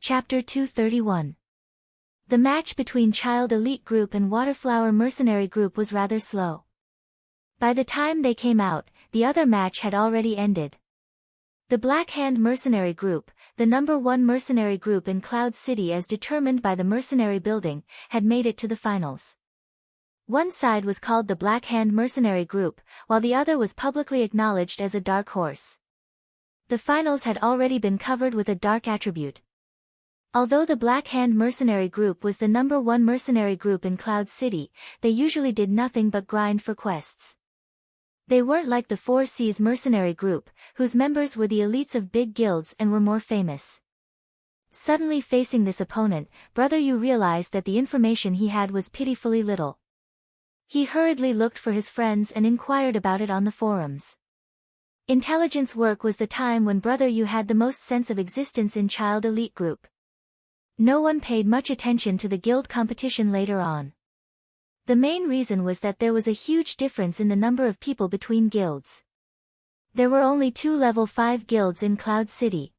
Chapter 231. The match between Child Elite Group and Waterflower Mercenary Group was rather slow. By the time they came out, the other match had already ended. The Black Hand Mercenary Group, the #1 mercenary group in Cloud City as determined by the mercenary building, had made it to the finals. One side was called the Black Hand Mercenary Group, while the other was publicly acknowledged as a dark horse. The finals had already been covered with a dark attribute. Although the Black Hand Mercenary Group was the #1 mercenary group in Cloud City, they usually did nothing but grind for quests. They weren't like the 4 Seas Mercenary Group, whose members were the elites of big guilds and were more famous. Suddenly facing this opponent, Brother Yu realized that the information he had was pitifully little. He hurriedly looked for his friends and inquired about it on the forums. Intelligence work was the time when Brother Yu had the most sense of existence in Child Elite Group. No one paid much attention to the guild competition later on. The main reason was that there was a huge difference in the number of people between guilds. There were only 2 level 5 guilds in Cloud City.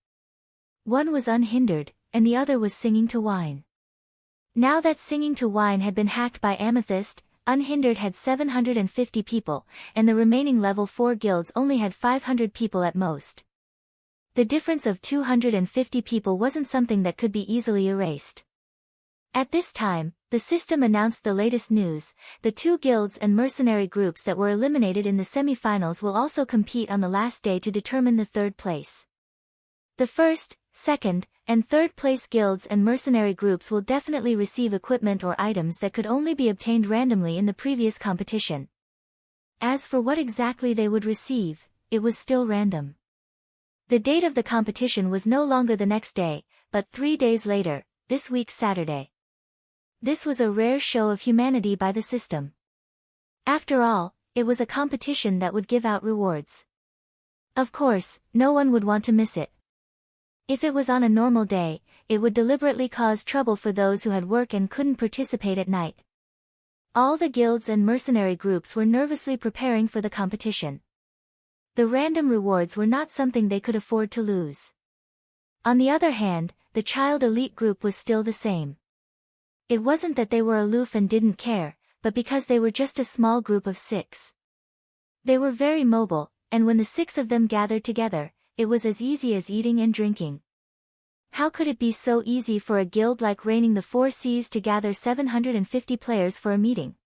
One was Unhindered, and the other was Singing to Wine. Now that Singing to Wine had been hacked by Amethyst, Unhindered had 750 people, and the remaining level 4 guilds only had 500 people at most. The difference of 250 people wasn't something that could be easily erased. At this time, the system announced the latest news: the 2 guilds and mercenary groups that were eliminated in the semi-finals will also compete on the last day to determine the 3rd place. The 1st, 2nd, and 3rd place guilds and mercenary groups will definitely receive equipment or items that could only be obtained randomly in the previous competition. As for what exactly they would receive, it was still random. The date of the competition was no longer the next day, but 3 days later, this week's Saturday. This was a rare show of humanity by the system. After all, it was a competition that would give out rewards. Of course, no one would want to miss it. If it was on a normal day, it would deliberately cause trouble for those who had work and couldn't participate at night. All the guilds and mercenary groups were nervously preparing for the competition. The random rewards were not something they could afford to lose. On the other hand, the Child Elite Group was still the same. It wasn't that they were aloof and didn't care, but because they were just a small group of 6. They were very mobile, and when the 6 of them gathered together, it was as easy as eating and drinking. How could it be so easy for a guild like Reigning the 4 Seas to gather 750 players for a meeting?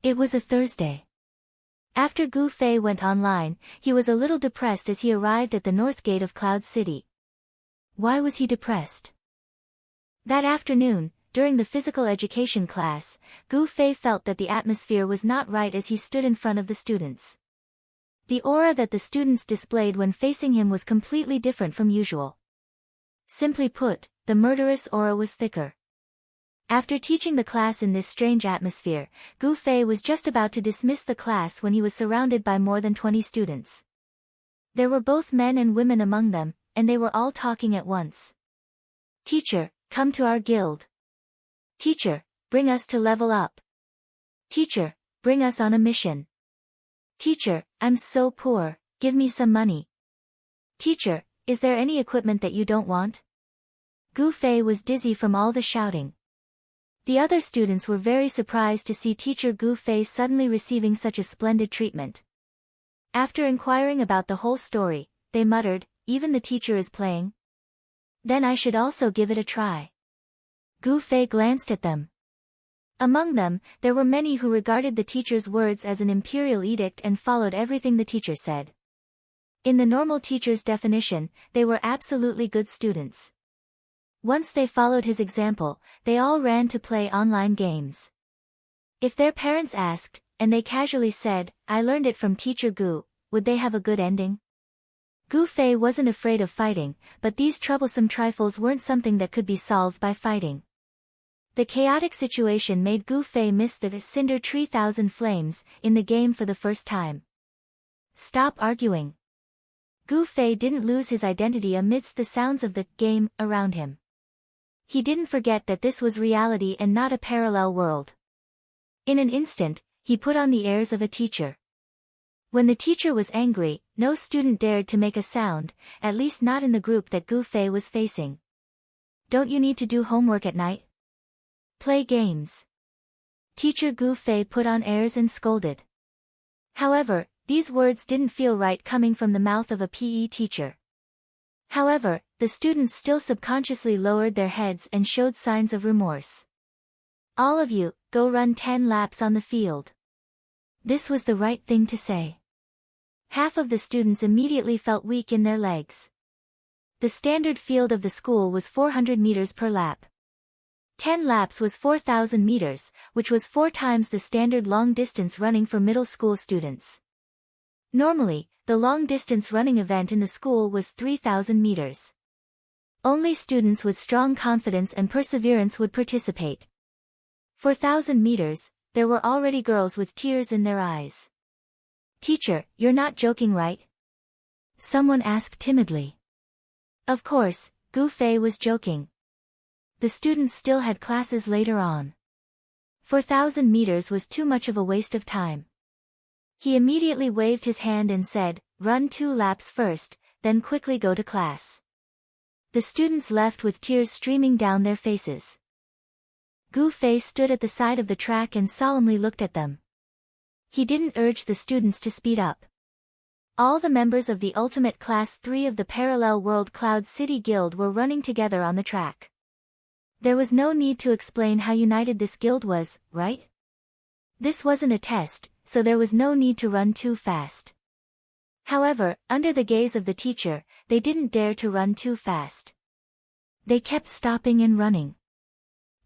It was a Thursday. After Gu Fei went online, he was a little depressed as he arrived at the north gate of Cloud City. Why was he depressed? That afternoon, during the physical education class, Gu Fei felt that the atmosphere was not right as he stood in front of the students. The aura that the students displayed when facing him was completely different from usual. Simply put, the murderous aura was thicker. After teaching the class in this strange atmosphere, Gu Fei was just about to dismiss the class when he was surrounded by more than 20 students. There were both men and women among them, and they were all talking at once. "Teacher, come to our guild. Teacher, bring us to level up. Teacher, bring us on a mission. Teacher, I'm so poor, give me some money. Teacher, is there any equipment that you don't want?" Gu Fei was dizzy from all the shouting. The other students were very surprised to see Teacher Gu Fei suddenly receiving such a splendid treatment. After inquiring about the whole story, they muttered, "Even the teacher is playing? Then I should also give it a try." Gu Fei glanced at them. Among them, there were many who regarded the teacher's words as an imperial edict and followed everything the teacher said. In the normal teacher's definition, they were absolutely good students. Once they followed his example, they all ran to play online games. If their parents asked, and they casually said, "I learned it from Teacher Gu," would they have a good ending? Gu Fei wasn't afraid of fighting, but these troublesome trifles weren't something that could be solved by fighting. The chaotic situation made Gu Fei miss the Cinder Tree Thousand Flames in the game for the first time. Stop arguing. Gu Fei didn't lose his identity amidst the sounds of the game around him. He didn't forget that this was reality and not a parallel world. In an instant, he put on the airs of a teacher. When the teacher was angry, no student dared to make a sound, at least not in the group that Gu Fei was facing. Don't you need to do homework at night? Play games. Teacher Gu Fei put on airs and scolded. However, these words didn't feel right coming from the mouth of a PE teacher. However, the students still subconsciously lowered their heads and showed signs of remorse. All of you, go run 10 laps on the field. This was the right thing to say. Half of the students immediately felt weak in their legs. The standard field of the school was 400 meters per lap. 10 laps was 4,000 meters, which was 4 times the standard long-distance running for middle school students. Normally, the long-distance running event in the school was 3,000 meters. Only students with strong confidence and perseverance would participate. For 1,000 meters, there were already girls with tears in their eyes. Teacher, you're not joking, right? Someone asked timidly. Of course, Gu Fei was joking. The students still had classes later on. 4,000 meters was too much of a waste of time. He immediately waved his hand and said, run 2 laps first, then quickly go to class. The students left with tears streaming down their faces. Gu Fei stood at the side of the track and solemnly looked at them. He didn't urge the students to speed up. All the members of the Ultimate Class 3 of the Parallel World Cloud City Guild were running together on the track. There was no need to explain how united this guild was, right? This wasn't a test, so there was no need to run too fast. However, under the gaze of the teacher, they didn't dare to run too fast. They kept stopping and running.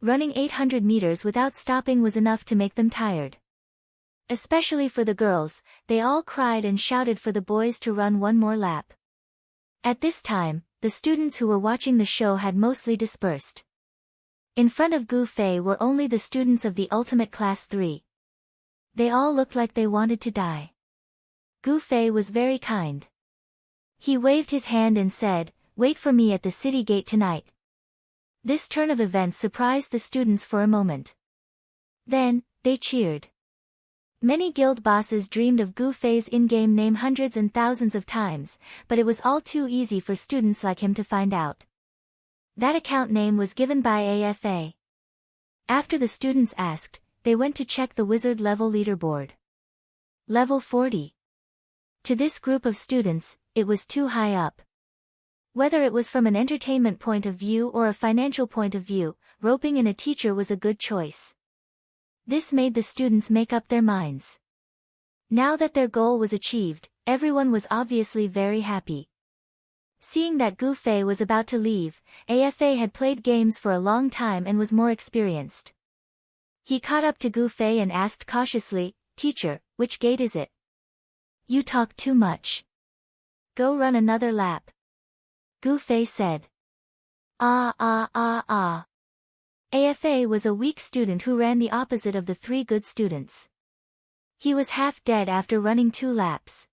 Running 800 meters without stopping was enough to make them tired. Especially for the girls, they all cried and shouted for the boys to run one more lap. At this time, the students who were watching the show had mostly dispersed. In front of Gu Fei were only the students of the Ultimate Class 3. They all looked like they wanted to die. Gu Fei was very kind. He waved his hand and said, wait for me at the city gate tonight. This turn of events surprised the students for a moment. Then, they cheered. Many guild bosses dreamed of Gu Fei's in-game name hundreds and thousands of times, but it was all too easy for students like him to find out. That account name was given by AFA. After the students asked, they went to check the wizard level leaderboard. Level 40. To this group of students, it was too high up. Whether it was from an entertainment point of view or a financial point of view, roping in a teacher was a good choice. This made the students make up their minds. Now that their goal was achieved, everyone was obviously very happy. Seeing that Gu Fei was about to leave, AFA had played games for a long time and was more experienced. He caught up to Gu Fei and asked cautiously, Teacher, which gate is it? You talk too much. Go run another lap. Gu Fei said. AFA was a weak student who ran the opposite of the 3 good students. He was half dead after running 2 laps.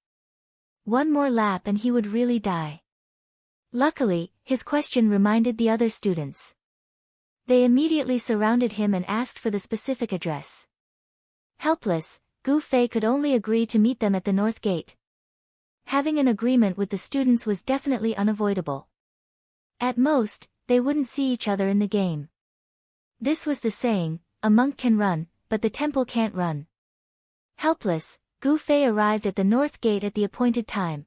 One more lap and he would really die. Luckily, his question reminded the other students. They immediately surrounded him and asked for the specific address. Helpless, Gu Fei could only agree to meet them at the north gate. Having an agreement with the students was definitely unavoidable. At most, they wouldn't see each other in the game. This was the saying, a monk can run, but the temple can't run. Helpless, Gu Fei arrived at the north gate at the appointed time.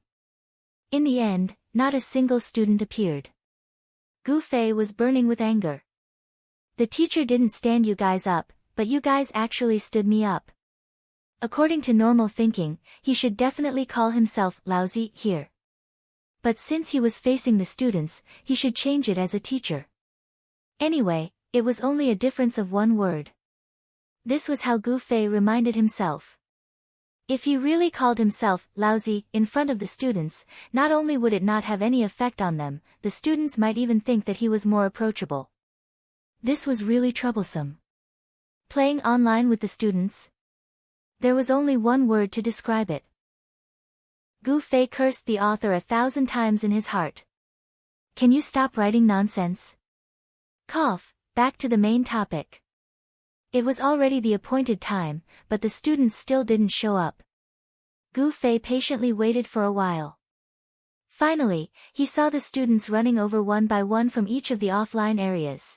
In the end, not a single student appeared. Gu Fei was burning with anger. The teacher didn't stand you guys up, but you guys actually stood me up. According to normal thinking, he should definitely call himself lousy here. But since he was facing the students, he should change it as a teacher. Anyway, it was only a difference of 1 word. This was how Gu Fei reminded himself. If he really called himself lousy in front of the students, not only would it not have any effect on them, the students might even think that he was more approachable. This was really troublesome. Playing online with the students? There was only 1 word to describe it. Gu Fei cursed the author 1,000 times in his heart. Can you stop writing nonsense? Cough, back to the main topic. It was already the appointed time, but the students still didn't show up. Gu Fei patiently waited for a while. Finally, he saw the students running over one by one from each of the offline areas.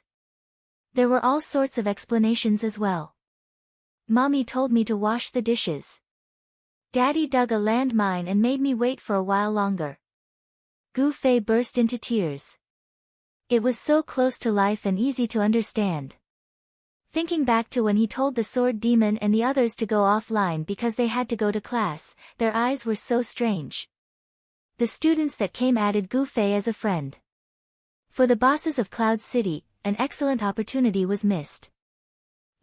There were all sorts of explanations as well. Mommy told me to wash the dishes. Daddy dug a landmine and made me wait for a while longer. Gu Fei burst into tears. It was so close to life and easy to understand. Thinking back to when he told the sword demon and the others to go offline because they had to go to class, their eyes were so strange. The students that came added Gu Fei as a friend. For the bosses of Cloud City, an excellent opportunity was missed.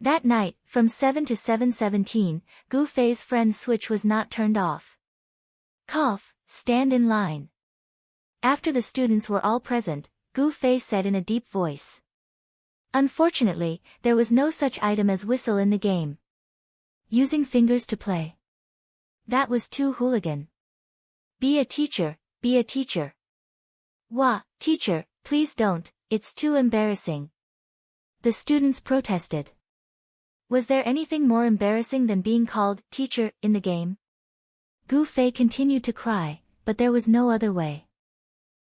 That night, from 7 to 7:17, Gu Fei's friend switch was not turned off. Cough, stand in line. After the students were all present, Gu Fei said in a deep voice. Unfortunately, there was no such item as whistle in the game. Using fingers to play. That was too hooligan. Be a teacher, be a teacher. Wah, teacher, please don't, it's too embarrassing. The students protested. Was there anything more embarrassing than being called teacher in the game? Gu Fei continued to cry, but there was no other way.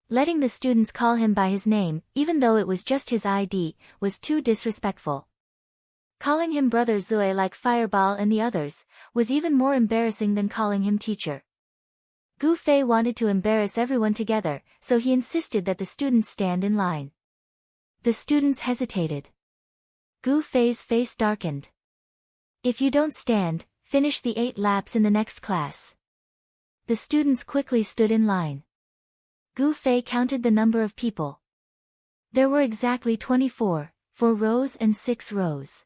Letting the students call him by his name, even though it was just his ID, was too disrespectful. Calling him Brother Zui like Fireball and the others, was even more embarrassing than calling him teacher. Gu Fei wanted to embarrass everyone together, so he insisted that the students stand in line. The students hesitated. Gu Fei's face darkened. If you don't stand, finish the 8 laps in the next class. The students quickly stood in line. Gu Fei counted the number of people. There were exactly 24, 4 rows and 6 rows.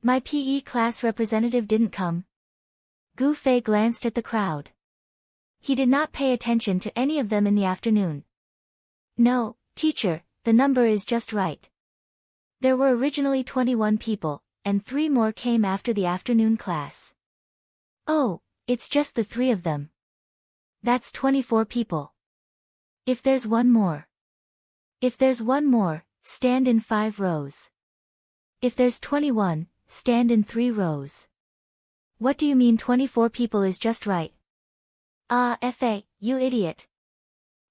My PE class representative didn't come. Gu Fei glanced at the crowd. He did not pay attention to any of them in the afternoon. No, teacher, the number is just right. There were originally 21 people, and 3 more came after the afternoon class. Oh, it's just the 3 of them. That's 24 people. If there's one more. If there's one more, stand in 5 rows. If there's 21, stand in 3 rows. What do you mean 24 people is just right? Ah, Fa, you idiot.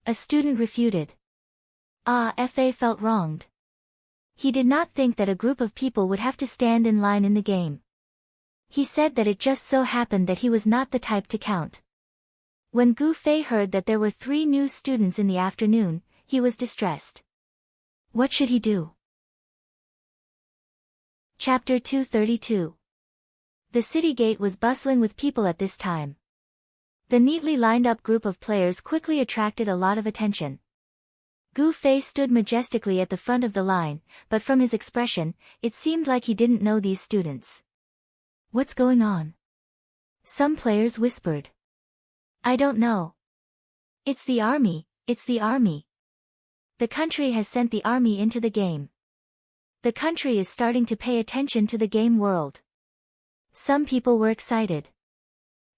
A student refuted. Ah, Fa felt wronged. He did not think that a group of people would have to stand in line in the game. He said that it just so happened that he was not the type to count. When Gu Fei heard that there were 3 new students in the afternoon, he was distressed. What should he do? Chapter 232. The city gate was bustling with people at this time. The neatly lined-up group of players quickly attracted a lot of attention. Gu Fei stood majestically at the front of the line, but from his expression, it seemed like he didn't know these students. What's going on? Some players whispered. I don't know. It's the army, it's the army. The country has sent the army into the game. The country is starting to pay attention to the game world. Some people were excited.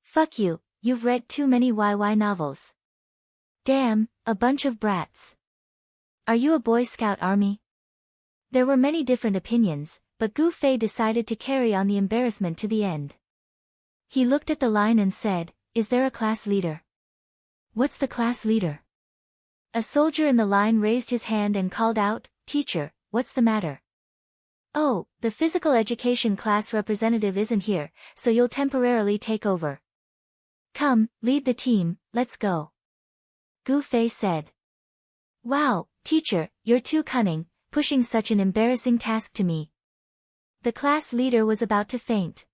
Fuck you, you've read too many YY novels. Damn, a bunch of brats. Are you a Boy Scout army? There were many different opinions, but Gu Fei decided to carry on the embarrassment to the end. He looked at the line and said, Is there a class leader? What's the class leader? A soldier in the line raised his hand and called out, Teacher, what's the matter? Oh, the physical education class representative isn't here, so you'll temporarily take over. Come, lead the team, let's go. Gu Fei said. Wow, teacher, you're too cunning, pushing such an embarrassing task to me. The class leader was about to faint.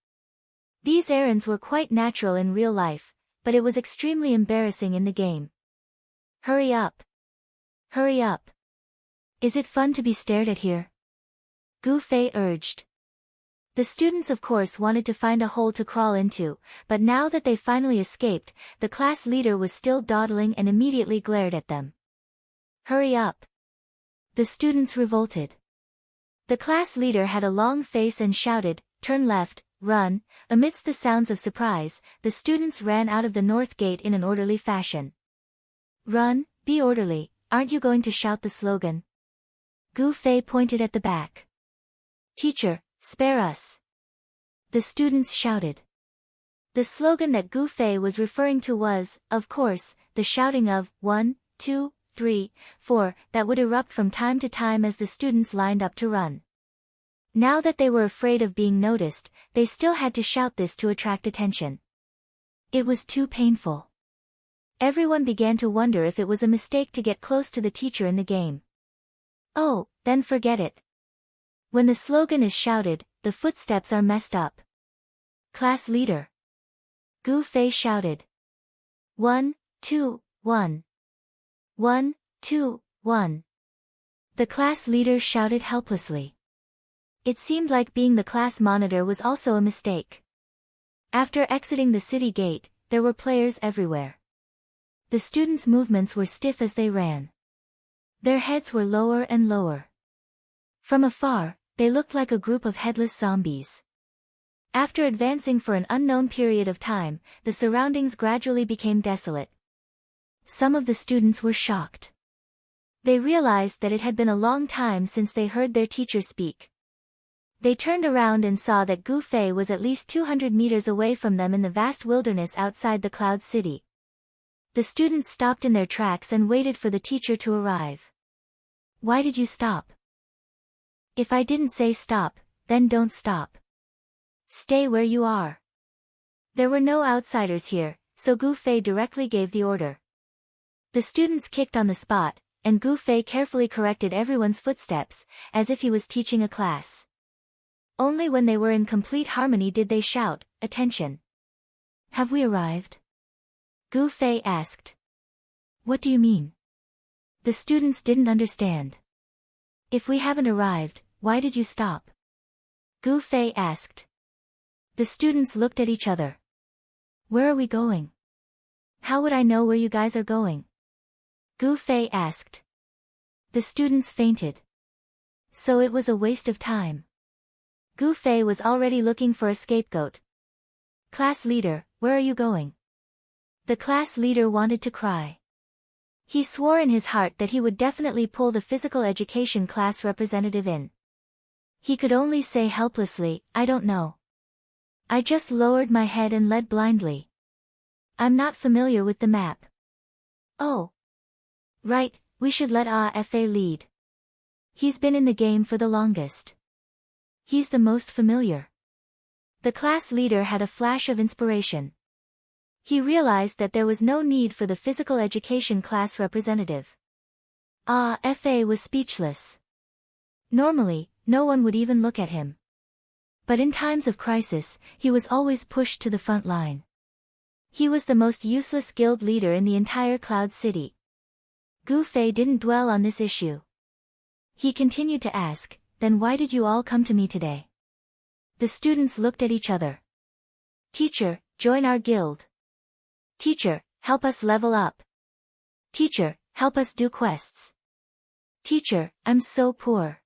These errands were quite natural in real life, but it was extremely embarrassing in the game. Hurry up. Hurry up. Is it fun to be stared at here? Gu Fei urged. The students of course wanted to find a hole to crawl into, but now that they finally escaped, the class leader was still dawdling and immediately glared at them. Hurry up. The students revolted. The class leader had a long face and shouted, Turn left, run. Amidst the sounds of surprise, the students ran out of the north gate in an orderly fashion. Run, be orderly, aren't you going to shout the slogan? Gu Fei pointed at the back. Teacher, spare us. The students shouted. The slogan that Gu Fei was referring to was, of course, the shouting of 1, 2, 3, 4 that would erupt from time to time as the students lined up to run. Now that they were afraid of being noticed, they still had to shout this to attract attention. It was too painful. Everyone began to wonder if it was a mistake to get close to the teacher in the game. Oh, then forget it. When the slogan is shouted, the footsteps are messed up. Class leader. Gu Fei shouted. 1, 2, 1. 1, 2, 1. The class leader shouted helplessly. It seemed like being the class monitor was also a mistake. After exiting the city gate, there were players everywhere. The students' movements were stiff as they ran. Their heads were lower and lower. From afar, they looked like a group of headless zombies. After advancing for an unknown period of time, the surroundings gradually became desolate. Some of the students were shocked. They realized that it had been a long time since they heard their teacher speak. They turned around and saw that Gu Fei was at least 200 meters away from them in the vast wilderness outside the Cloud City. The students stopped in their tracks and waited for the teacher to arrive. Why did you stop? If I didn't say stop, then don't stop. Stay where you are. There were no outsiders here, so Gu Fei directly gave the order. The students kicked on the spot, and Gu Fei carefully corrected everyone's footsteps, as if he was teaching a class. Only when they were in complete harmony did they shout, "Attention! Have we arrived?" Gu Fei asked. What do you mean? The students didn't understand. If we haven't arrived, why did you stop? Gu Fei asked. The students looked at each other. Where are we going? How would I know where you guys are going? Gu Fei asked. The students fainted. So it was a waste of time. Gu Fei was already looking for a scapegoat. Class leader, where are you going? The class leader wanted to cry. He swore in his heart that he would definitely pull the physical education class representative in. He could only say helplessly, I don't know. I just lowered my head and led blindly. I'm not familiar with the map. Oh. Right, we should let Fa lead. He's been in the game for the longest. He's the most familiar. The class leader had a flash of inspiration. He realized that there was no need for the physical education class representative. Fa was speechless. Normally, no one would even look at him. But in times of crisis, he was always pushed to the front line. He was the most useless guild leader in the entire Cloud City. Gu Fei didn't dwell on this issue. He continued to ask, then why did you all come to me today? The students looked at each other. Teacher, join our guild. Teacher, help us level up. Teacher, help us do quests. Teacher, I'm so poor.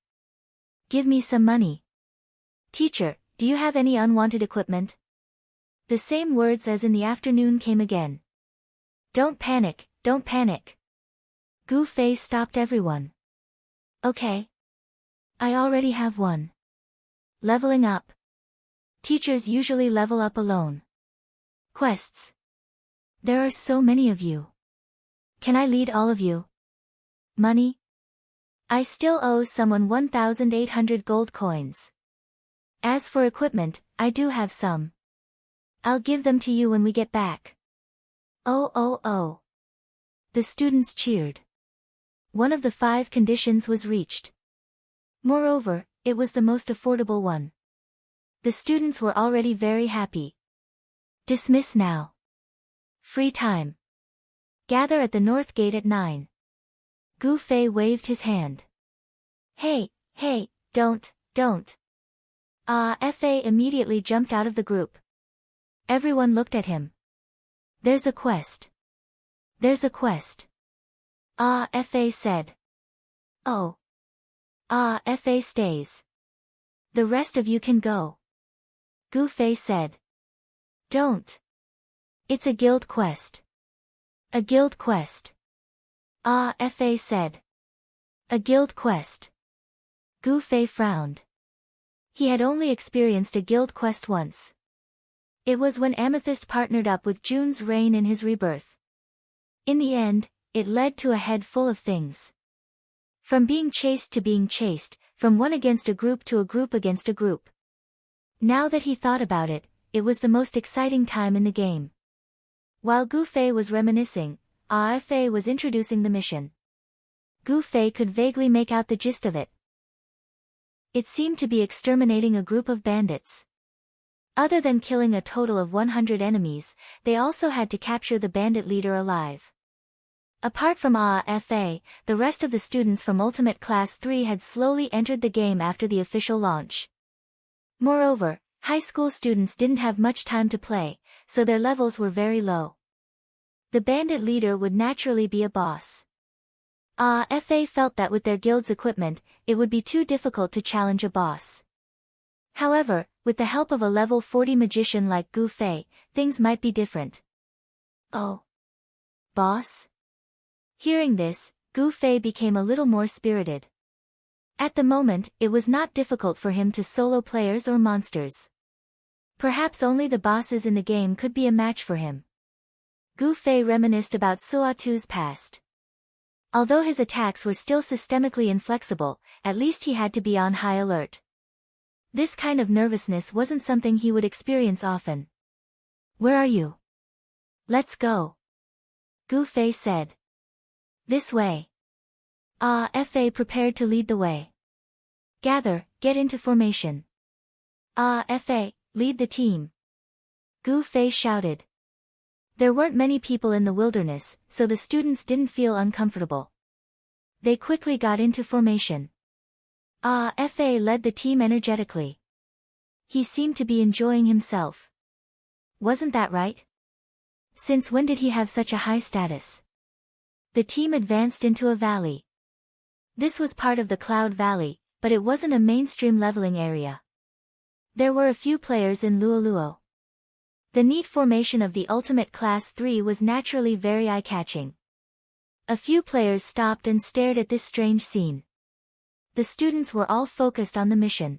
Give me some money. Teacher, do you have any unwanted equipment? The same words as in the afternoon came again. Don't panic, don't panic. Gu Fei stopped everyone. Okay. I already have one. Leveling up. Teachers usually level up alone. Quests. There are so many of you. Can I lead all of you? Money? I still owe someone 1,800 gold coins. As for equipment, I do have some. I'll give them to you when we get back. Oh. The students cheered. One of the 5 conditions was reached. Moreover, it was the most affordable one. The students were already very happy. Dismiss now. Free time. Gather at the north gate at 9. Gu Fei waved his hand. Hey, don't. Fa immediately jumped out of the group. Everyone looked at him. There's a quest. Fa said. Oh. Fa stays. The rest of you can go. Gu Fei said. Don't. It's a guild quest. A guild quest. Fa said. A guild quest. Gu Fei frowned. He had only experienced a guild quest once. It was when Amethyst partnered up with June's Rain in his rebirth. In the end, it led to a head full of things. From being chased to being chased, from one against a group to a group against a group. Now that he thought about it, it was the most exciting time in the game. While Gu Fei was reminiscing, Fa was introducing the mission. Gu Fei could vaguely make out the gist of it. It seemed to be exterminating a group of bandits. Other than killing a total of 100 enemies, they also had to capture the bandit leader alive. Apart from Fa, the rest of the students from Ultimate Class 3 had slowly entered the game after the official launch. Moreover, high school students didn't have much time to play, so their levels were very low. The bandit leader would naturally be a boss. Fa felt that with their guild's equipment, it would be too difficult to challenge a boss. However, with the help of a level 40 magician like Gu Fei, things might be different. Oh. Boss? Hearing this, Gu Fei became a little more spirited. At the moment, it was not difficult for him to solo players or monsters. Perhaps only the bosses in the game could be a match for him. Gu Fei reminisced about Suatu's past. Although his attacks were still systemically inflexible, at least he had to be on high alert. This kind of nervousness wasn't something he would experience often. Where are you? Let's go. Gu Fei said. This way. Fa prepared to lead the way. Gather, get into formation. Fa, lead the team. Gu Fei shouted. There weren't many people in the wilderness, so the students didn't feel uncomfortable. They quickly got into formation. Fa led the team energetically. He seemed to be enjoying himself. Wasn't that right? Since when did he have such a high status? The team advanced into a valley. This was part of the Cloud Valley, but it wasn't a mainstream leveling area. There were a few players in Luoluo. The neat formation of the Ultimate Class 3 was naturally very eye-catching. A few players stopped and stared at this strange scene. The students were all focused on the mission.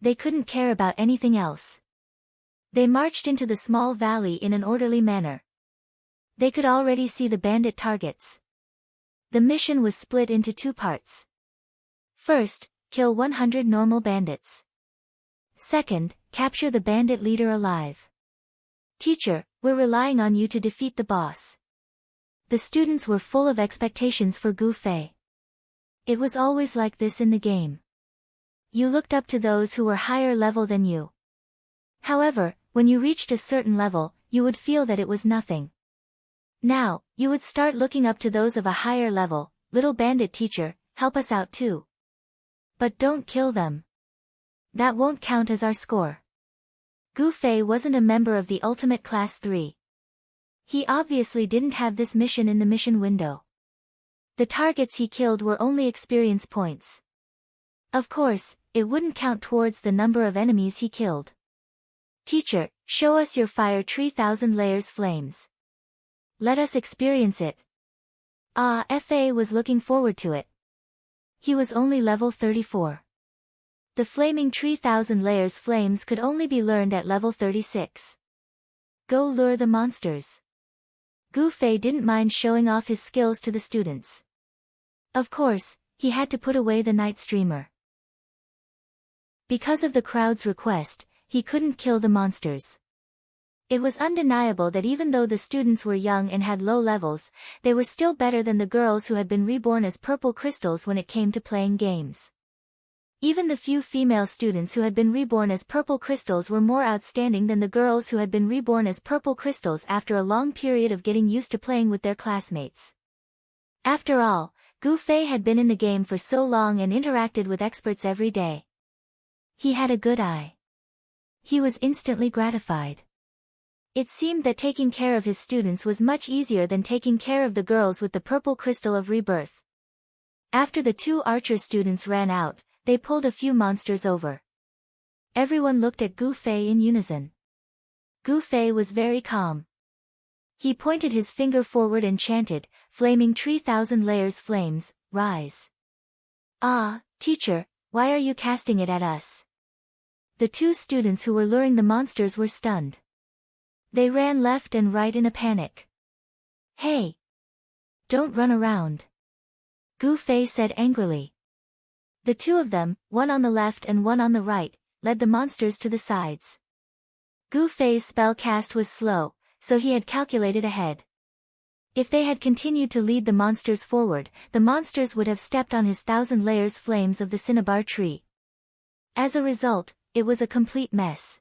They couldn't care about anything else. They marched into the small valley in an orderly manner. They could already see the bandit targets. The mission was split into two parts. First, kill 100 normal bandits. Second, capture the bandit leader alive. Teacher, we're relying on you to defeat the boss. The students were full of expectations for Gu Fei. It was always like this in the game. You looked up to those who were higher level than you. However, when you reached a certain level, you would feel that it was nothing. Now, you would start looking up to those of a higher level. Little bandit teacher, help us out too. But don't kill them. That won't count as our score. Gu Fei wasn't a member of the Ultimate Class 3. He obviously didn't have this mission in the mission window. The targets he killed were only experience points. Of course, it wouldn't count towards the number of enemies he killed. Teacher, show us your fire tree 1,000 layers flames. Let us experience it. Fa was looking forward to it. He was only level 34. The flaming tree 1,000 layers flames could only be learned at level 36. Go lure the monsters. Gu Fei didn't mind showing off his skills to the students. Of course, he had to put away the night streamer. Because of the crowd's request, he couldn't kill the monsters. It was undeniable that even though the students were young and had low levels, they were still better than the girls who had been reborn as purple crystals when it came to playing games. Even the few female students who had been reborn as purple crystals were more outstanding than the girls who had been reborn as purple crystals after a long period of getting used to playing with their classmates. After all, Gu Fei had been in the game for so long and interacted with experts every day. He had a good eye. He was instantly gratified. It seemed that taking care of his students was much easier than taking care of the girls with the purple crystal of rebirth. After the two archer students ran out, they pulled a few monsters over. Everyone looked at Gu Fei in unison. Gu Fei was very calm. He pointed his finger forward and chanted, "Flaming tree 1,000 layers flames, rise." Teacher, why are you casting it at us? The two students who were luring the monsters were stunned. They ran left and right in a panic. "Hey! Don't run around," Gu Fei said angrily. The two of them, one on the left and one on the right, led the monsters to the sides. Gu Fei's spell cast was slow, so he had calculated ahead. If they had continued to lead the monsters forward, the monsters would have stepped on his 1,000 layers flames of the cinnabar tree. As a result, it was a complete mess.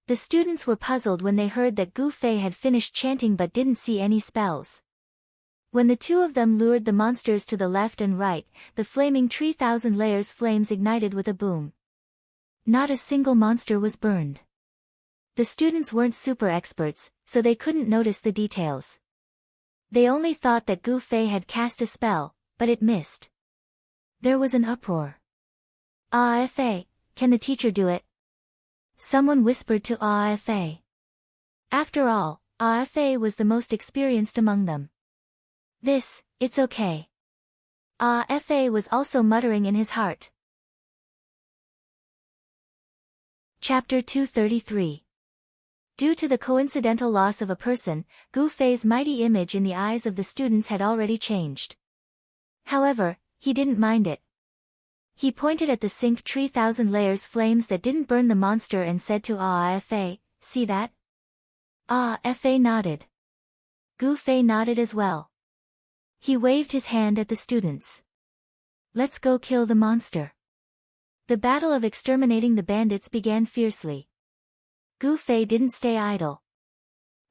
The students were puzzled when they heard that Gu Fei had finished chanting but didn't see any spells. When the two of them lured the monsters to the left and right, the flaming tree 1,000 layers flames ignited with a boom. Not a single monster was burned. The students weren't super experts, so they couldn't notice the details. They only thought that Gu Fei had cast a spell, but it missed. There was an uproar. "Ah Fa, can the teacher do it?" Someone whispered to Ah Fa. After all, Ah Fa was the most experienced among them. It's okay." Ah Fa was also muttering in his heart. Chapter 233. Due to the coincidental loss of a person, Gu Fei's mighty image in the eyes of the students had already changed. However, he didn't mind it. He pointed at the sink tree 1,000 layers flames that didn't burn the monster and said to Ah Fa, "See that?" Ah Fa nodded. Gu Fei nodded as well. He waved his hand at the students. "Let's go kill the monster." The battle of exterminating the bandits began fiercely. Gu Fei didn't stay idle.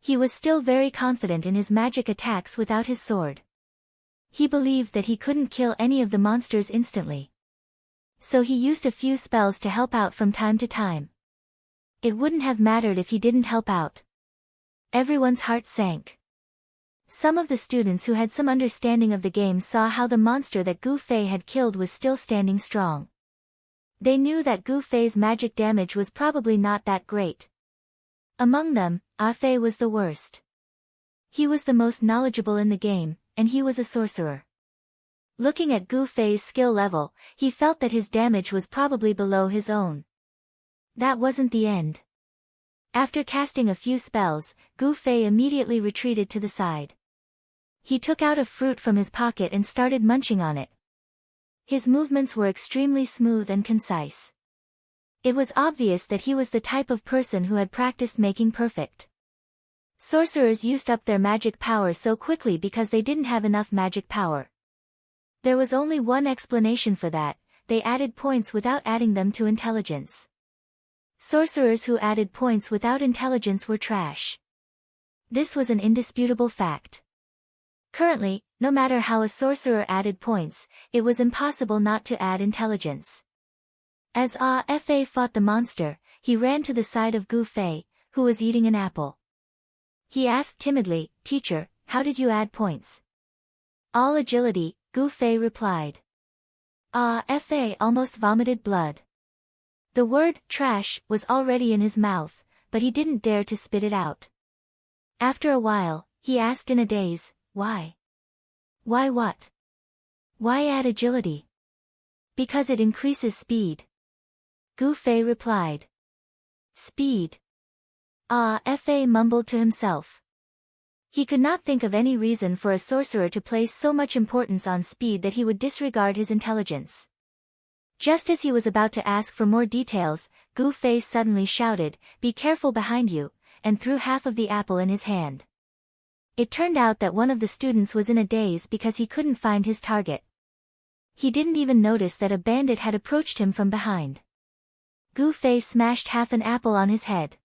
He was still very confident in his magic attacks without his sword. He believed that he couldn't kill any of the monsters instantly. So he used a few spells to help out from time to time. It wouldn't have mattered if he didn't help out. Everyone's heart sank. Some of the students who had some understanding of the game saw how the monster that Gu Fei had killed was still standing strong. They knew that Gu Fei's magic damage was probably not that great. Among them, Ah Fei was the worst. He was the most knowledgeable in the game, and he was a sorcerer. Looking at Gu Fei's skill level, he felt that his damage was probably below his own. That wasn't the end. After casting a few spells, Gu Fei immediately retreated to the side. He took out a fruit from his pocket and started munching on it. His movements were extremely smooth and concise. It was obvious that he was the type of person who had practiced making perfect. Sorcerers used up their magic power so quickly because they didn't have enough magic power. There was only one explanation for that: they added points without adding them to intelligence. Sorcerers who added points without intelligence were trash. This was an indisputable fact. Currently, no matter how a sorcerer added points, it was impossible not to add intelligence. As Ah Fa fought the monster, he ran to the side of Gu Fei, who was eating an apple. He asked timidly, "Teacher, how did you add points?" "All agility," Gu Fei replied. Ah Fa almost vomited blood. The word trash was already in his mouth, but he didn't dare to spit it out. After a while, he asked in a daze, "Why? Why what? Why add agility?" "Because it increases speed," Gu Fei replied. "Speed?" Ah Fa mumbled to himself. He could not think of any reason for a sorcerer to place so much importance on speed that he would disregard his intelligence. Just as he was about to ask for more details, Gu Fei suddenly shouted, "Be careful behind you," and threw half of the apple in his hand. It turned out that one of the students was in a daze because he couldn't find his target. He didn't even notice that a bandit had approached him from behind. Gu Fei smashed half an apple on his head.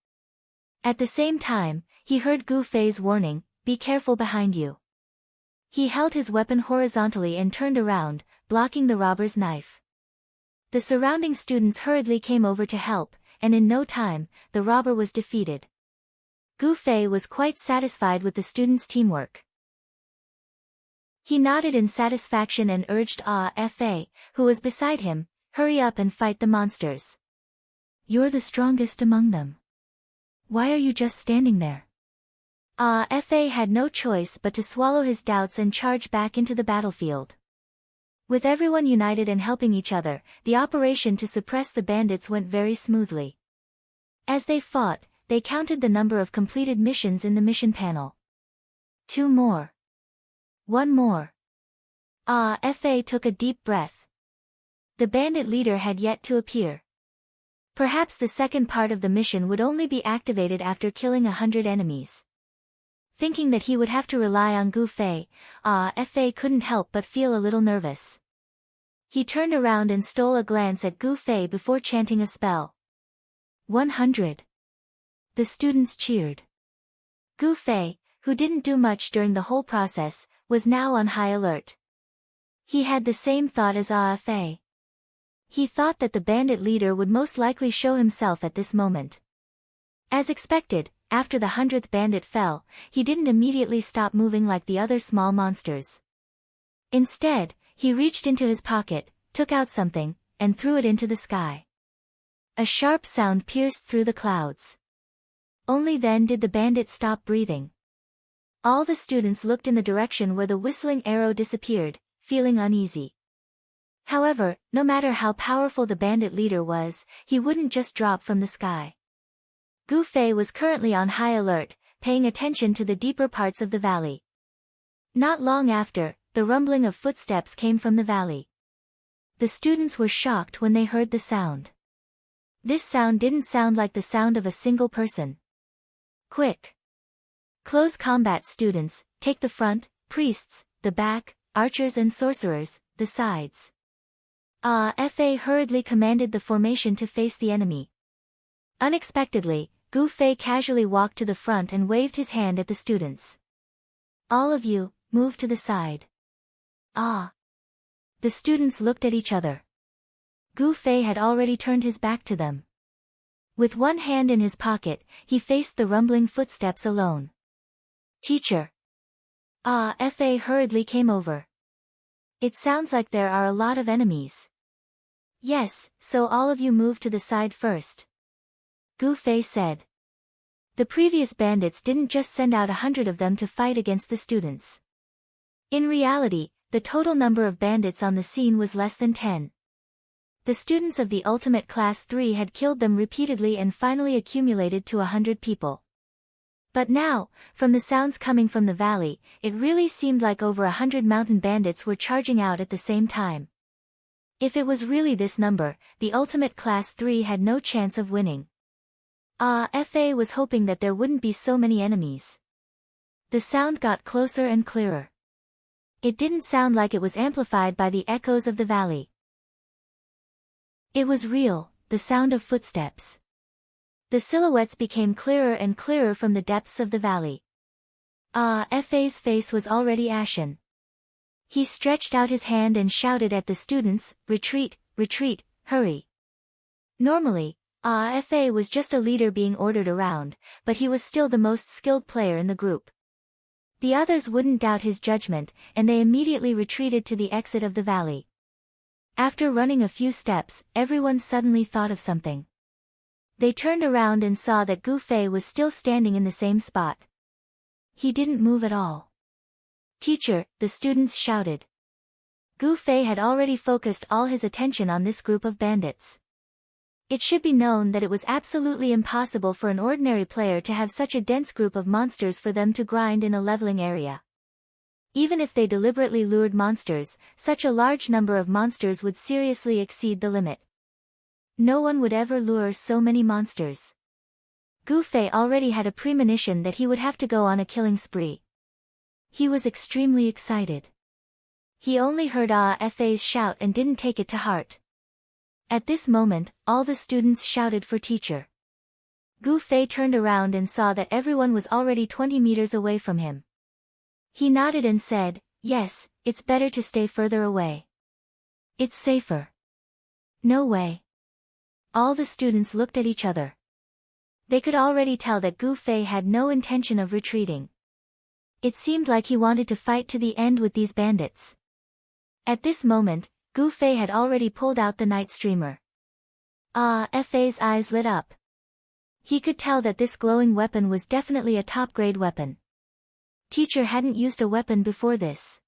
At the same time, he heard Gu Fei's warning, "Be careful behind you." He held his weapon horizontally and turned around, blocking the robber's knife. The surrounding students hurriedly came over to help, and in no time, the robber was defeated. Gu Fei was quite satisfied with the students' teamwork. He nodded in satisfaction and urged Ah Fa, who was beside him, "Hurry up and fight the monsters. You're the strongest among them. Why are you just standing there?" Ah Fa had no choice but to swallow his doubts and charge back into the battlefield. With everyone united and helping each other, the operation to suppress the bandits went very smoothly. As they fought, they counted the number of completed missions in the mission panel. 2 more. 1 more. Fa took a deep breath. The bandit leader had yet to appear. Perhaps the second part of the mission would only be activated after killing 100 enemies. Thinking that he would have to rely on Gu Fei, Fa couldn't help but feel a little nervous. He turned around and stole a glance at Gu Fei before chanting a spell. 100. The students cheered. Gu Fei, who didn't do much during the whole process, was now on high alert. He had the same thought as Fa. He thought that the bandit leader would most likely show himself at this moment. As expected, after the 100th bandit fell, he didn't immediately stop moving like the other small monsters. Instead, he reached into his pocket, took out something, and threw it into the sky. A sharp sound pierced through the clouds. Only then did the bandit stop breathing. All the students looked in the direction where the whistling arrow disappeared, feeling uneasy. However, no matter how powerful the bandit leader was, he wouldn't just drop from the sky. Gu Fei was currently on high alert, paying attention to the deeper parts of the valley. Not long after, the rumbling of footsteps came from the valley. The students were shocked when they heard the sound. This sound didn't sound like the sound of a single person. Quick! Close combat students, take the front, priests, the back, archers and sorcerers, the sides. Fa hurriedly commanded the formation to face the enemy. Unexpectedly, Gu Fei casually walked to the front and waved his hand at the students. All of you, move to the side. The students looked at each other. Gu Fei had already turned his back to them. With one hand in his pocket, he faced the rumbling footsteps alone. Teacher. Fa hurriedly came over. It sounds like there are a lot of enemies. Yes, so all of you move to the side first. Gu Fei said. The previous bandits didn't just send out 100 of them to fight against the students. In reality, the total number of bandits on the scene was less than 10. The students of the Ultimate Class 3 had killed them repeatedly and finally accumulated to 100 people. But now, from the sounds coming from the valley, it really seemed like over 100 mountain bandits were charging out at the same time. If it was really this number, the Ultimate Class 3 had no chance of winning. Fa was hoping that there wouldn't be so many enemies. The sound got closer and clearer. It didn't sound like it was amplified by the echoes of the valley. It was real, the sound of footsteps. The silhouettes became clearer and clearer from the depths of the valley. Fa's face was already ashen. He stretched out his hand and shouted at the students, "Retreat, retreat, hurry." Normally, Fa was just a leader being ordered around, but he was still the most skilled player in the group. The others wouldn't doubt his judgment, and they immediately retreated to the exit of the valley. After running a few steps, everyone suddenly thought of something. They turned around and saw that Gu Fei was still standing in the same spot. He didn't move at all. "Teacher," the students shouted. Gu Fei had already focused all his attention on this group of bandits. It should be known that it was absolutely impossible for an ordinary player to have such a dense group of monsters for them to grind in a leveling area. Even if they deliberately lured monsters, such a large number of monsters would seriously exceed the limit. No one would ever lure so many monsters. Gu Fei already had a premonition that he would have to go on a killing spree. He was extremely excited. He only heard Fa's shout and didn't take it to heart. At this moment, all the students shouted for teacher. Gu Fei turned around and saw that everyone was already 20 meters away from him. He nodded and said, "Yes, it's better to stay further away. It's safer." "No way." All the students looked at each other. They could already tell that Gu Fei had no intention of retreating. It seemed like he wanted to fight to the end with these bandits. At this moment, Gu Fei had already pulled out the night streamer. Fa's eyes lit up. He could tell that this glowing weapon was definitely a top-grade weapon. Teacher hadn't used a weapon before this.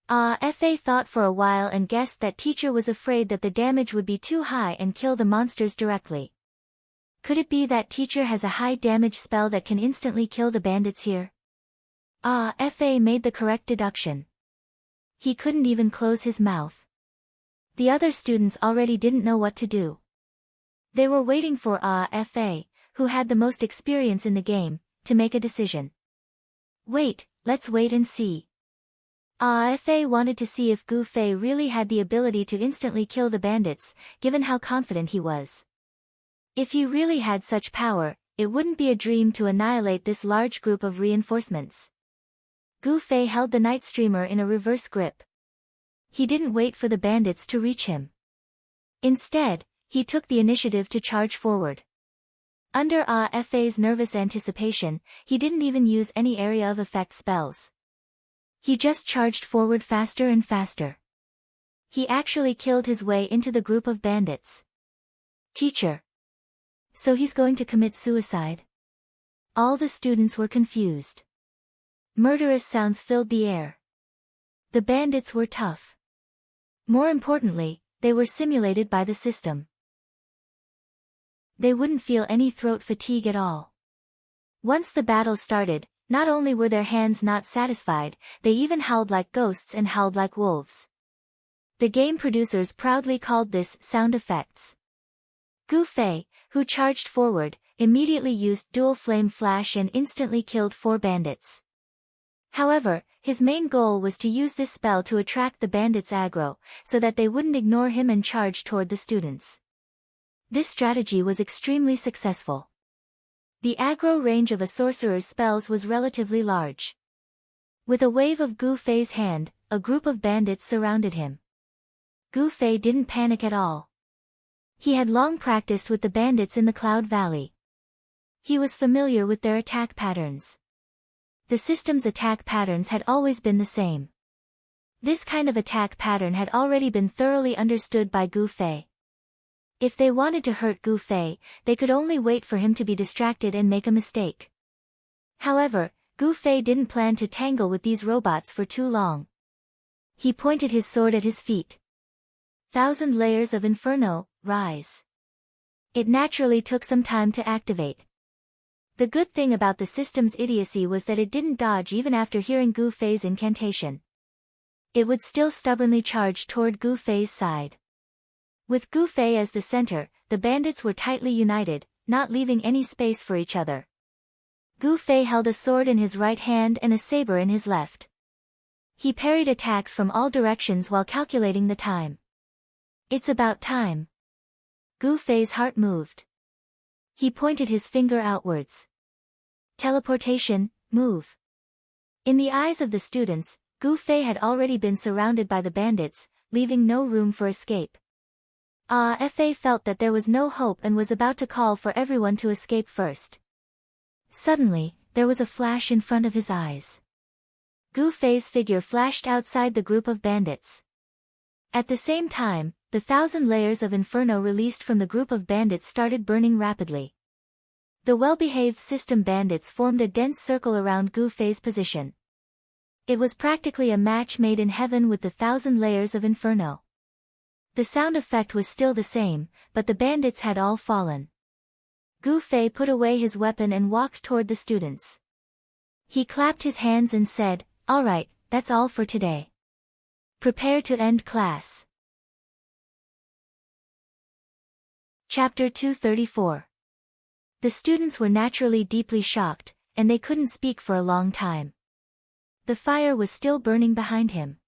Fa thought for a while and guessed that teacher was afraid that the damage would be too high and kill the monsters directly. Could it be that teacher has a high damage spell that can instantly kill the bandits here? Fa made the correct deduction. He couldn't even close his mouth. The other students already didn't know what to do. They were waiting for Fa, who had the most experience in the game, to make a decision. Wait, let's wait and see. Fa wanted to see if Gu Fei really had the ability to instantly kill the bandits, given how confident he was. If he really had such power, it wouldn't be a dream to annihilate this large group of reinforcements. Gu Fei held the night streamer in a reverse grip. He didn't wait for the bandits to reach him. Instead, he took the initiative to charge forward. Under Fa's nervous anticipation, he didn't even use any area of effect spells. He just charged forward faster and faster. He actually killed his way into the group of bandits. Teacher. So he's going to commit suicide? All the students were confused. Murderous sounds filled the air. The bandits were tough. More importantly, they were simulated by the system. They wouldn't feel any throat fatigue at all. Once the battle started, not only were their hands not satisfied, they even howled like ghosts and howled like wolves. The game producers proudly called this sound effects. Gu Fei, who charged forward, immediately used dual flame flash and instantly killed 4 bandits. However, his main goal was to use this spell to attract the bandits' aggro, so that they wouldn't ignore him and charge toward the students. This strategy was extremely successful. The aggro range of a sorcerer's spells was relatively large. With a wave of Gu Fei's hand, a group of bandits surrounded him. Gu Fei didn't panic at all. He had long practiced with the bandits in the Cloud Valley. He was familiar with their attack patterns. The system's attack patterns had always been the same. This kind of attack pattern had already been thoroughly understood by Gu Fei. If they wanted to hurt Gu Fei, they could only wait for him to be distracted and make a mistake. However, Gu Fei didn't plan to tangle with these robots for too long. He pointed his sword at his feet. 1,000 layers of Inferno, rise. It naturally took some time to activate. The good thing about the system's idiocy was that it didn't dodge even after hearing Gu Fei's incantation. It would still stubbornly charge toward Gu Fei's side. With Gu Fei as the center, the bandits were tightly united, not leaving any space for each other. Gu Fei held a sword in his right hand and a saber in his left. He parried attacks from all directions while calculating the time. It's about time. Gu Fei's heart moved. He pointed his finger outwards. Teleportation, move. In the eyes of the students, Gu Fei had already been surrounded by the bandits, leaving no room for escape. Fa felt that there was no hope and was about to call for everyone to escape first. Suddenly, there was a flash in front of his eyes. Gu Fei's figure flashed outside the group of bandits. At the same time, the 1,000 layers of Inferno released from the group of bandits started burning rapidly. The well-behaved system bandits formed a dense circle around Gu Fei's position. It was practically a match made in heaven with the 1,000 layers of Inferno. The sound effect was still the same, but the bandits had all fallen. Gu Fei put away his weapon and walked toward the students. He clapped his hands and said, "All right, that's all for today. Prepare to end class." Chapter 234. The students were naturally deeply shocked, and they couldn't speak for a long time. The fire was still burning behind him.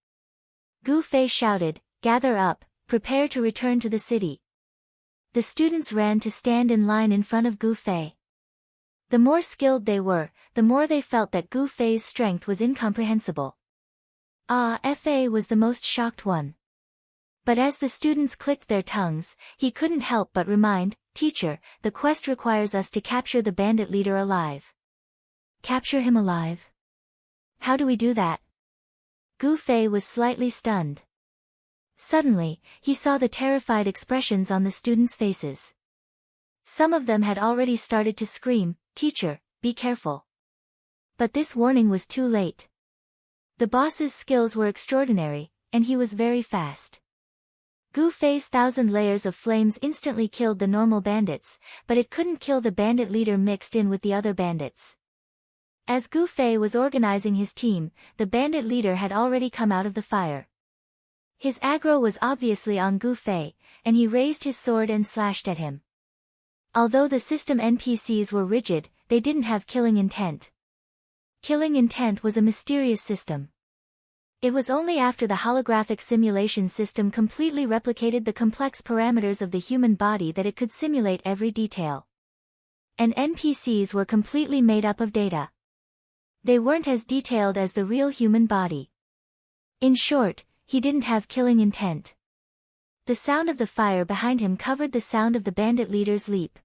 Gu Fei shouted, "Gather up, prepare to return to the city." The students ran to stand in line in front of Gu Fei. The more skilled they were, the more they felt that Gu Fei's strength was incomprehensible. Fa was the most shocked one. But as the students clicked their tongues, he couldn't help but remind, "Teacher, the quest requires us to capture the bandit leader alive." Capture him alive? How do we do that? Gu Fei was slightly stunned. Suddenly, he saw the terrified expressions on the students' faces. Some of them had already started to scream, "Teacher, be careful." But this warning was too late. The boss's skills were extraordinary, and he was very fast. Gu Fei's 1,000 layers of flames instantly killed the normal bandits, but it couldn't kill the bandit leader mixed in with the other bandits. As Gu Fei was organizing his team, the bandit leader had already come out of the fire. His aggro was obviously on Gu Fei, and he raised his sword and slashed at him. Although the system NPCs were rigid, they didn't have killing intent. Killing intent was a mysterious system. It was only after the holographic simulation system completely replicated the complex parameters of the human body that it could simulate every detail. And NPCs were completely made up of data. They weren't as detailed as the real human body. In short, he didn't have killing intent. The sound of the fire behind him covered the sound of the bandit leader's leap.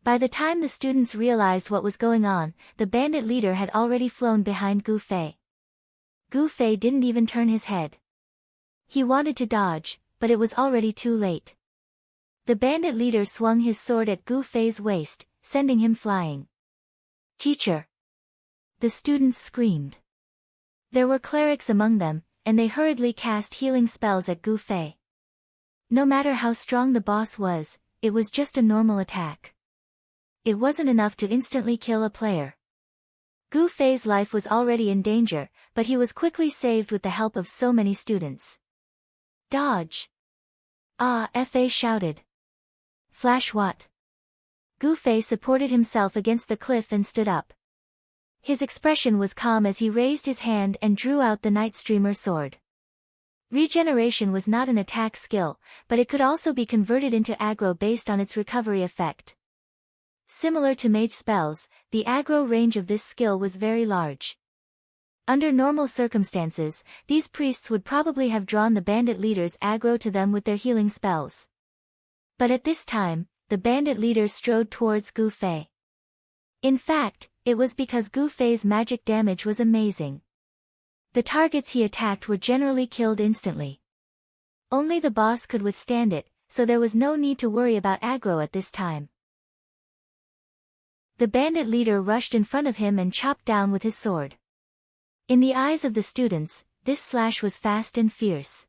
By the time the students realized what was going on, the bandit leader had already flown behind Gu Fei. Gu Fei didn't even turn his head. He wanted to dodge, but it was already too late. The bandit leader swung his sword at Gu Fei's waist, sending him flying. "Teacher!" The students screamed. There were clerics among them, and they hurriedly cast healing spells at Gu Fei. No matter how strong the boss was, it was just a normal attack. It wasn't enough to instantly kill a player. Gu Fei's life was already in danger, but he was quickly saved with the help of so many students. "Dodge!" Fa shouted. "Flash what?" Gu Fei supported himself against the cliff and stood up. His expression was calm as he raised his hand and drew out the Night Streamer sword. Regeneration was not an attack skill, but it could also be converted into aggro based on its recovery effect. Similar to mage spells, the aggro range of this skill was very large. Under normal circumstances, these priests would probably have drawn the bandit leaders aggro to them with their healing spells. But at this time, the bandit leader strode towards Gu Fei. In fact, it was because Gu Fei's magic damage was amazing. The targets he attacked were generally killed instantly. Only the boss could withstand it, so there was no need to worry about aggro at this time. The bandit leader rushed in front of him and chopped down with his sword. In the eyes of the students, this slash was fast and fierce.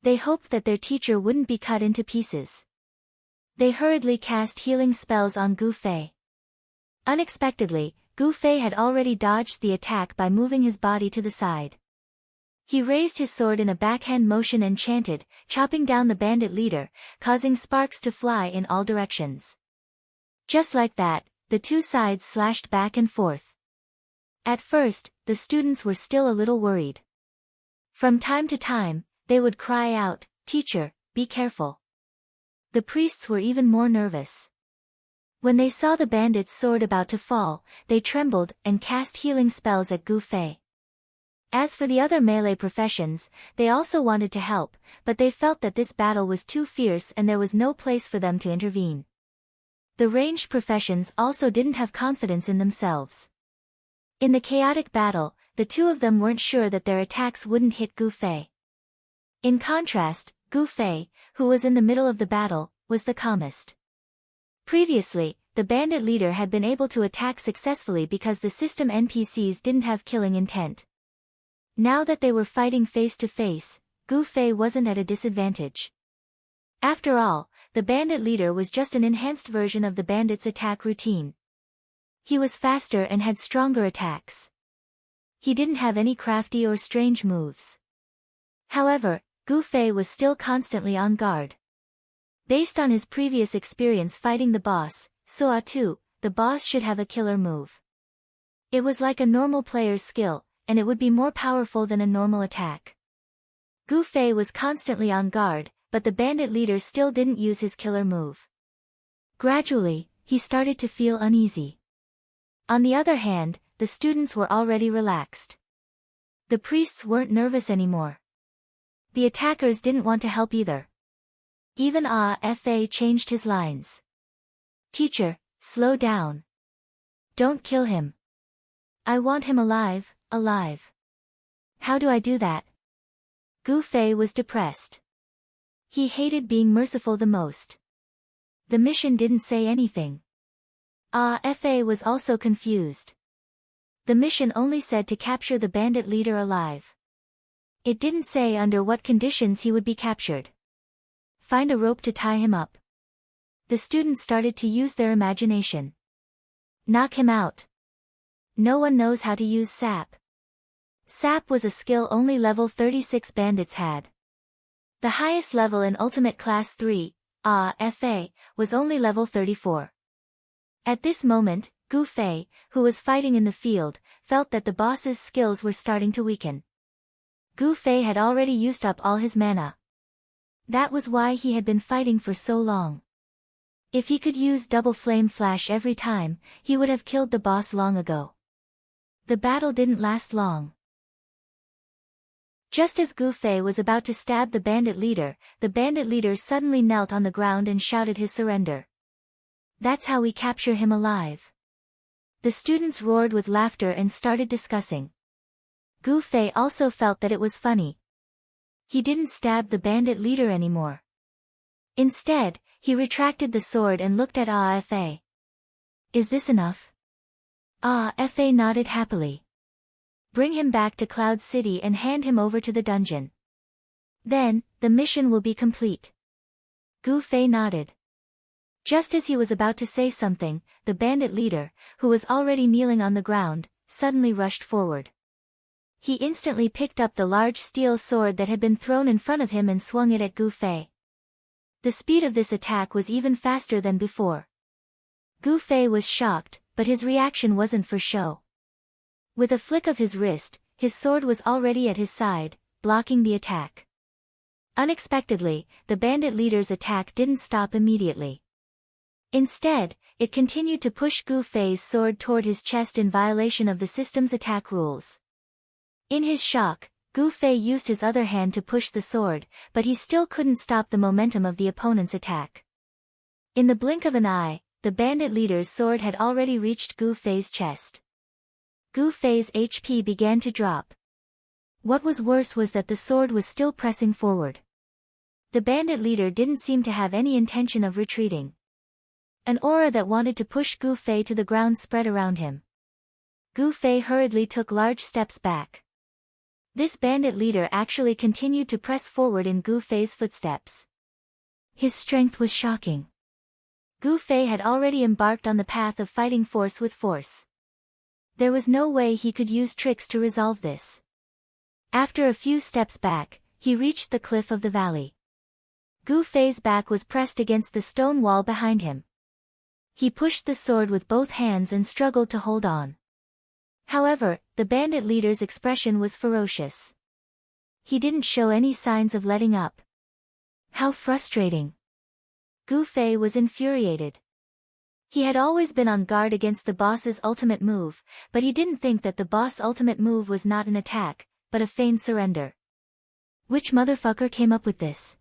They hoped that their teacher wouldn't be cut into pieces. They hurriedly cast healing spells on Gu Fei. Unexpectedly, Gu Fei had already dodged the attack by moving his body to the side. He raised his sword in a backhand motion and chanted, chopping down the bandit leader, causing sparks to fly in all directions. Just like that, the two sides slashed back and forth. At first, the students were still a little worried. From time to time, they would cry out, "Teacher, be careful." The priests were even more nervous. When they saw the bandit's sword about to fall, they trembled and cast healing spells at Gu Fei. As for the other melee professions, they also wanted to help, but they felt that this battle was too fierce and there was no place for them to intervene. The ranged professions also didn't have confidence in themselves. In the chaotic battle, the two of them weren't sure that their attacks wouldn't hit Gu Fei. In contrast, Gu Fei, who was in the middle of the battle, was the calmest. Previously, the bandit leader had been able to attack successfully because the system NPCs didn't have killing intent. Now that they were fighting face to face, Gu Fei wasn't at a disadvantage. After all, the bandit leader was just an enhanced version of the bandit's attack routine. He was faster and had stronger attacks. He didn't have any crafty or strange moves. However, Gu Fei was still constantly on guard. Based on his previous experience fighting the boss, Suatu, the boss should have a killer move. It was like a normal player's skill, and it would be more powerful than a normal attack. Gu Fei was constantly on guard, but the bandit leader still didn't use his killer move. Gradually, he started to feel uneasy. On the other hand, the students were already relaxed. The priests weren't nervous anymore. The attackers didn't want to help either. Even Fa changed his lines. "Teacher, slow down. Don't kill him. I want him alive, alive." "How do I do that?" Gu Fei was depressed. He hated being merciful the most. The mission didn't say anything. Fa was also confused. The mission only said to capture the bandit leader alive. It didn't say under what conditions he would be captured. find a rope to tie him up. The students started to use their imagination. Knock him out. No one knows how to use sap. Sap was a skill only level 36 bandits had. The highest level in Ultimate Class 3, FA, was only level 34. At this moment, Gu Fei, who was fighting in the field, felt that the boss's skills were starting to weaken. Gu Fei had already used up all his mana. That was why he had been fighting for so long. If he could use double flame flash every time, he would have killed the boss long ago. The battle didn't last long. Just as Gu Fei was about to stab the bandit leader suddenly knelt on the ground and shouted his surrender. That's how we capture him alive. The students roared with laughter and started discussing. Gu Fei also felt that it was funny. He didn't stab the bandit leader anymore. Instead, he retracted the sword and looked at Fa. Is this enough? Fa nodded happily. Bring him back to Cloud City and hand him over to the dungeon. Then, the mission will be complete. Gu Fei nodded. Just as he was about to say something, the bandit leader, who was already kneeling on the ground, suddenly rushed forward. He instantly picked up the large steel sword that had been thrown in front of him and swung it at Gu Fei. The speed of this attack was even faster than before. Gu Fei was shocked, but his reaction wasn't for show. With a flick of his wrist, his sword was already at his side, blocking the attack. Unexpectedly, the bandit leader's attack didn't stop immediately. Instead, it continued to push Gu Fei's sword toward his chest in violation of the system's attack rules. In his shock, Gu Fei used his other hand to push the sword, but he still couldn't stop the momentum of the opponent's attack. In the blink of an eye, the bandit leader's sword had already reached Gu Fei's chest. Gu Fei's HP began to drop. What was worse was that the sword was still pressing forward. The bandit leader didn't seem to have any intention of retreating. An aura that wanted to push Gu Fei to the ground spread around him. Gu Fei hurriedly took large steps back. This bandit leader actually continued to press forward in Gu Fei's footsteps. His strength was shocking. Gu Fei had already embarked on the path of fighting force with force. There was no way he could use tricks to resolve this. After a few steps back, he reached the cliff of the valley. Gu Fei's back was pressed against the stone wall behind him. He pushed the sword with both hands and struggled to hold on. However, the bandit leader's expression was ferocious. He didn't show any signs of letting up. How frustrating. Gu Fei was infuriated. He had always been on guard against the boss's ultimate move, but he didn't think that the boss' ultimate move was not an attack, but a feigned surrender. Which motherfucker came up with this?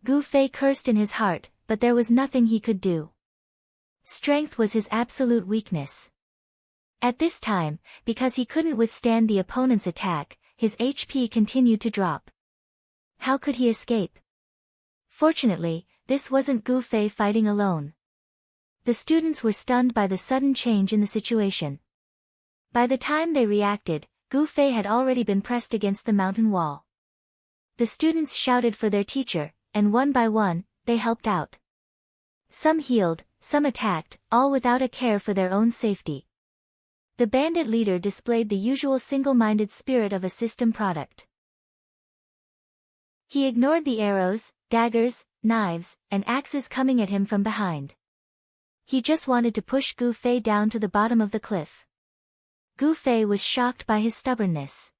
Gu Fei cursed in his heart, but there was nothing he could do. Strength was his absolute weakness. At this time, because he couldn't withstand the opponent's attack, his HP continued to drop. How could he escape? Fortunately, this wasn't Gu Fei fighting alone. The students were stunned by the sudden change in the situation. By the time they reacted, Gu Fei had already been pressed against the mountain wall. The students shouted for their teacher, and one by one, they helped out. Some healed, some attacked, all without a care for their own safety. The bandit leader displayed the usual single-minded spirit of a system product. He ignored the arrows, daggers, knives, and axes coming at him from behind. He just wanted to push Gu Fei down to the bottom of the cliff. Gu Fei was shocked by his stubbornness.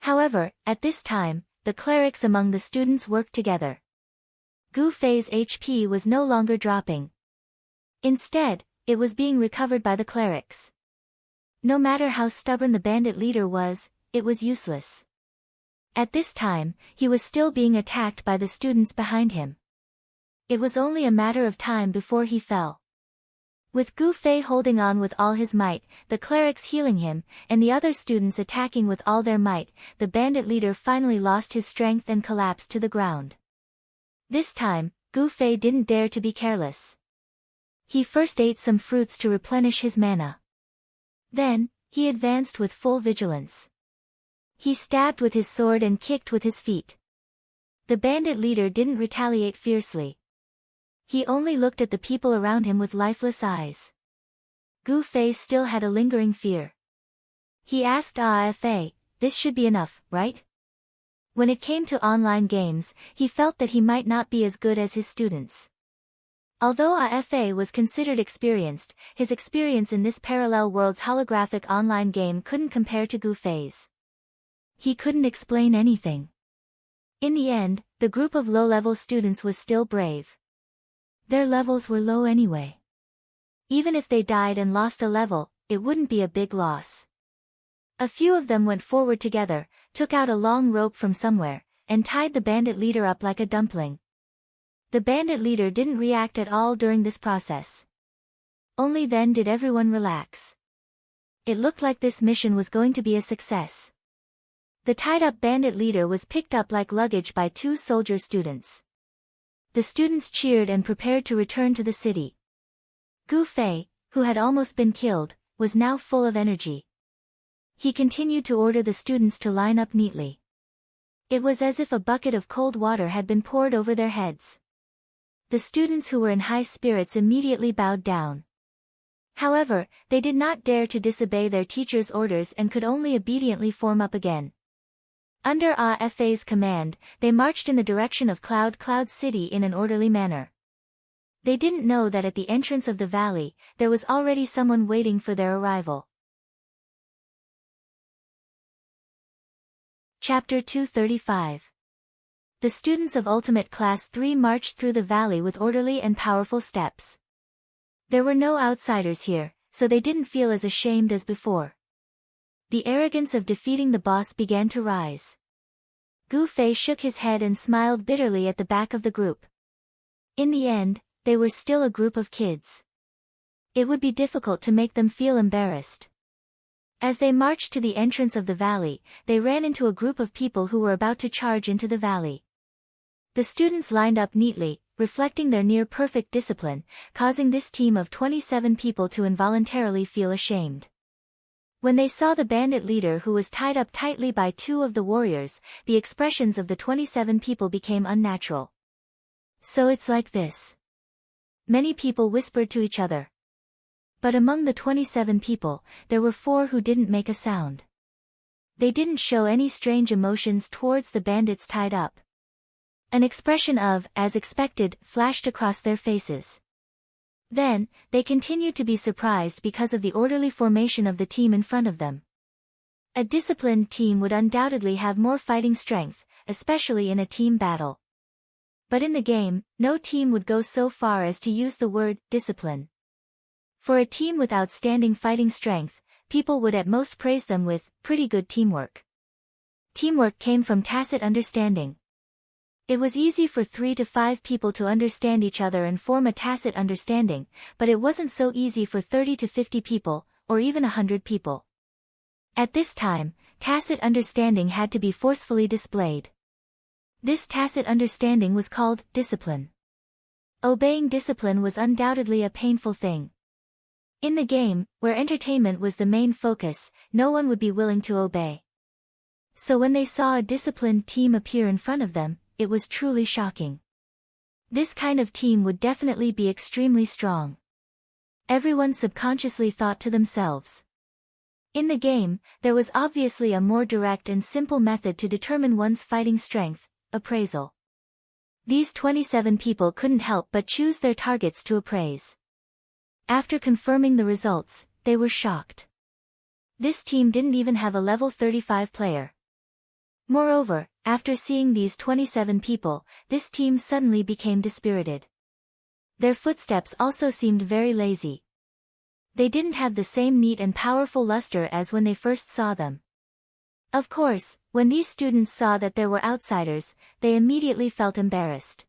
However, at this time, the clerics among the students worked together. Gu Fei's HP was no longer dropping. Instead, it was being recovered by the clerics. No matter how stubborn the bandit leader was, it was useless. At this time, he was still being attacked by the students behind him. It was only a matter of time before he fell. With Gu Fei holding on with all his might, the clerics healing him, and the other students attacking with all their might, the bandit leader finally lost his strength and collapsed to the ground. This time, Gu Fei didn't dare to be careless. He first ate some fruits to replenish his mana. Then, he advanced with full vigilance. He stabbed with his sword and kicked with his feet. The bandit leader didn't retaliate fiercely. He only looked at the people around him with lifeless eyes. Gu Fei still had a lingering fear. He asked Fei, "This should be enough, right?" When it came to online games, he felt that he might not be as good as his students. Although Fei was considered experienced, his experience in this parallel world's holographic online game couldn't compare to Gu Fei's. He couldn't explain anything. In the end, the group of low-level students was still brave. Their levels were low anyway. Even if they died and lost a level, it wouldn't be a big loss. A few of them went forward together, took out a long rope from somewhere, and tied the bandit leader up like a dumpling. The bandit leader didn't react at all during this process. Only then did everyone relax. It looked like this mission was going to be a success. The tied-up bandit leader was picked up like luggage by 2 soldier students. The students cheered and prepared to return to the city. Gu Fei, who had almost been killed, was now full of energy. He continued to order the students to line up neatly. It was as if a bucket of cold water had been poured over their heads. The students who were in high spirits immediately bowed down. However, they did not dare to disobey their teacher's orders and could only obediently form up again. Under Fei's command, they marched in the direction of Cloud City in an orderly manner. They didn't know that at the entrance of the valley, there was already someone waiting for their arrival. Chapter 235. The students of Ultimate Class 3 marched through the valley with orderly and powerful steps. There were no outsiders here, so they didn't feel as ashamed as before. The arrogance of defeating the boss began to rise. Gu Fei shook his head and smiled bitterly at the back of the group. In the end, they were still a group of kids. It would be difficult to make them feel embarrassed. As they marched to the entrance of the valley, they ran into a group of people who were about to charge into the valley. The students lined up neatly, reflecting their near-perfect discipline, causing this team of 27 people to involuntarily feel ashamed. When they saw the bandit leader who was tied up tightly by 2 of the warriors, the expressions of the 27 people became unnatural. "So it's like this." Many people whispered to each other. But among the 27 people, there were 4 who didn't make a sound. They didn't show any strange emotions towards the bandits tied up. An expression of, as expected, flashed across their faces. Then, they continued to be surprised because of the orderly formation of the team in front of them. A disciplined team would undoubtedly have more fighting strength, especially in a team battle. But in the game, no team would go so far as to use the word discipline. For a team with outstanding fighting strength, people would at most praise them with pretty good teamwork. Teamwork came from tacit understanding. It was easy for 3 to 5 people to understand each other and form a tacit understanding, but it wasn't so easy for 30 to 50 people, or even 100 people. At this time, tacit understanding had to be forcefully displayed. This tacit understanding was called discipline. Obeying discipline was undoubtedly a painful thing. In the game, where entertainment was the main focus, no one would be willing to obey. So when they saw a disciplined team appear in front of them, it was truly shocking. This kind of team would definitely be extremely strong. Everyone subconsciously thought to themselves. In the game, there was obviously a more direct and simple method to determine one's fighting strength: appraisal. These 27 people couldn't help but choose their targets to appraise. After confirming the results, they were shocked. This team didn't even have a level 35 player. Moreover, after seeing these 27 people, this team suddenly became dispirited. Their footsteps also seemed very lazy. They didn't have the same neat and powerful luster as when they first saw them. Of course, when these students saw that there were outsiders, they immediately felt embarrassed.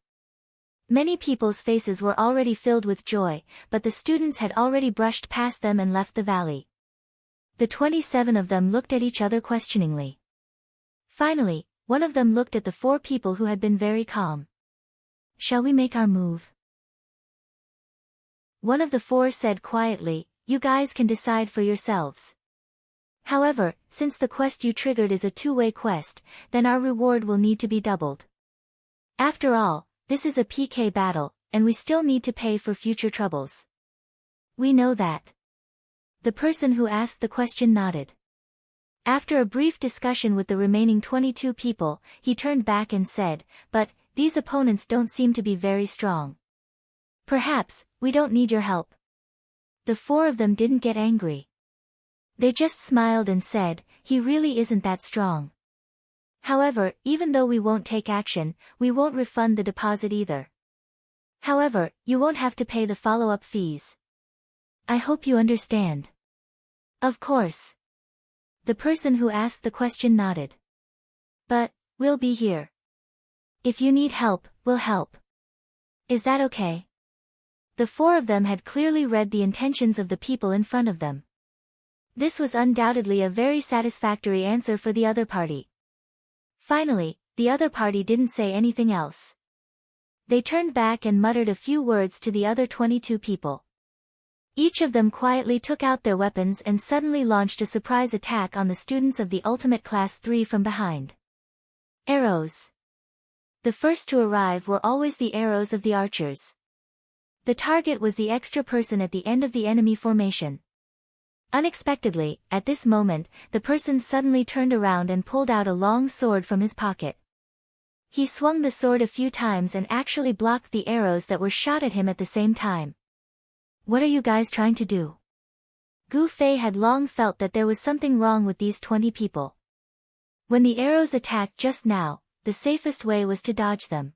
Many people's faces were already filled with joy, but the students had already brushed past them and left the valley. The 27 of them looked at each other questioningly. Finally, one of them looked at the 4 people who had been very calm. "Shall we make our move?" One of the 4 said quietly, "You guys can decide for yourselves. However, since the quest you triggered is a 2-way quest, then our reward will need to be doubled." After all, this is a PK battle, and we still need to pay for future troubles. We know that. The person who asked the question nodded. After a brief discussion with the remaining 22 people, he turned back and said, "But, these opponents don't seem to be very strong. Perhaps, we don't need your help." The 4 of them didn't get angry. They just smiled and said, "He really isn't that strong. However, even though we won't take action, we won't refund the deposit either. However, you won't have to pay the follow-up fees. I hope you understand." Of course. The person who asked the question nodded. "But, we'll be here. If you need help, we'll help. Is that okay?" The 4 of them had clearly read the intentions of the people in front of them. This was undoubtedly a very satisfactory answer for the other party. Finally, the other party didn't say anything else. They turned back and muttered a few words to the other 22 people. Each of them quietly took out their weapons and suddenly launched a surprise attack on the students of the Ultimate Class 3 from behind. Arrows. The first to arrive were always the arrows of the archers. The target was the extra person at the end of the enemy formation. Unexpectedly, at this moment, the person suddenly turned around and pulled out a long sword from his pocket. He swung the sword a few times and actually blocked the arrows that were shot at him at the same time. "What are you guys trying to do?" Gu Fei had long felt that there was something wrong with these 20 people. When the arrows attacked just now, the safest way was to dodge them.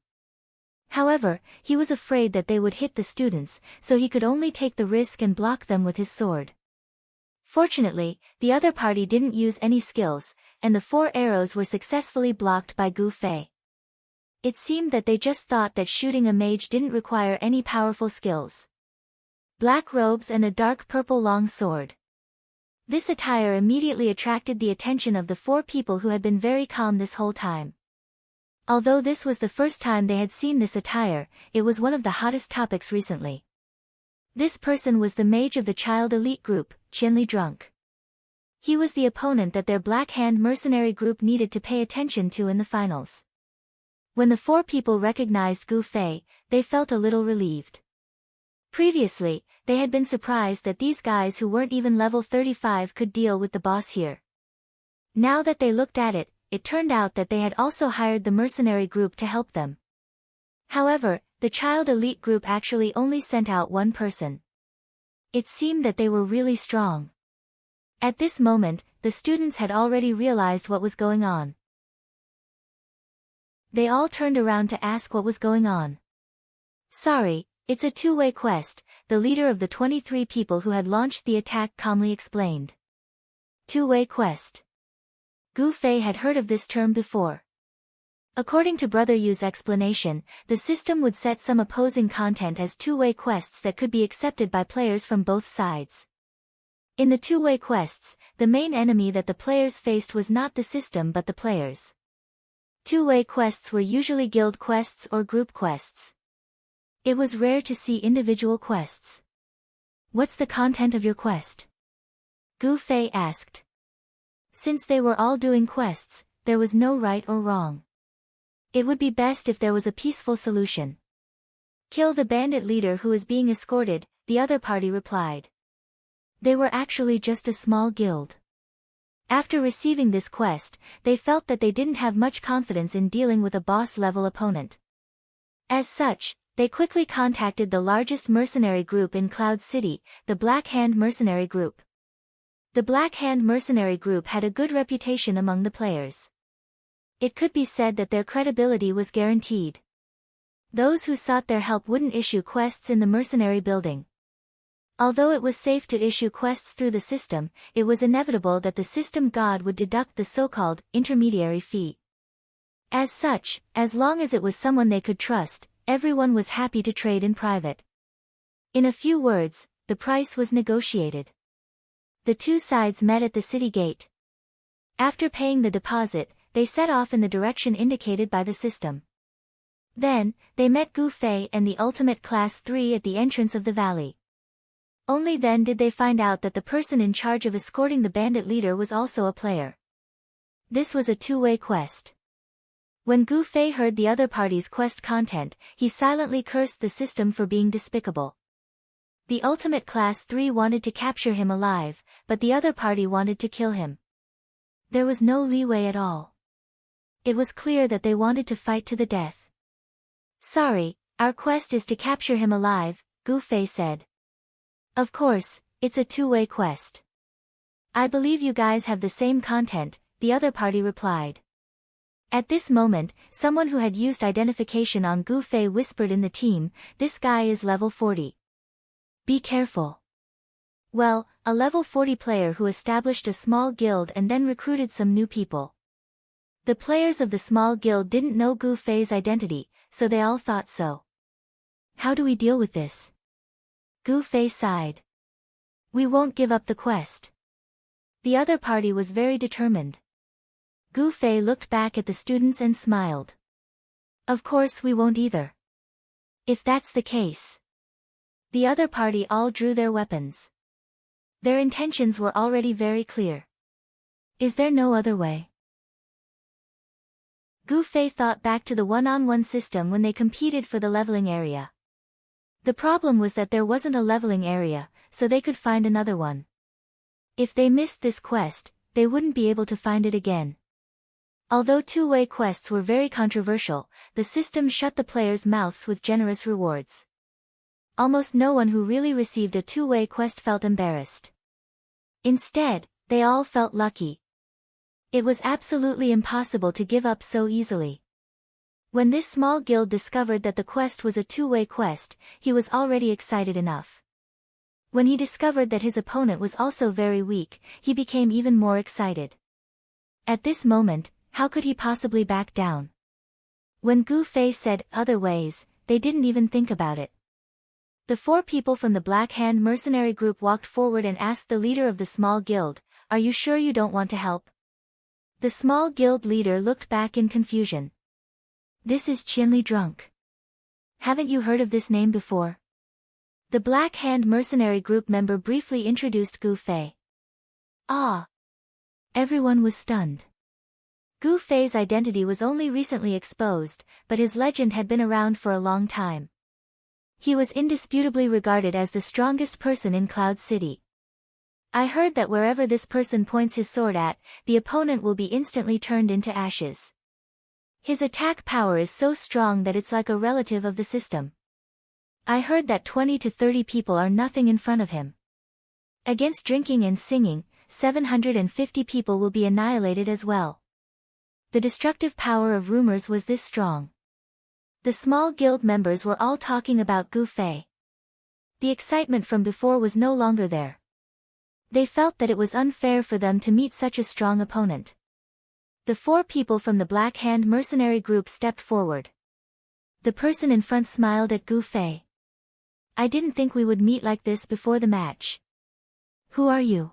However, he was afraid that they would hit the students, so he could only take the risk and block them with his sword. Fortunately, the other party didn't use any skills, and the 4 arrows were successfully blocked by Gu Fei. It seemed that they just thought that shooting a mage didn't require any powerful skills. Black robes and a dark purple long sword. This attire immediately attracted the attention of the 4 people who had been very calm this whole time. Although this was the first time they had seen this attire, it was one of the hottest topics recently. This person was the mage of the child elite group, Qianli Drunk. He was the opponent that their Black Hand mercenary group needed to pay attention to in the finals. When the 4 people recognized Gu Fei, they felt a little relieved. Previously, they had been surprised that these guys who weren't even level 35 could deal with the boss here. Now that they looked at it, it turned out that they had also hired the mercenary group to help them. However, the child elite group actually only sent out 1 person. It seemed that they were really strong. At this moment, the students had already realized what was going on. They all turned around to ask what was going on. "Sorry, it's a two-way quest," the leader of the 23 people who had launched the attack calmly explained. Two-way quest. Gu Fei had heard of this term before. According to Brother Yu's explanation, the system would set some opposing content as two-way quests that could be accepted by players from both sides. In the two-way quests, the main enemy that the players faced was not the system but the players. Two-way quests were usually guild quests or group quests. It was rare to see individual quests. "What's the content of your quest?" Gu Fei asked. Since they were all doing quests, there was no right or wrong. It would be best if there was a peaceful solution. "Kill the bandit leader who is being escorted," the other party replied. They were actually just a small guild. After receiving this quest, they felt that they didn't have much confidence in dealing with a boss-level opponent. As such, they quickly contacted the largest mercenary group in Cloud City, the Black Hand Mercenary Group. The Black Hand Mercenary Group had a good reputation among the players. It could be said that their credibility was guaranteed. Those who sought their help wouldn't issue quests in the mercenary building. Although it was safe to issue quests through the system, it was inevitable that the system god would deduct the so-called intermediary fee. As such, as long as it was someone they could trust, everyone was happy to trade in private. In a few words, the price was negotiated. The 2 sides met at the city gate. After paying the deposit, they set off in the direction indicated by the system. Then, they met Gu Fei and the Ultimate Class 3 at the entrance of the valley. Only then did they find out that the person in charge of escorting the bandit leader was also a player. This was a two-way quest. When Gu Fei heard the other party's quest content, he silently cursed the system for being despicable. The ultimate class 3 wanted to capture him alive, but the other party wanted to kill him. There was no leeway at all. It was clear that they wanted to fight to the death. Sorry, our quest is to capture him alive, Gu Fei said. Of course, it's a two-way quest. I believe you guys have the same content, the other party replied. At this moment, someone who had used identification on Gu Fei whispered in the team, this guy is level 40. Be careful. Well, a level 40 player who established a small guild and then recruited some new people. The players of the small guild didn't know Gu Fei's identity, so they all thought so. How do we deal with this? Gu Fei sighed. We won't give up the quest. The other party was very determined. Gu Fei looked back at the students and smiled. Of course we won't either. If that's the case. The other party all drew their weapons. Their intentions were already very clear. Is there no other way? Gu Fei thought back to the one-on-one system when they competed for the leveling area. The problem was that there wasn't a leveling area, so they could find another one. If they missed this quest, they wouldn't be able to find it again. Although two-way quests were very controversial, the system shut the players' mouths with generous rewards. Almost no one who really received a two-way quest felt embarrassed. Instead, they all felt lucky. It was absolutely impossible to give up so easily. When this small guild discovered that the quest was a two-way quest, he was already excited enough. When he discovered that his opponent was also very weak, he became even more excited. At this moment, how could he possibly back down? When Gu Fei said, other ways, they didn't even think about it. The 4 people from the Black Hand mercenary group walked forward and asked the leader of the small guild, are you sure you don't want to help? The small guild leader looked back in confusion. This is Qianli Drunk. Haven't you heard of this name before? The Black Hand mercenary group member briefly introduced Gu Fei. Ah! Everyone was stunned. Gu Fei's identity was only recently exposed, but his legend had been around for a long time. He was indisputably regarded as the strongest person in Cloud City. I heard that wherever this person points his sword at, the opponent will be instantly turned into ashes. His attack power is so strong that it's like a relative of the system. I heard that 20 to 30 people are nothing in front of him. Against drinking and singing, 750 people will be annihilated as well. The destructive power of rumors was this strong. The small guild members were all talking about Gu Fei. The excitement from before was no longer there. They felt that it was unfair for them to meet such a strong opponent. The 4 people from the Black Hand mercenary group stepped forward. The person in front smiled at Gu Fei. I didn't think we would meet like this before the match. Who are you?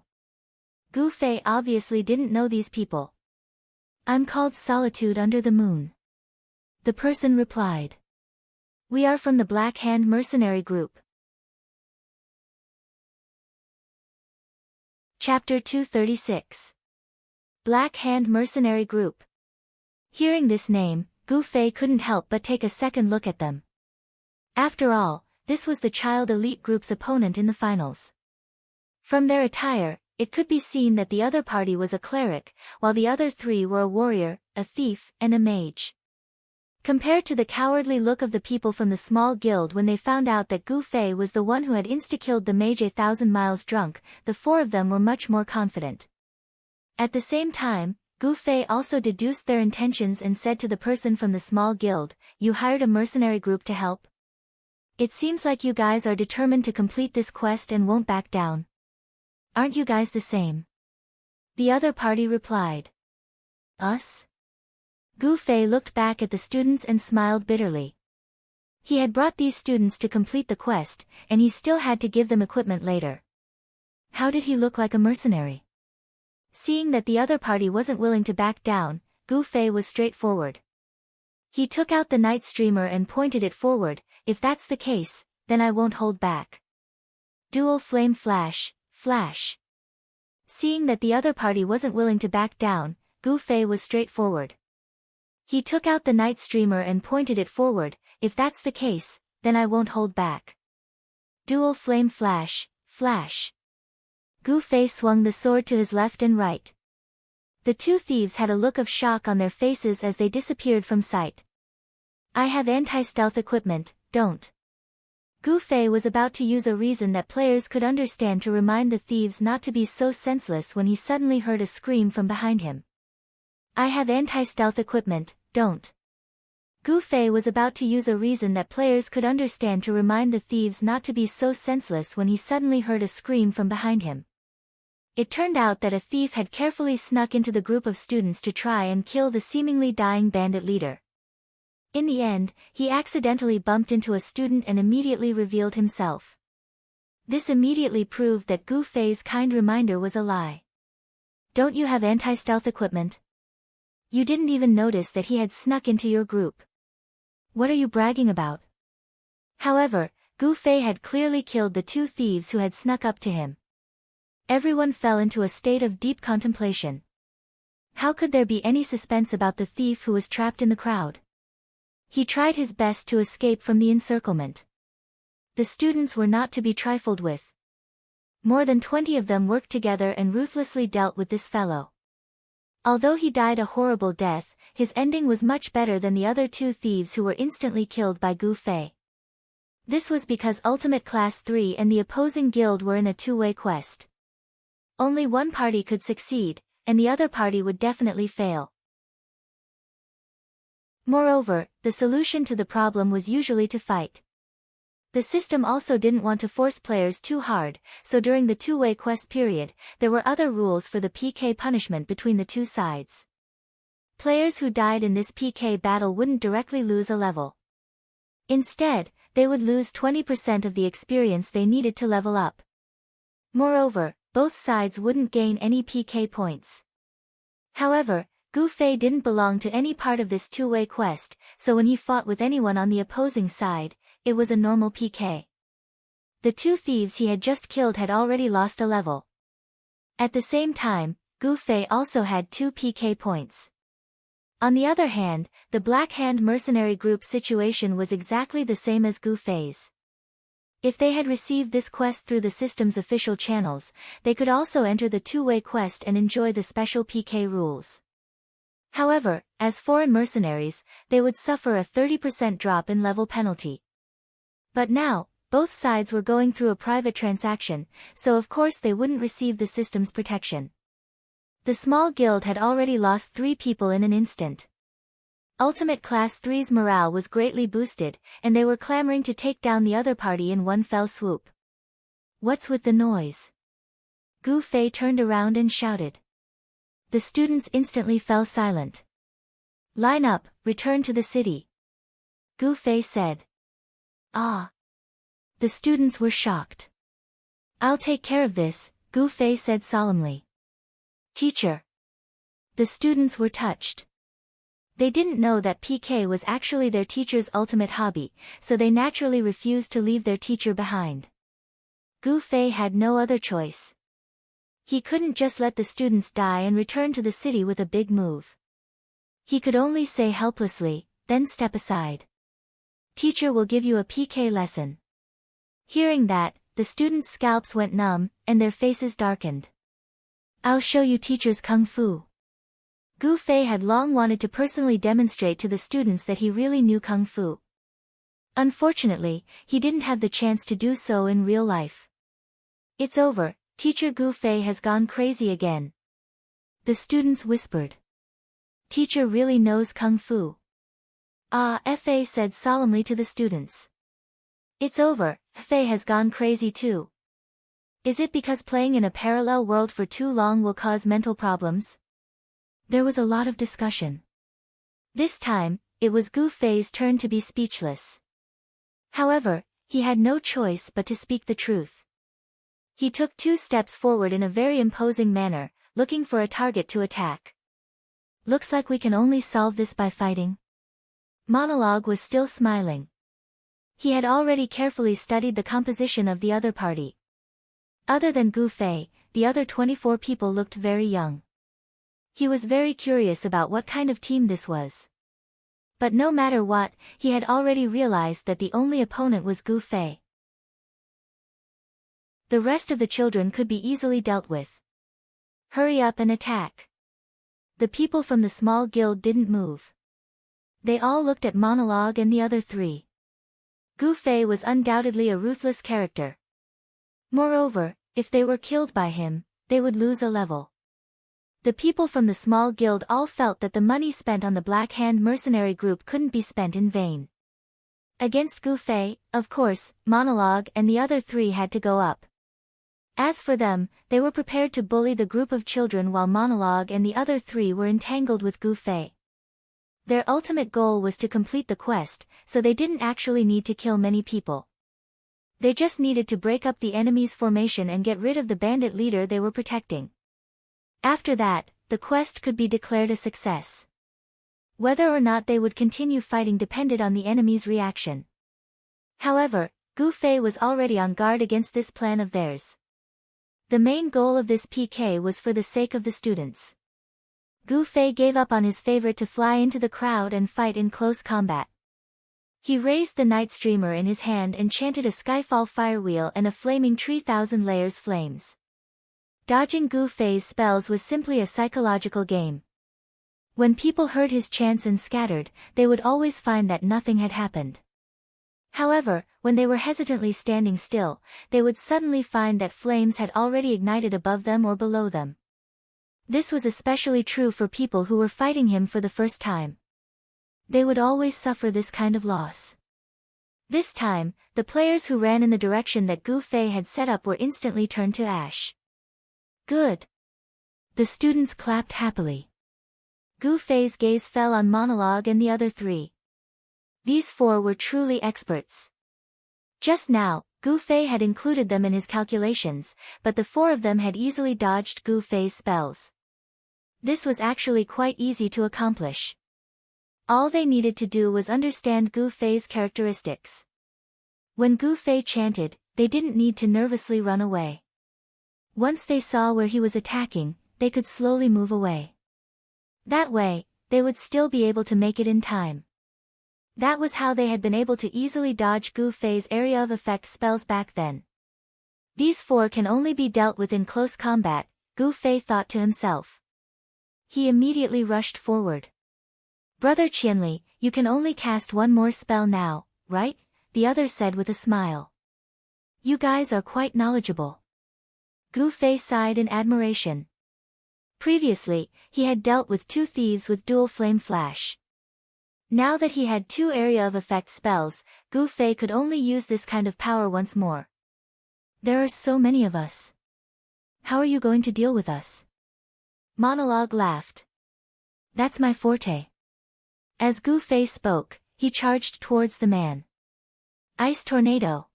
Gu Fei obviously didn't know these people. I'm called Solitude Under the Moon. The person replied. We are from the Black Hand mercenary group. Chapter 236. Black Hand mercenary group. Hearing this name, Gu Fei couldn't help but take a second look at them. After all, this was the child elite group's opponent in the finals. From their attire, it could be seen that the other party was a cleric, while the other 3 were a warrior, a thief, and a mage. Compared to the cowardly look of the people from the small guild when they found out that Gu Fei was the one who had insta-killed the mage 1,000 miles drunk, the 4 of them were much more confident. At the same time, Gu Fei also deduced their intentions and said to the person from the small guild, you hired a mercenary group to help? It seems like you guys are determined to complete this quest and won't back down. Aren't you guys the same? The other party replied. Us? Gu Fei looked back at the students and smiled bitterly. He had brought these students to complete the quest, and he still had to give them equipment later. How did he look like a mercenary? Seeing that the other party wasn't willing to back down, Gu Fei was straightforward. He took out the night streamer and pointed it forward. If that's the case, then I won't hold back. Dual flame flash, flash. Seeing that the other party wasn't willing to back down, Gu Fei was straightforward. He took out the night streamer and pointed it forward. If that's the case, then I won't hold back. Dual flame flash, flash. Gu Fei swung the sword to his left and right. The two thieves had a look of shock on their faces as they disappeared from sight. I have anti-stealth equipment, don't. Gu Fei was about to use a reason that players could understand to remind the thieves not to be so senseless when he suddenly heard a scream from behind him. I have anti-stealth equipment, don't. Gu Fei was about to use a reason that players could understand to remind the thieves not to be so senseless when he suddenly heard a scream from behind him. It turned out that a thief had carefully snuck into the group of students to try and kill the seemingly dying bandit leader. In the end, he accidentally bumped into a student and immediately revealed himself. This immediately proved that Gu Fei's kind reminder was a lie. Don't you have anti-stealth equipment? You didn't even notice that he had snuck into your group. What are you bragging about? However, Gu Fei had clearly killed the two thieves who had snuck up to him. Everyone fell into a state of deep contemplation. How could there be any suspense about the thief who was trapped in the crowd? He tried his best to escape from the encirclement. The students were not to be trifled with. More than 20 of them worked together and ruthlessly dealt with this fellow. Although he died a horrible death, his ending was much better than the other two thieves who were instantly killed by Gu Fei. This was because Ultimate Class 3 and the opposing guild were in a two-way quest. Only one party could succeed, and the other party would definitely fail. Moreover, the solution to the problem was usually to fight. The system also didn't want to force players too hard, so during the two-way quest period, there were other rules for the PK punishment between the two sides. Players who died in this PK battle wouldn't directly lose a level. Instead, they would lose 20% of the experience they needed to level up. Moreover, both sides wouldn't gain any PK points. However, Gu Fei didn't belong to any part of this two-way quest, so when he fought with anyone on the opposing side, it was a normal PK. The two thieves he had just killed had already lost a level. At the same time, Gu Fei also had 2 PK points. On the other hand, the Black Hand mercenary group situation was exactly the same as Gu Fei's. If they had received this quest through the system's official channels, they could also enter the two-way quest and enjoy the special PK rules. However, as foreign mercenaries, they would suffer a 30% drop in level penalty. But now, both sides were going through a private transaction, so of course they wouldn't receive the system's protection. The small guild had already lost 3 people in an instant. Ultimate Class 3's morale was greatly boosted, and they were clamoring to take down the other party in one fell swoop. What's with the noise? Gu Fei turned around and shouted. The students instantly fell silent. Line up, return to the city. Gu Fei said. Ah. The students were shocked. I'll take care of this, Gu Fei said solemnly. Teacher. The students were touched. They didn't know that PK was actually their teacher's ultimate hobby, so they naturally refused to leave their teacher behind. Gu Fei had no other choice. He couldn't just let the students die and return to the city with a big move. He could only say helplessly, then step aside. Teacher will give you a PK lesson. Hearing that, the students' scalps went numb, and their faces darkened. I'll show you teacher's kung fu. Gu Fei had long wanted to personally demonstrate to the students that he really knew kung fu. Unfortunately, he didn't have the chance to do so in real life. It's over, Teacher Gu Fei has gone crazy again. The students whispered. Teacher really knows kung fu. Ah, Fa said solemnly to the students. It's over, Fei has gone crazy too. Is it because playing in a parallel world for too long will cause mental problems? There was a lot of discussion. This time, it was Gu Fei's turn to be speechless. However, he had no choice but to speak the truth. He took 2 steps forward in a very imposing manner, looking for a target to attack. Looks like we can only solve this by fighting. Monologue was still smiling. He had already carefully studied the composition of the other party. Other than Gu Fei, the other 24 people looked very young. He was very curious about what kind of team this was. But no matter what, he had already realized that the only opponent was Gu Fei. The rest of the children could be easily dealt with. Hurry up and attack. The people from the small guild didn't move. They all looked at Monologue and the other three. Gu Fei was undoubtedly a ruthless character. Moreover, if they were killed by him, they would lose a level. The people from the small guild all felt that the money spent on the Black Hand mercenary group couldn't be spent in vain. Against Gu Fei, of course, Monologue and the other three had to go up. As for them, they were prepared to bully the group of children while Monologue and the other three were entangled with Gu Fei. Their ultimate goal was to complete the quest, so they didn't actually need to kill many people. They just needed to break up the enemy's formation and get rid of the bandit leader they were protecting. After that, the quest could be declared a success. Whether or not they would continue fighting depended on the enemy's reaction. However, Gu Fei was already on guard against this plan of theirs. The main goal of this PK was for the sake of the students. Gu Fei gave up on his favorite to fly into the crowd and fight in close combat. He raised the night streamer in his hand and chanted a skyfall firewheel and a flaming tree thousand layers flames. Dodging Gu Fei's spells was simply a psychological game. When people heard his chants and scattered, they would always find that nothing had happened. However, when they were hesitantly standing still, they would suddenly find that flames had already ignited above them or below them. This was especially true for people who were fighting him for the first time. They would always suffer this kind of loss. This time, the players who ran in the direction that Gu Fei had set up were instantly turned to ash. Good. The students clapped happily. Gu Fei's gaze fell on Monologue and the other three. These four were truly experts. Just now, Gu Fei had included them in his calculations, but the four of them had easily dodged Gu Fei's spells. This was actually quite easy to accomplish. All they needed to do was understand Gu Fei's characteristics. When Gu Fei chanted, they didn't need to nervously run away. Once they saw where he was attacking, they could slowly move away. That way, they would still be able to make it in time. That was how they had been able to easily dodge Gu Fei's area of effect spells back then. These four can only be dealt with in close combat, Gu Fei thought to himself. He immediately rushed forward. Brother Qianli, you can only cast one more spell now, right? The other said with a smile. You guys are quite knowledgeable. Gu Fei sighed in admiration. Previously, he had dealt with two thieves with dual flame flash. Now that he had two area of effect spells, Gu Fei could only use this kind of power once more. There are so many of us. How are you going to deal with us? Monologue laughed. That's my forte. As Gu Fei spoke, he charged towards the man. Ice tornado.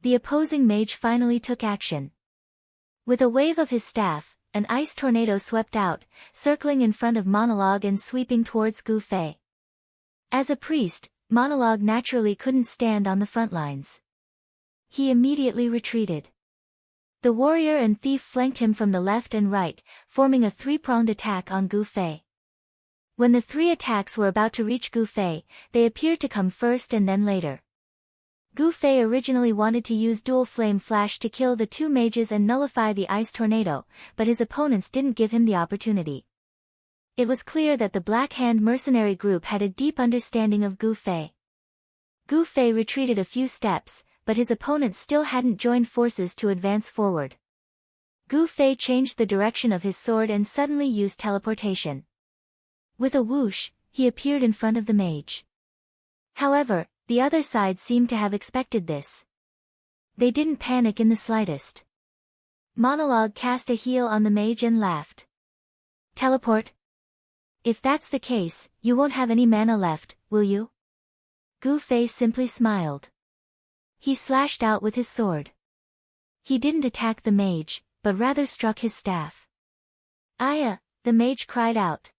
The opposing mage finally took action. With a wave of his staff, an ice tornado swept out, circling in front of Monologue and sweeping towards Gu Fei. As a priest, Monologue naturally couldn't stand on the front lines. He immediately retreated. The warrior and thief flanked him from the left and right, forming a three-pronged attack on Gu Fei. When the three attacks were about to reach Gu Fei, they appeared to come first and then later. Gu Fei originally wanted to use dual flame flash to kill the two mages and nullify the ice tornado, but his opponents didn't give him the opportunity. It was clear that the Black Hand mercenary group had a deep understanding of Gu Fei. Gu Fei retreated a few steps, but his opponents still hadn't joined forces to advance forward. Gu Fei changed the direction of his sword and suddenly used teleportation. With a whoosh, he appeared in front of the mage. However, the other side seemed to have expected this. They didn't panic in the slightest. Monologue cast a heal on the mage and laughed. Teleport? If that's the case, you won't have any mana left, will you? Gu Fei simply smiled. He slashed out with his sword. He didn't attack the mage, but rather struck his staff. Aya, the mage cried out.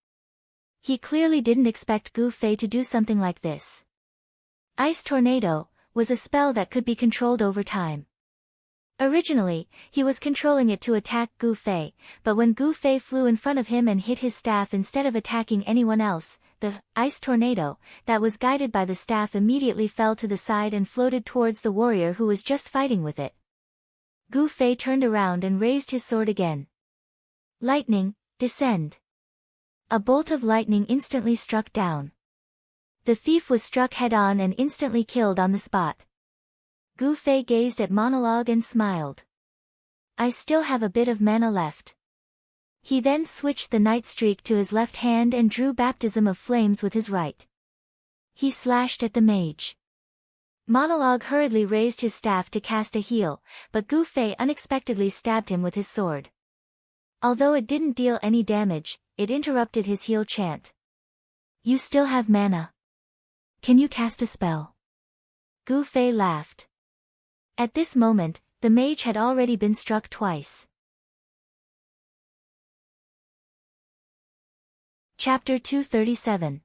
He clearly didn't expect Gu Fei to do something like this. Ice Tornado was a spell that could be controlled over time. Originally, he was controlling it to attack Gu Fei, but when Gu Fei flew in front of him and hit his staff instead of attacking anyone else, the ice tornado that was guided by the staff immediately fell to the side and floated towards the warrior who was just fighting with it. Gu Fei turned around and raised his sword again. Lightning, descend. A bolt of lightning instantly struck down. The thief was struck head-on and instantly killed on the spot. Gu Fei gazed at Monologue and smiled. I still have a bit of mana left. He then switched the night streak to his left hand and drew Baptism of Flames with his right. He slashed at the mage. Monologue hurriedly raised his staff to cast a heal, but Gu Fei unexpectedly stabbed him with his sword. Although it didn't deal any damage, it interrupted his heal chant. You still have mana. Can you cast a spell? Gu Fei laughed. At this moment, the mage had already been struck twice. Chapter 237.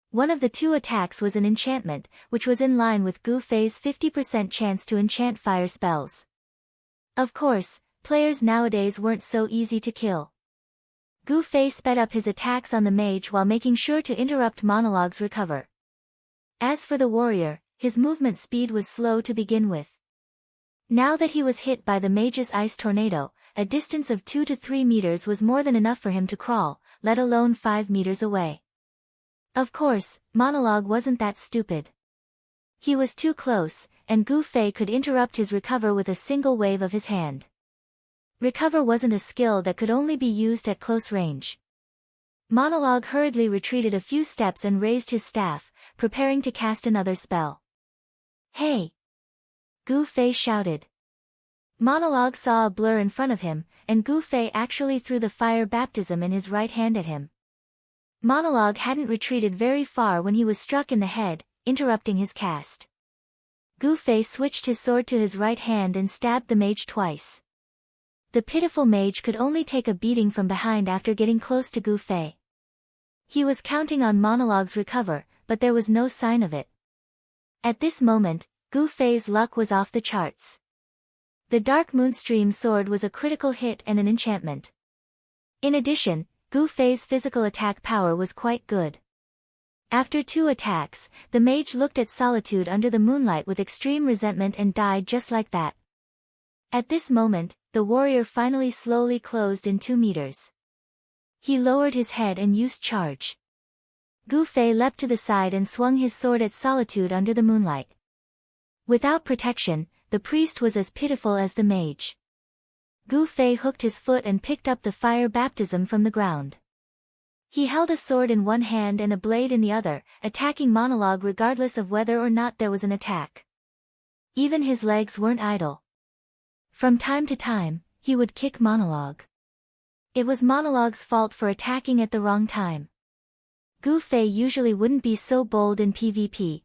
One of the two attacks was an enchantment, which was in line with Gu Fei's 50% chance to enchant fire spells. Of course, players nowadays weren't so easy to kill. Gu Fei sped up his attacks on the mage while making sure to interrupt Monologue's recover. As for the warrior, his movement speed was slow to begin with. Now that he was hit by the mage's ice tornado, a distance of 2 to 3 meters was more than enough for him to crawl, let alone 5 meters away. Of course, Monologue wasn't that stupid. He was too close, and Gu Fei could interrupt his recover with a single wave of his hand. Recover wasn't a skill that could only be used at close range. Monologue hurriedly retreated a few steps and raised his staff, preparing to cast another spell. Hey! Gu Fei shouted. Monologue saw a blur in front of him, and Gu Fei actually threw the fire baptism in his right hand at him. Monologue hadn't retreated very far when he was struck in the head, interrupting his cast. Gu Fei switched his sword to his right hand and stabbed the mage twice. The pitiful mage could only take a beating from behind after getting close to Gu Fei. He was counting on Monologue's recover, but there was no sign of it. At this moment, Gu Fei's luck was off the charts. The Dark Moonstream sword was a critical hit and an enchantment. In addition, Gu Fei's physical attack power was quite good. After 2 attacks, the mage looked at Solitude under the moonlight with extreme resentment and died just like that. At this moment, the warrior finally slowly closed in 2 meters. He lowered his head and used charge. Gu Fei leapt to the side and swung his sword at Solitude under the moonlight. Without protection, the priest was as pitiful as the mage. Gu Fei hooked his foot and picked up the fire baptism from the ground. He held a sword in one hand and a blade in the other, attacking Monologue regardless of whether or not there was an attack. Even his legs weren't idle. From time to time, he would kick Monologue. It was Monologue's fault for attacking at the wrong time. Gu Fei usually wouldn't be so bold in PvP.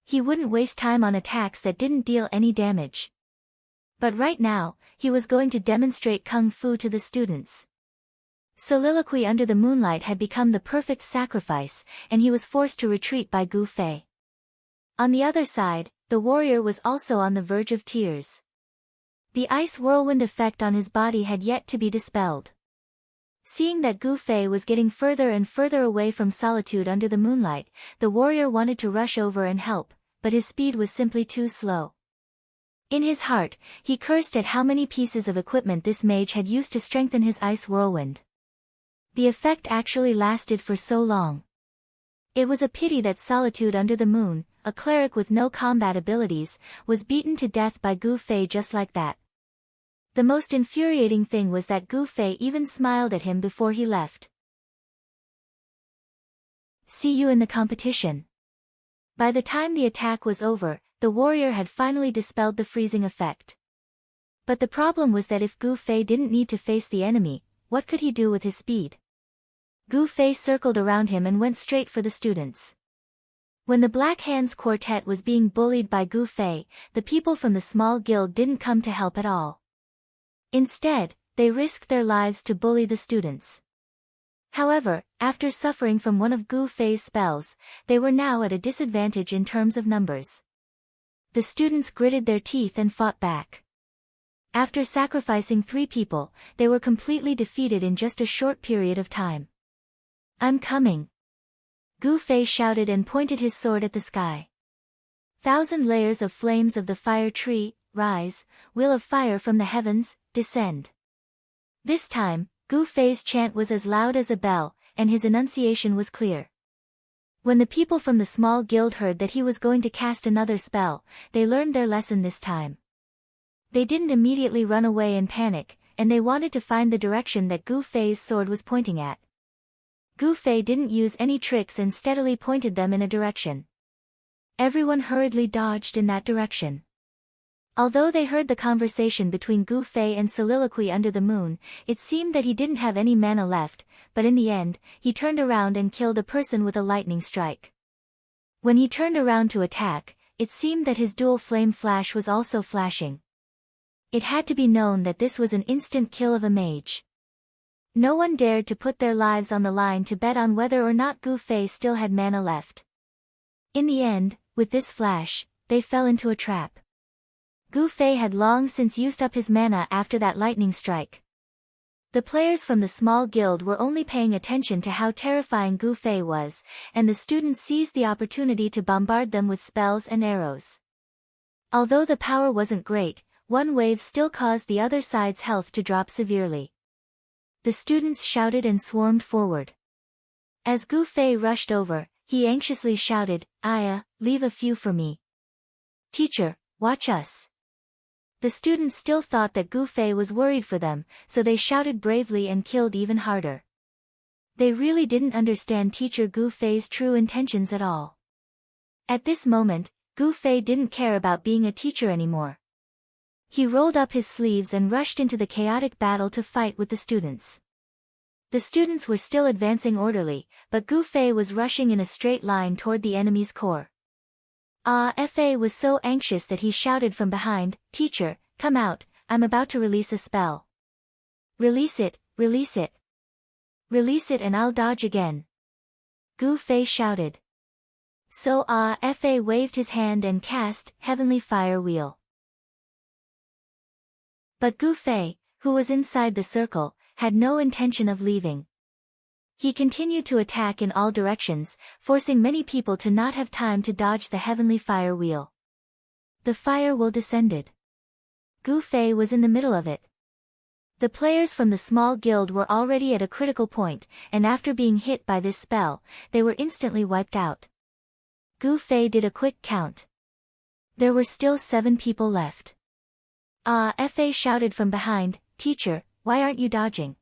He wouldn't waste time on attacks that didn't deal any damage. But right now, he was going to demonstrate Kung Fu to the students. Soliloquy under the moonlight had become the perfect sacrifice, and he was forced to retreat by Gu Fei. On the other side, the warrior was also on the verge of tears. The ice whirlwind effect on his body had yet to be dispelled. Seeing that Gu Fei was getting further and further away from Solitude under the moonlight, the warrior wanted to rush over and help, but his speed was simply too slow. In his heart, he cursed at how many pieces of equipment this mage had used to strengthen his ice whirlwind. The effect actually lasted for so long. It was a pity that Solitude under the moon, a cleric with no combat abilities, was beaten to death by Gu Fei just like that. The most infuriating thing was that Gu Fei even smiled at him before he left. See you in the competition. By the time the attack was over, the warrior had finally dispelled the freezing effect. But the problem was that if Gu Fei didn't need to face the enemy, what could he do with his speed? Gu Fei circled around him and went straight for the students. When the Black Hands Quartet was being bullied by Gu Fei, the people from the small guild didn't come to help at all. Instead, they risked their lives to bully the students. However, after suffering from one of Gu Fei's spells, they were now at a disadvantage in terms of numbers. The students gritted their teeth and fought back. After sacrificing 3 people, they were completely defeated in just a short period of time. I'm coming. Gu Fei shouted and pointed his sword at the sky. 1,000 layers of flames of the fire tree, rise, wheel of fire from the heavens, descend. This time, Gu Fei's chant was as loud as a bell, and his enunciation was clear. When the people from the small guild heard that he was going to cast another spell, they learned their lesson this time. They didn't immediately run away in panic, and they wanted to find the direction that Gu Fei's sword was pointing at. Gu Fei didn't use any tricks and steadily pointed them in a direction. Everyone hurriedly dodged in that direction. Although they heard the conversation between Gu Fei and Soliloquy under the moon, it seemed that he didn't have any mana left, but in the end, he turned around and killed a person with a lightning strike. When he turned around to attack, it seemed that his dual flame flash was also flashing. It had to be known that this was an instant kill of a mage. No one dared to put their lives on the line to bet on whether or not Gu Fei still had mana left. In the end, with this flash, they fell into a trap. Gu Fei had long since used up his mana after that lightning strike. The players from the small guild were only paying attention to how terrifying Gu Fei was, and the students seized the opportunity to bombard them with spells and arrows. Although the power wasn't great, one wave still caused the other side's health to drop severely. The students shouted and swarmed forward. As Gu Fei rushed over, he anxiously shouted, "Aya, leave a few for me. Teacher, watch us." The students still thought that Gu Fei was worried for them, so they shouted bravely and killed even harder. They really didn't understand Teacher Gu Fei's true intentions at all. At this moment, Gu Fei didn't care about being a teacher anymore. He rolled up his sleeves and rushed into the chaotic battle to fight with the students. The students were still advancing orderly, but Gu Fei was rushing in a straight line toward the enemy's core. Fa was so anxious that he shouted from behind, "Teacher, come out, I'm about to release a spell." "Release it, release it. Release it and I'll dodge again." Gu Fei shouted. So Fa waved his hand and cast Heavenly Fire Wheel. But Gu Fei, who was inside the circle, had no intention of leaving. He continued to attack in all directions, forcing many people to not have time to dodge the Heavenly Fire Wheel. The fire wheel descended. Gu Fei was in the middle of it. The players from the small guild were already at a critical point, and after being hit by this spell, they were instantly wiped out. Gu Fei did a quick count. There were still 7 people left. Fa shouted from behind, "Teacher, why aren't you dodging?"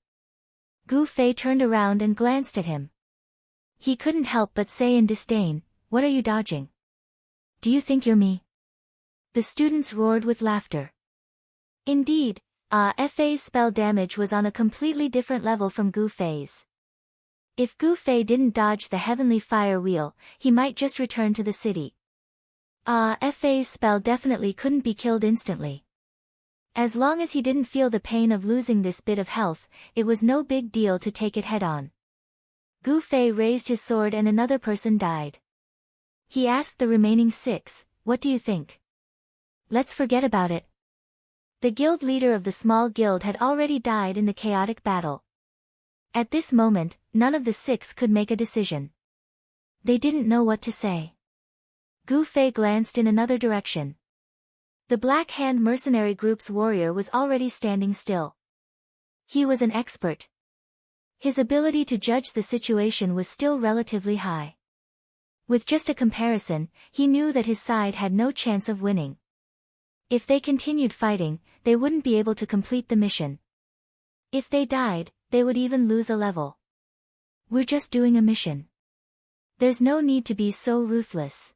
Gu Fei turned around and glanced at him. He couldn't help but say in disdain, "What are you dodging? Do you think you're me?" The students roared with laughter. Indeed, Fa's spell damage was on a completely different level from Gu Fei's. If Gu Fei didn't dodge the Heavenly Fire Wheel, he might just return to the city. Fa's spell definitely couldn't be killed instantly. As long as he didn't feel the pain of losing this bit of health, it was no big deal to take it head-on. Gu Fei raised his sword and another person died. He asked the remaining 6, "What do you think? Let's forget about it." The guild leader of the small guild had already died in the chaotic battle. At this moment, none of the 6 could make a decision. They didn't know what to say. Gu Fei glanced in another direction. The Black Hand mercenary group's warrior was already standing still. He was an expert. His ability to judge the situation was still relatively high. With just a comparison, he knew that his side had no chance of winning. If they continued fighting, they wouldn't be able to complete the mission. If they died, they would even lose a level. "We're just doing a mission. There's no need to be so ruthless.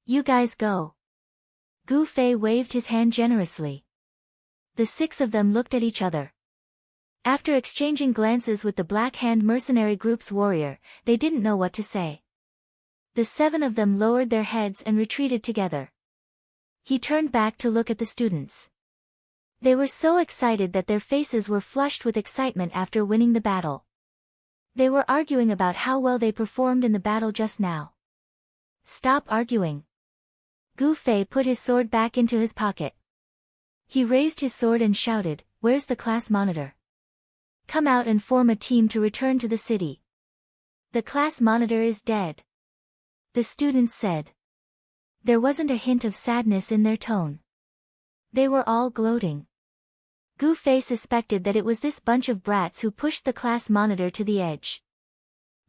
You guys go." Gu Fei waved his hand generously. The 6 of them looked at each other. After exchanging glances with the Black Hand mercenary group's warrior, they didn't know what to say. The 7 of them lowered their heads and retreated together. He turned back to look at the students. They were so excited that their faces were flushed with excitement after winning the battle. They were arguing about how well they performed in the battle just now. "Stop arguing." Gu Fei put his sword back into his pocket. He raised his sword and shouted, "Where's the class monitor? Come out and form a team to return to the city." "The class monitor is dead," the students said. There wasn't a hint of sadness in their tone. They were all gloating. Gu Fei suspected that it was this bunch of brats who pushed the class monitor to the edge.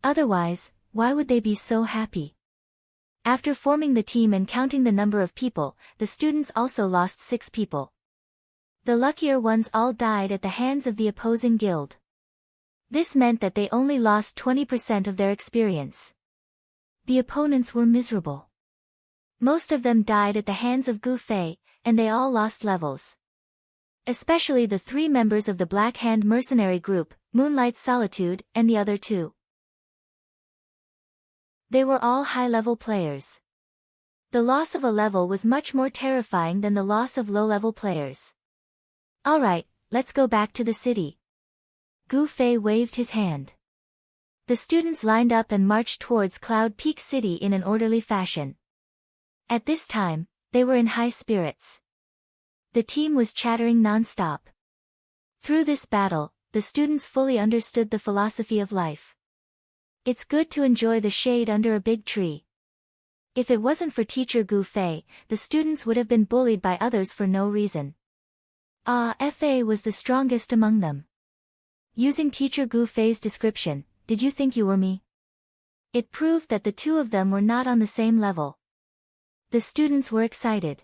Otherwise, why would they be so happy? After forming the team and counting the number of people, the students also lost 6 people. The luckier ones all died at the hands of the opposing guild. This meant that they only lost 20% of their experience. The opponents were miserable. Most of them died at the hands of Gu Fei, and they all lost levels. Especially the 3 members of the Black Hand mercenary group, Moonlight's Solitude, and the other 2. They were all high-level players. The loss of a level was much more terrifying than the loss of low-level players. "Alright, let's go back to the city." Gu Fei waved his hand. The students lined up and marched towards Cloud Peak City in an orderly fashion. At this time, they were in high spirits. The team was chattering non-stop. Through this battle, the students fully understood the philosophy of life. It's good to enjoy the shade under a big tree. If it wasn't for teacher Gu Fei, the students would have been bullied by others for no reason. Fa was the strongest among them. Using teacher Gu Fei's description, "Did you think you were me?" It proved that the 2 of them were not on the same level. The students were excited.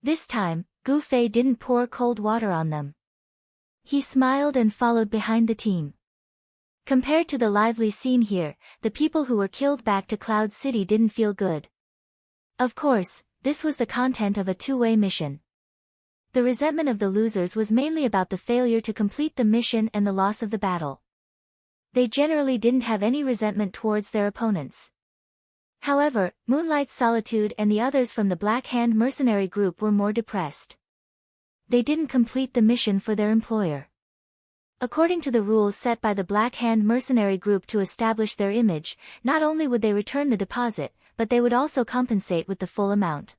This time, Gu Fei didn't pour cold water on them. He smiled and followed behind the team. Compared to the lively scene here, the people who were killed back to Cloud City didn't feel good. Of course, this was the content of a 2-way mission. The resentment of the losers was mainly about the failure to complete the mission and the loss of the battle. They generally didn't have any resentment towards their opponents. However, Moonlight's Solitude and the others from the Black Hand mercenary group were more depressed. They didn't complete the mission for their employer. According to the rules set by the Black Hand mercenary group to establish their image, not only would they return the deposit, but they would also compensate with the full amount.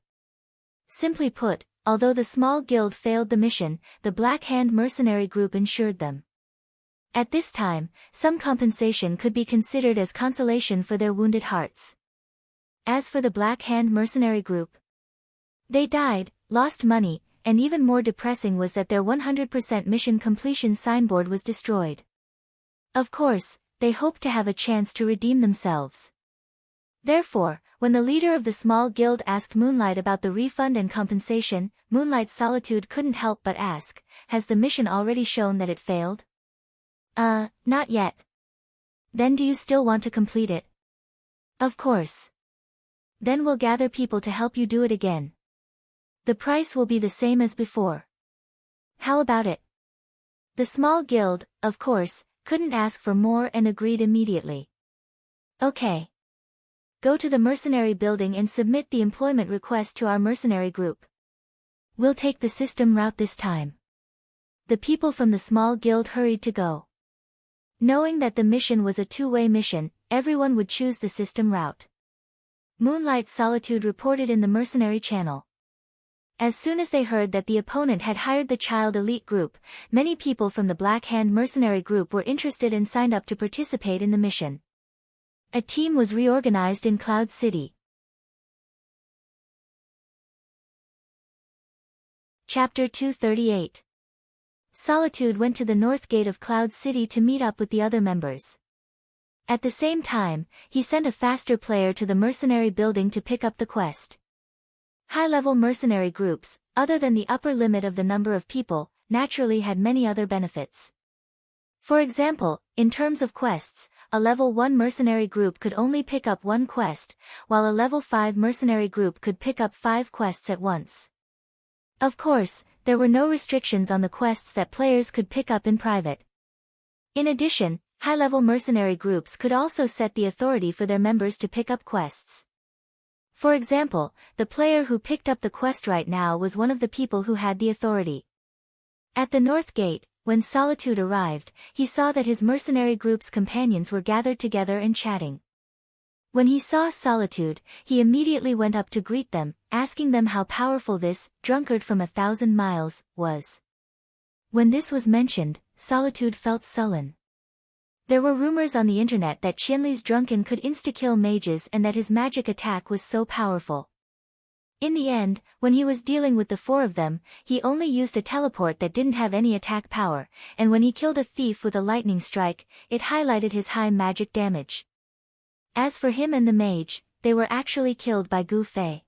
Simply put, although the small guild failed the mission, the Black Hand mercenary group ensured them. At this time, some compensation could be considered as consolation for their wounded hearts. As for the Black Hand mercenary group, they died, lost money, and even more depressing was that their 100% mission completion signboard was destroyed. Of course, they hoped to have a chance to redeem themselves. Therefore, when the leader of the small guild asked Moonlight about the refund and compensation, Moonlight's Solitude couldn't help but ask, "Has the mission already shown that it failed?" Not yet." "Then do you still want to complete it?" "Of course." "Then we'll gather people to help you do it again. The price will be the same as before. How about it?" The small guild, of course, couldn't ask for more and agreed immediately. "Okay. Go to the mercenary building and submit the employment request to our mercenary group. We'll take the system route this time." The people from the small guild hurried to go. Knowing that the mission was a 2-way mission, everyone would choose the system route. Moonlight's Solitude reported in the mercenary channel. As soon as they heard that the opponent had hired the child elite group, many people from the Black Hand mercenary group were interested and signed up to participate in the mission. A team was reorganized in Cloud City. Chapter 238. Solitude went to the north gate of Cloud City to meet up with the other members. At the same time, he sent a faster player to the mercenary building to pick up the quest. High-level mercenary groups, other than the upper limit of the number of people, naturally had many other benefits. For example, in terms of quests, a level 1 mercenary group could only pick up 1 quest, while a level 5 mercenary group could pick up 5 quests at once. Of course, there were no restrictions on the quests that players could pick up in private. In addition, high-level mercenary groups could also set the authority for their members to pick up quests. For example, the player who picked up the quest right now was one of the people who had the authority. At the north gate, when Solitude arrived, he saw that his mercenary group's companions were gathered together and chatting. When he saw Solitude, he immediately went up to greet them, asking them how powerful this drunkard from 1,000 miles was. When this was mentioned, Solitude felt sullen. There were rumors on the internet that Qianli's drunken could insta-kill mages and that his magic attack was so powerful. In the end, when he was dealing with the 4 of them, he only used a teleport that didn't have any attack power, and when he killed a thief with a lightning strike, it highlighted his high magic damage. As for him and the mage, they were actually killed by Gu Fei.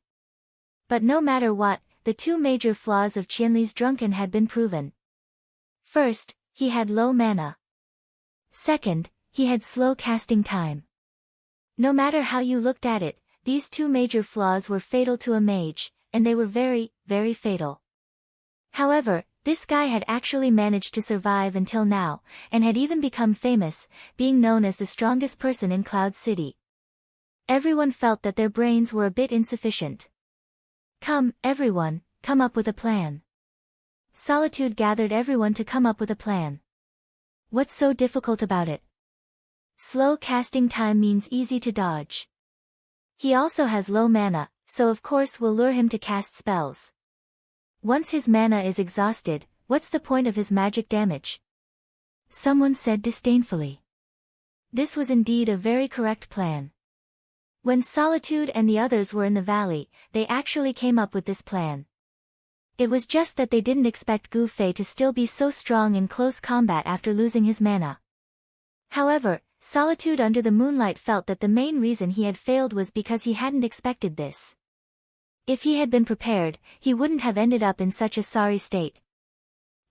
But no matter what, the 2 major flaws of Qianli's drunken had been proven. First, he had low mana. Second, he had slow casting time. No matter how you looked at it, these 2 major flaws were fatal to a mage, and they were very, very fatal. However, this guy had actually managed to survive until now, and had even become famous, being known as the strongest person in Cloud City. Everyone felt that their brains were a bit insufficient. Come, everyone, come up with a plan. Solitude gathered everyone to come up with a plan. What's so difficult about it? Slow casting time means easy to dodge. He also has low mana, so of course we'll lure him to cast spells. Once his mana is exhausted, what's the point of his magic damage? Someone said disdainfully. This was indeed a very correct plan. When Solitude and the others were in the valley, they actually came up with this plan. It was just that they didn't expect Gu Fei to still be so strong in close combat after losing his mana. However, Solitude under the moonlight felt that the main reason he had failed was because he hadn't expected this. If he had been prepared, he wouldn't have ended up in such a sorry state.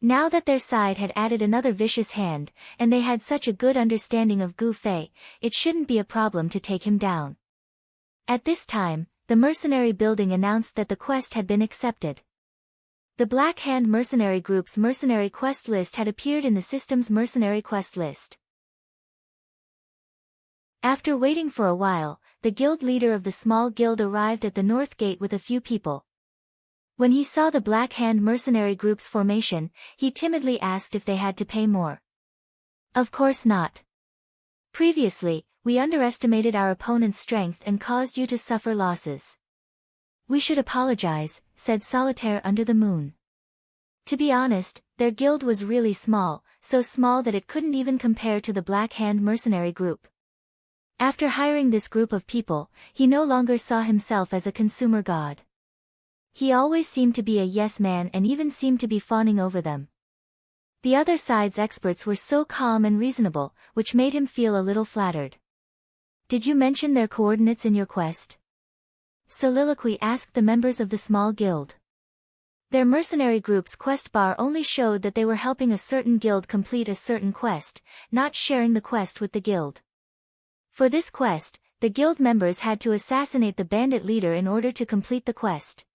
Now that their side had added another vicious hand, and they had such a good understanding of Gu Fei, it shouldn't be a problem to take him down. At this time, the mercenary building announced that the quest had been accepted. The Black Hand Mercenary Group's mercenary quest list had appeared in the system's mercenary quest list. After waiting for a while, the guild leader of the small guild arrived at the north gate with a few people. When he saw the Black Hand Mercenary Group's formation, he timidly asked if they had to pay more. Of course not. Previously, we underestimated our opponent's strength and caused you to suffer losses. We should apologize, said Solitaire under the moon. To be honest, their guild was really small, so small that it couldn't even compare to the Black Hand Mercenary Group. After hiring this group of people, he no longer saw himself as a consumer god. He always seemed to be a yes man and even seemed to be fawning over them. The other side's experts were so calm and reasonable, which made him feel a little flattered. Did you mention their coordinates in your quest? Soliloquy asked the members of the small guild. Their mercenary group's quest bar only showed that they were helping a certain guild complete a certain quest, not sharing the quest with the guild. For this quest, the guild members had to assassinate the bandit leader in order to complete the quest.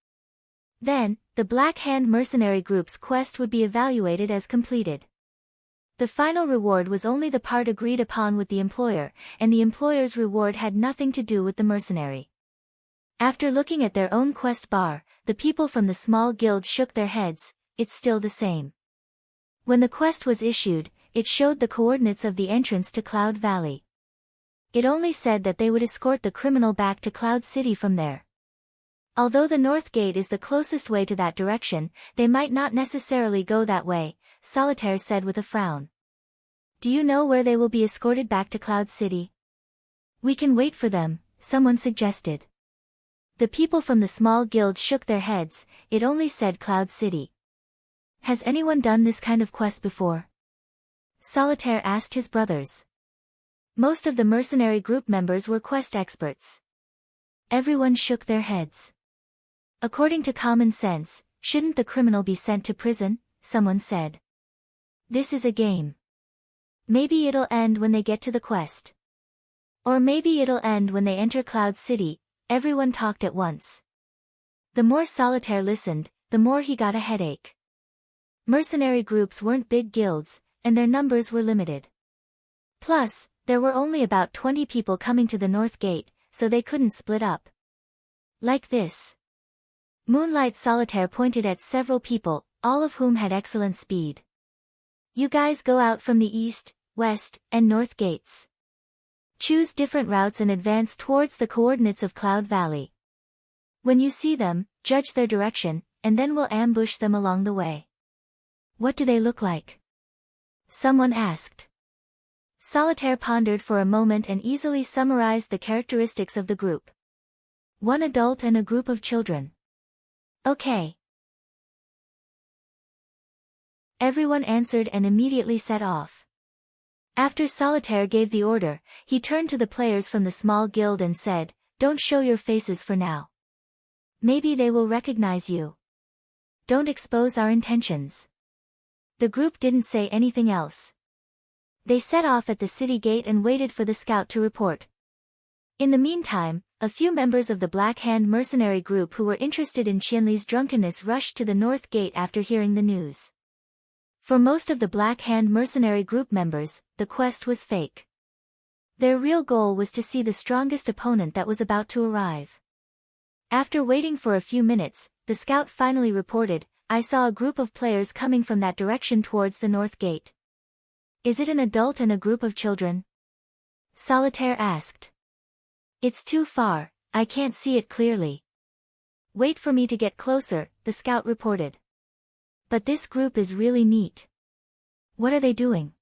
Then, the Black Hand Mercenary Group's quest would be evaluated as completed. The final reward was only the part agreed upon with the employer, and the employer's reward had nothing to do with the mercenary. After looking at their own quest bar, the people from the small guild shook their heads. It's still the same. When the quest was issued, it showed the coordinates of the entrance to Cloud Valley. It only said that they would escort the criminal back to Cloud City from there. Although the North Gate is the closest way to that direction, they might not necessarily go that way, Solitaire said with a frown. Do you know where they will be escorted back to Cloud City? We can wait for them, someone suggested. The people from the small guild shook their heads. It only said Cloud City. Has anyone done this kind of quest before? Solitaire asked his brothers. Most of the mercenary group members were quest experts. Everyone shook their heads. According to common sense, shouldn't the criminal be sent to prison? Someone said. This is a game. Maybe it'll end when they get to the quest. Or maybe it'll end when they enter Cloud City. Everyone talked at once. The more Solitaire listened, the more he got a headache. Mercenary groups weren't big guilds, and their numbers were limited. Plus, there were only about 20 people coming to the North Gate, so they couldn't split up. Like this. Moonlight Solitaire pointed at several people, all of whom had excellent speed. You guys go out from the east, west, and north gates. Choose different routes and advance towards the coordinates of Cloud Valley. When you see them, judge their direction, and then we'll ambush them along the way. What do they look like? Someone asked. Solitaire pondered for a moment and easily summarized the characteristics of the group. One adult and a group of children. Okay. Everyone answered and immediately set off. After Solitaire gave the order, he turned to the players from the small guild and said, "Don't show your faces for now. Maybe they will recognize you. Don't expose our intentions." The group didn't say anything else. They set off at the city gate and waited for the scout to report. In the meantime, a few members of the Black Hand mercenary group who were interested in Qianli's drunkenness rushed to the north gate after hearing the news. For most of the Black Hand mercenary group members, the quest was fake. Their real goal was to see the strongest opponent that was about to arrive. After waiting for a few minutes, the scout finally reported, "I saw a group of players coming from that direction towards the north gate." "Is it an adult and a group of children?" Solitaire asked. "It's too far, I can't see it clearly." "Wait for me to get closer," the scout reported. "But this group is really neat." "What are they doing?"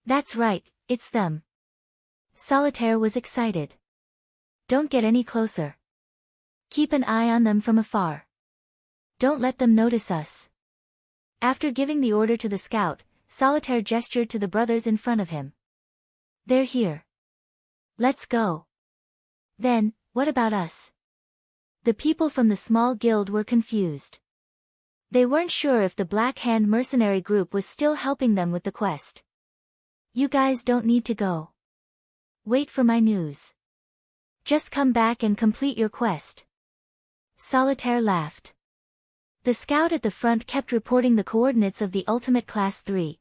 "That's right, it's them." Solitaire was excited. "Don't get any closer. Keep an eye on them from afar. Don't let them notice us." After giving the order to the scout, Solitaire gestured to the brothers in front of him. "They're here. Let's go." "Then, what about us?" The people from the small guild were confused. They weren't sure if the Black Hand mercenary group was still helping them with the quest. "You guys don't need to go. Wait for my news. Just come back and complete your quest." Solitaire laughed. The scout at the front kept reporting the coordinates of the ultimate class 3.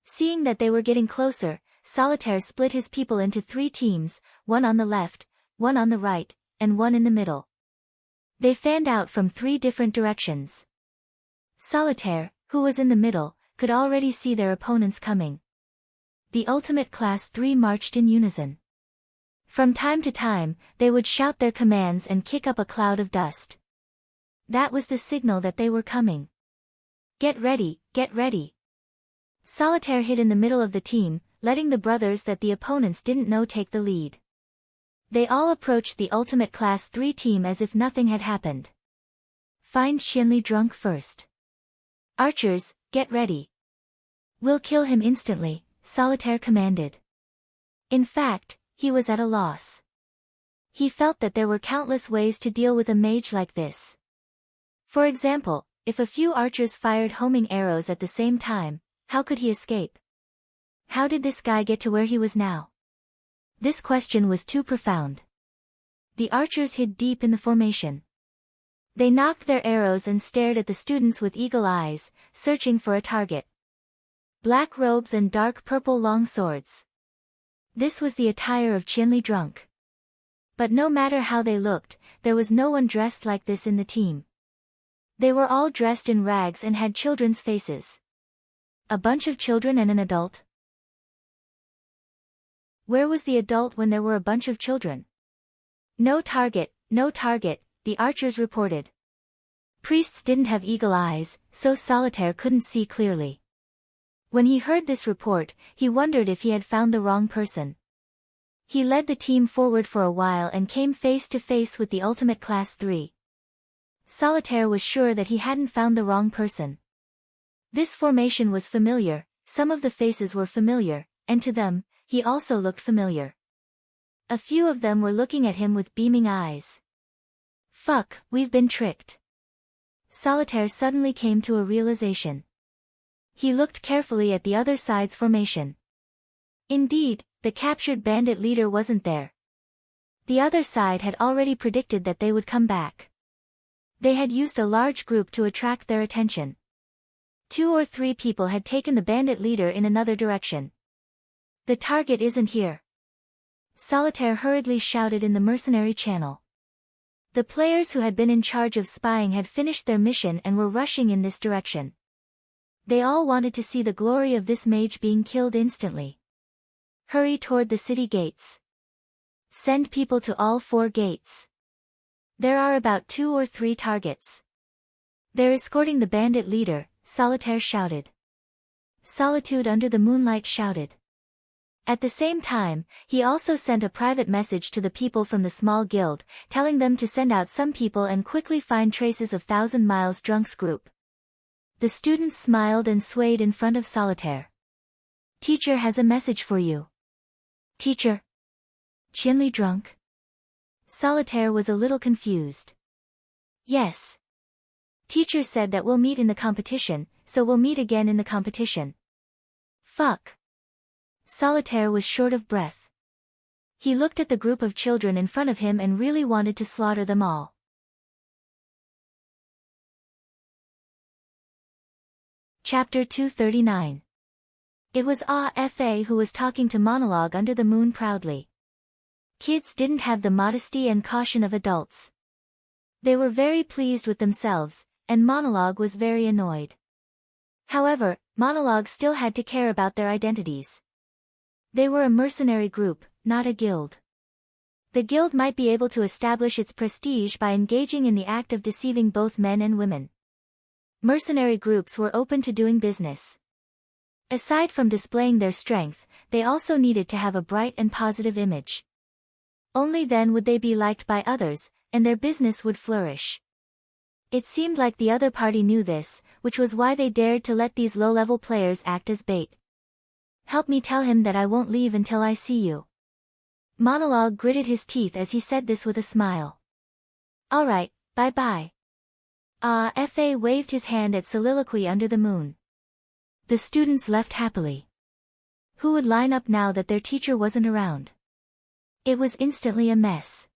Seeing that they were getting closer, Solitaire split his people into 3 teams, one on the left, one on the right, and one in the middle. They fanned out from 3 different directions. Solitaire, who was in the middle, could already see their opponents coming. The ultimate class 3 marched in unison. From time to time, they would shout their commands and kick up a cloud of dust. That was the signal that they were coming. "Get ready, get ready." Solitaire hid in the middle of the team, letting the brothers that the opponents didn't know take the lead. They all approached the ultimate class 3 team as if nothing had happened. "Find Qianli drunk first. Archers, get ready. We'll kill him instantly," Solitaire commanded. In fact, he was at a loss. He felt that there were countless ways to deal with a mage like this. For example, if a few archers fired homing arrows at the same time, how could he escape? How did this guy get to where he was now? This question was too profound. The archers hid deep in the formation. They knocked their arrows and stared at the students with eagle eyes, searching for a target. Black robes and dark purple long swords. This was the attire of Qianli drunk. But no matter how they looked, there was no one dressed like this in the team. They were all dressed in rags and had children's faces. A bunch of children and an adult? Where was the adult when there were a bunch of children? "No target, no target," the archers reported. Priests didn't have eagle eyes, so Solitaire couldn't see clearly. When he heard this report, he wondered if he had found the wrong person. He led the team forward for a while and came face to face with the ultimate class 3. Solitaire was sure that he hadn't found the wrong person. This formation was familiar, some of the faces were familiar, and to them, he also looked familiar. A few of them were looking at him with beaming eyes. "Fuck, we've been tricked." Solitaire suddenly came to a realization. He looked carefully at the other side's formation. Indeed, the captured bandit leader wasn't there. The other side had already predicted that they would come back. They had used a large group to attract their attention. 2 or 3 people had taken the bandit leader in another direction. "The target isn't here." Solitaire hurriedly shouted in the mercenary channel. The players who had been in charge of spying had finished their mission and were rushing in this direction. They all wanted to see the glory of this mage being killed instantly. Hurry toward the city gates. Send people to all 4 gates. There are about 2 or 3 targets. They're escorting the bandit leader, Solitaire shouted. Solitude under the moonlight shouted. At the same time, he also sent a private message to the people from the small guild, telling them to send out some people and quickly find traces of Thousand Miles Drunk's group. The students smiled and swayed in front of Solitaire. Teacher has a message for you. Teacher? Qianli drunk? Solitaire was a little confused. Yes. Teacher said that we'll meet in the competition, so we'll meet again in the competition. Fuck. Solitaire was short of breath. He looked at the group of children in front of him and really wanted to slaughter them all. Chapter 239. It was Fa who was talking to Monologue under the moon proudly. Kids didn't have the modesty and caution of adults. They were very pleased with themselves, and Monologue was very annoyed. However, Monologue still had to care about their identities. They were a mercenary group, not a guild. The guild might be able to establish its prestige by engaging in the act of deceiving both men and women. Mercenary groups were open to doing business. Aside from displaying their strength, they also needed to have a bright and positive image. Only then would they be liked by others, and their business would flourish. It seemed like the other party knew this, which was why they dared to let these low-level players act as bait. Help me tell him that I won't leave until I see you. Monologue gritted his teeth as he said this with a smile. Alright, bye-bye. Fa waved his hand at Soliloquy under the moon. The students left happily. Who would line up now that their teacher wasn't around? It was instantly a mess.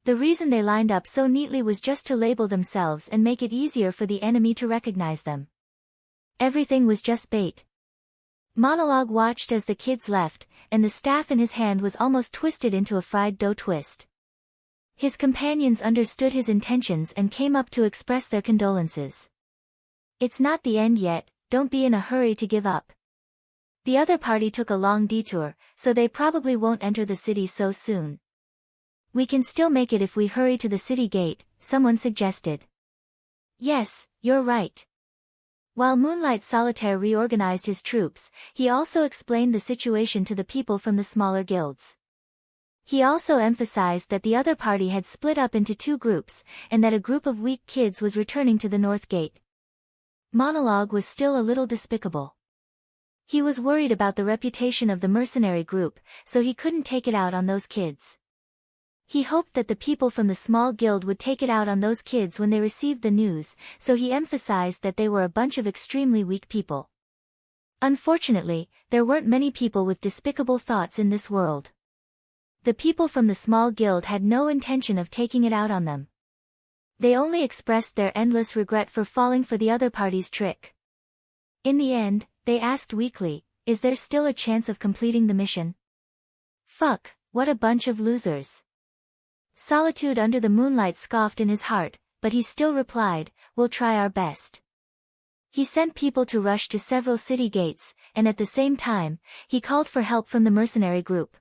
The reason they lined up so neatly was just to label themselves and make it easier for the enemy to recognize them. Everything was just bait. Monologue watched as the kids left, and the staff in his hand was almost twisted into a fried dough twist. His companions understood his intentions and came up to express their condolences. It's not the end yet, don't be in a hurry to give up. The other party took a long detour, so they probably won't enter the city so soon. We can still make it if we hurry to the city gate, someone suggested. Yes, you're right. While Moonlight Solitaire reorganized his troops, he also explained the situation to the people from the smaller guilds. He also emphasized that the other party had split up into 2 groups, and that a group of weak kids was returning to the North Gate. Monologue was still a little despicable. He was worried about the reputation of the mercenary group, so he couldn't take it out on those kids. He hoped that the people from the small guild would take it out on those kids when they received the news, so he emphasized that they were a bunch of extremely weak people. Unfortunately, there weren't many people with despicable thoughts in this world. The people from the small guild had no intention of taking it out on them. They only expressed their endless regret for falling for the other party's trick. In the end, they asked weakly, is there still a chance of completing the mission? Fuck, what a bunch of losers. Solitude under the moonlight scoffed in his heart, but he still replied, we'll try our best. He sent people to rush to several city gates, and at the same time, he called for help from the mercenary group.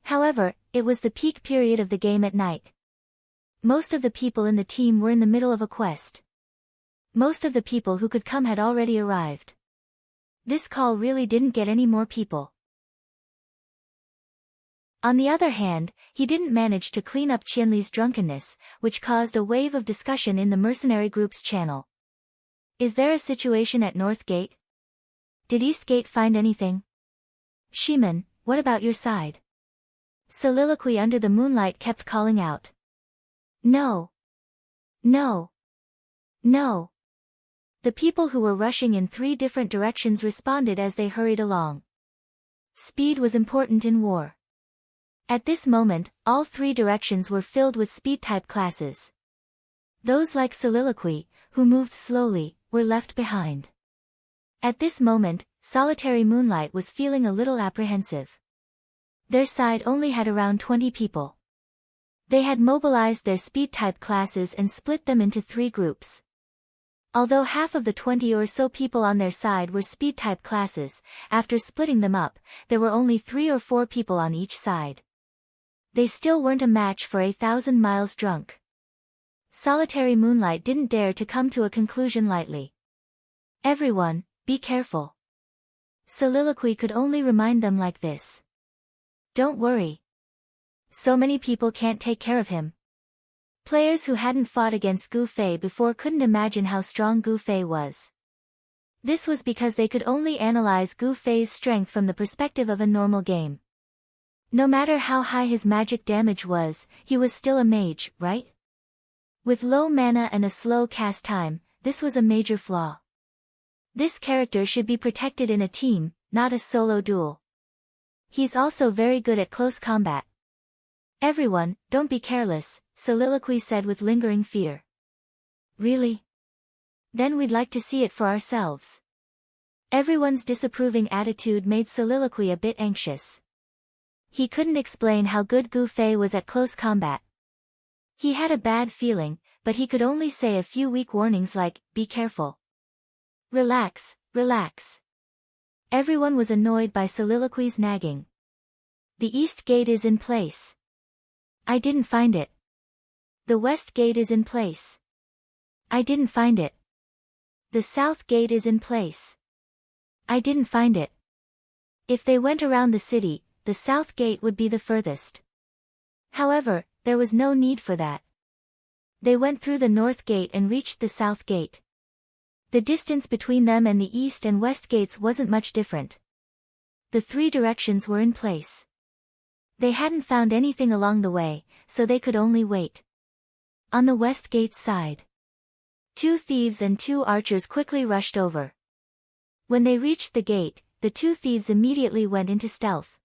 However, it was the peak period of the game at night. Most of the people in the team were in the middle of a quest. Most of the people who could come had already arrived. This call really didn't get any more people. On the other hand, he didn't manage to clean up Qianli's drunkenness, which caused a wave of discussion in the mercenary group's channel. Is there a situation at North Gate? Did East Gate find anything? Shiman, what about your side? Soliloquy under the moonlight kept calling out. No. No. No. The people who were rushing in 3 different directions responded as they hurried along. Speed was important in war. At this moment, all 3 directions were filled with speed-type classes. Those like Soliloquy, who moved slowly, were left behind. At this moment, Solitary Moonlight was feeling a little apprehensive. Their side only had around 20 people. They had mobilized their speed-type classes and split them into 3 groups. Although half of the 20 or so people on their side were speed-type classes, after splitting them up, there were only 3 or 4 people on each side. They still weren't a match for 1,000 miles drunk. Solitary Moonlight didn't dare to come to a conclusion lightly. Everyone, be careful. Soliloquy could only remind them like this. Don't worry. So many people can't take care of him. Players who hadn't fought against Gu Fei before couldn't imagine how strong Gu Fei was. This was because they could only analyze Gu Fei's strength from the perspective of a normal game. No matter how high his magic damage was, he was still a mage, right? With low mana and a slow cast time, this was a major flaw. This character should be protected in a team, not a solo duel. He's also very good at close combat. Everyone, don't be careless, Soliloquy said with lingering fear. Really? Then we'd like to see it for ourselves. Everyone's disapproving attitude made Soliloquy a bit anxious. He couldn't explain how good Gu Fei was at close combat. He had a bad feeling, but he could only say a few weak warnings like, be careful. Relax, relax. Everyone was annoyed by Soliloquy's nagging. The east gate is in place. I didn't find it. The west gate is in place. I didn't find it. The south gate is in place. I didn't find it. If they went around the city, the south gate would be the furthest. However, there was no need for that. They went through the north gate and reached the south gate. The distance between them and the east and west gates wasn't much different. The 3 directions were in place. They hadn't found anything along the way, so they could only wait. On the west gate's side, 2 thieves and 2 archers quickly rushed over. When they reached the gate, the 2 thieves immediately went into stealth.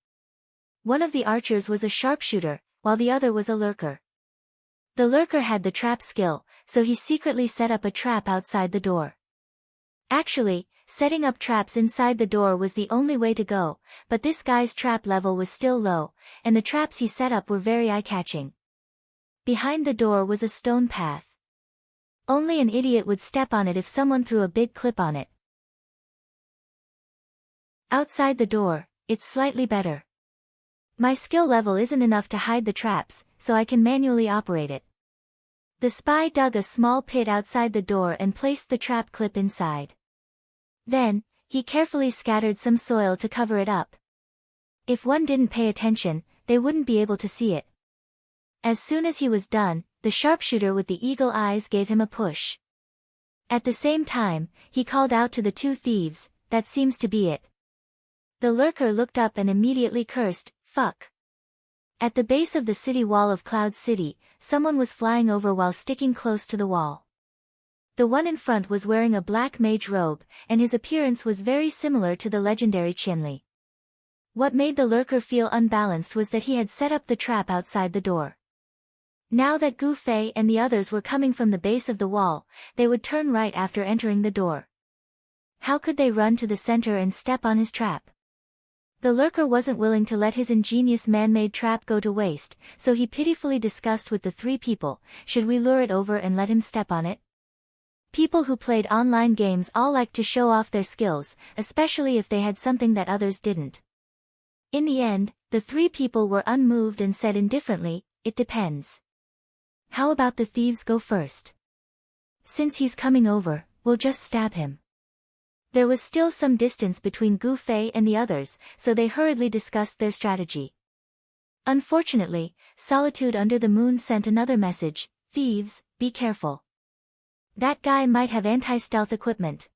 One of the archers was a sharpshooter, while the other was a lurker. The lurker had the trap skill, so he secretly set up a trap outside the door. Actually, setting up traps inside the door was the only way to go, but this guy's trap level was still low, and the traps he set up were very eye-catching. Behind the door was a stone path. Only an idiot would step on it if someone threw a big clip on it. Outside the door, it's slightly better. My skill level isn't enough to hide the traps, so I can manually operate it. The spy dug a small pit outside the door and placed the trap clip inside. Then, he carefully scattered some soil to cover it up. If one didn't pay attention, they wouldn't be able to see it. As soon as he was done, the sharpshooter with the eagle eyes gave him a push. At the same time, he called out to the 2 thieves, that seems to be it. The lurker looked up and immediately cursed, fuck. At the base of the city wall of Cloud City, someone was flying over while sticking close to the wall. The one in front was wearing a black mage robe, and his appearance was very similar to the legendary Qinli. What made the lurker feel unbalanced was that he had set up the trap outside the door. Now that Gu Fei and the others were coming from the base of the wall, they would turn right after entering the door. How could they run to the center and step on his trap? The lurker wasn't willing to let his ingenious man-made trap go to waste, so he pitifully discussed with the 3 people, should we lure it over and let him step on it? People who played online games all liked to show off their skills, especially if they had something that others didn't. In the end, the 3 people were unmoved and said indifferently, it depends. How about the thieves go first? Since he's coming over, we'll just stab him. There was still some distance between Gu Fei and the others, so they hurriedly discussed their strategy. Unfortunately, Solitude Under the Moon sent another message, thieves, be careful. That guy might have anti-stealth equipment.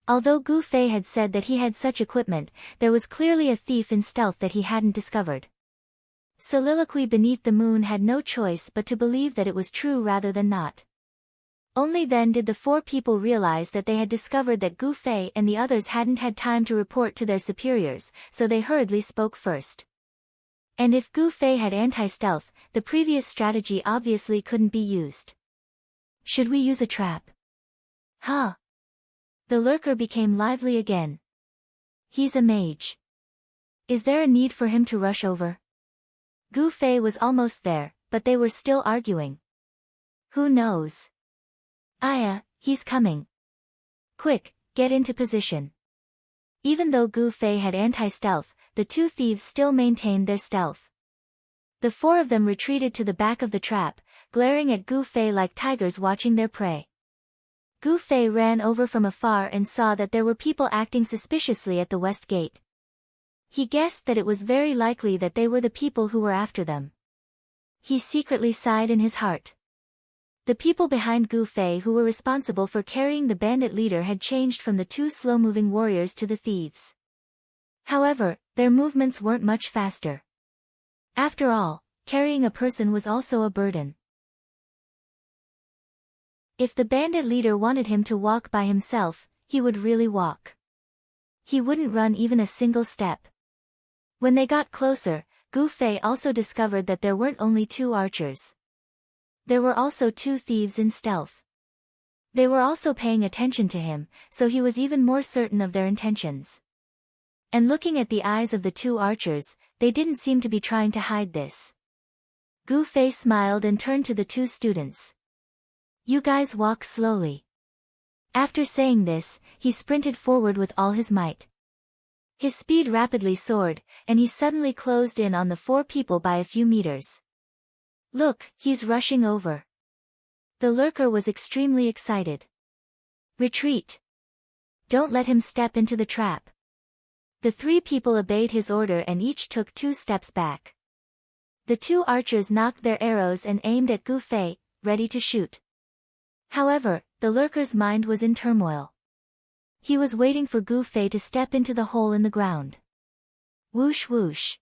Although Gu Fei had said that he had such equipment, there was clearly a thief in stealth that he hadn't discovered. Soliloquy Beneath the Moon had no choice but to believe that it was true rather than not. Only then did the 4 people realize that they had discovered that Gu Fei and the others hadn't had time to report to their superiors, so they hurriedly spoke first. And if Gu Fei had anti-stealth, the previous strategy obviously couldn't be used. Should we use a trap? Huh? The lurker became lively again. He's a mage. Is there a need for him to rush over? Gu Fei was almost there, but they were still arguing. Who knows? Aya, He's coming. Quick, get into position. Even though Gu Fei had anti-stealth, the two thieves still maintained their stealth. The four of them retreated to the back of the trap, glaring at Gu Fei like tigers watching their prey. Gu Fei ran over from afar and saw that there were people acting suspiciously at the west gate. He guessed that it was very likely that they were the people who were after them. He secretly sighed in his heart. The people behind Gu Fei who were responsible for carrying the bandit leader had changed from the two slow-moving warriors to the thieves. However, their movements weren't much faster. After all, carrying a person was also a burden. If the bandit leader wanted him to walk by himself, he would really walk. He wouldn't run even a single step. When they got closer, Gu Fei also discovered that there weren't only two archers. There were also two thieves in stealth. They were also paying attention to him, so he was even more certain of their intentions. And looking at the eyes of the two archers, they didn't seem to be trying to hide this. Gu Fei smiled and turned to the two students. You guys walk slowly. After saying this, he sprinted forward with all his might. His speed rapidly soared, and he suddenly closed in on the four people by a few meters. Look, he's rushing over. The lurker was extremely excited. Retreat. Don't let him step into the trap. The three people obeyed his order and each took 2 steps back. The two archers knocked their arrows and aimed at Gu Fei, ready to shoot. However, the lurker's mind was in turmoil. He was waiting for Gu Fei to step into the hole in the ground. Whoosh whoosh.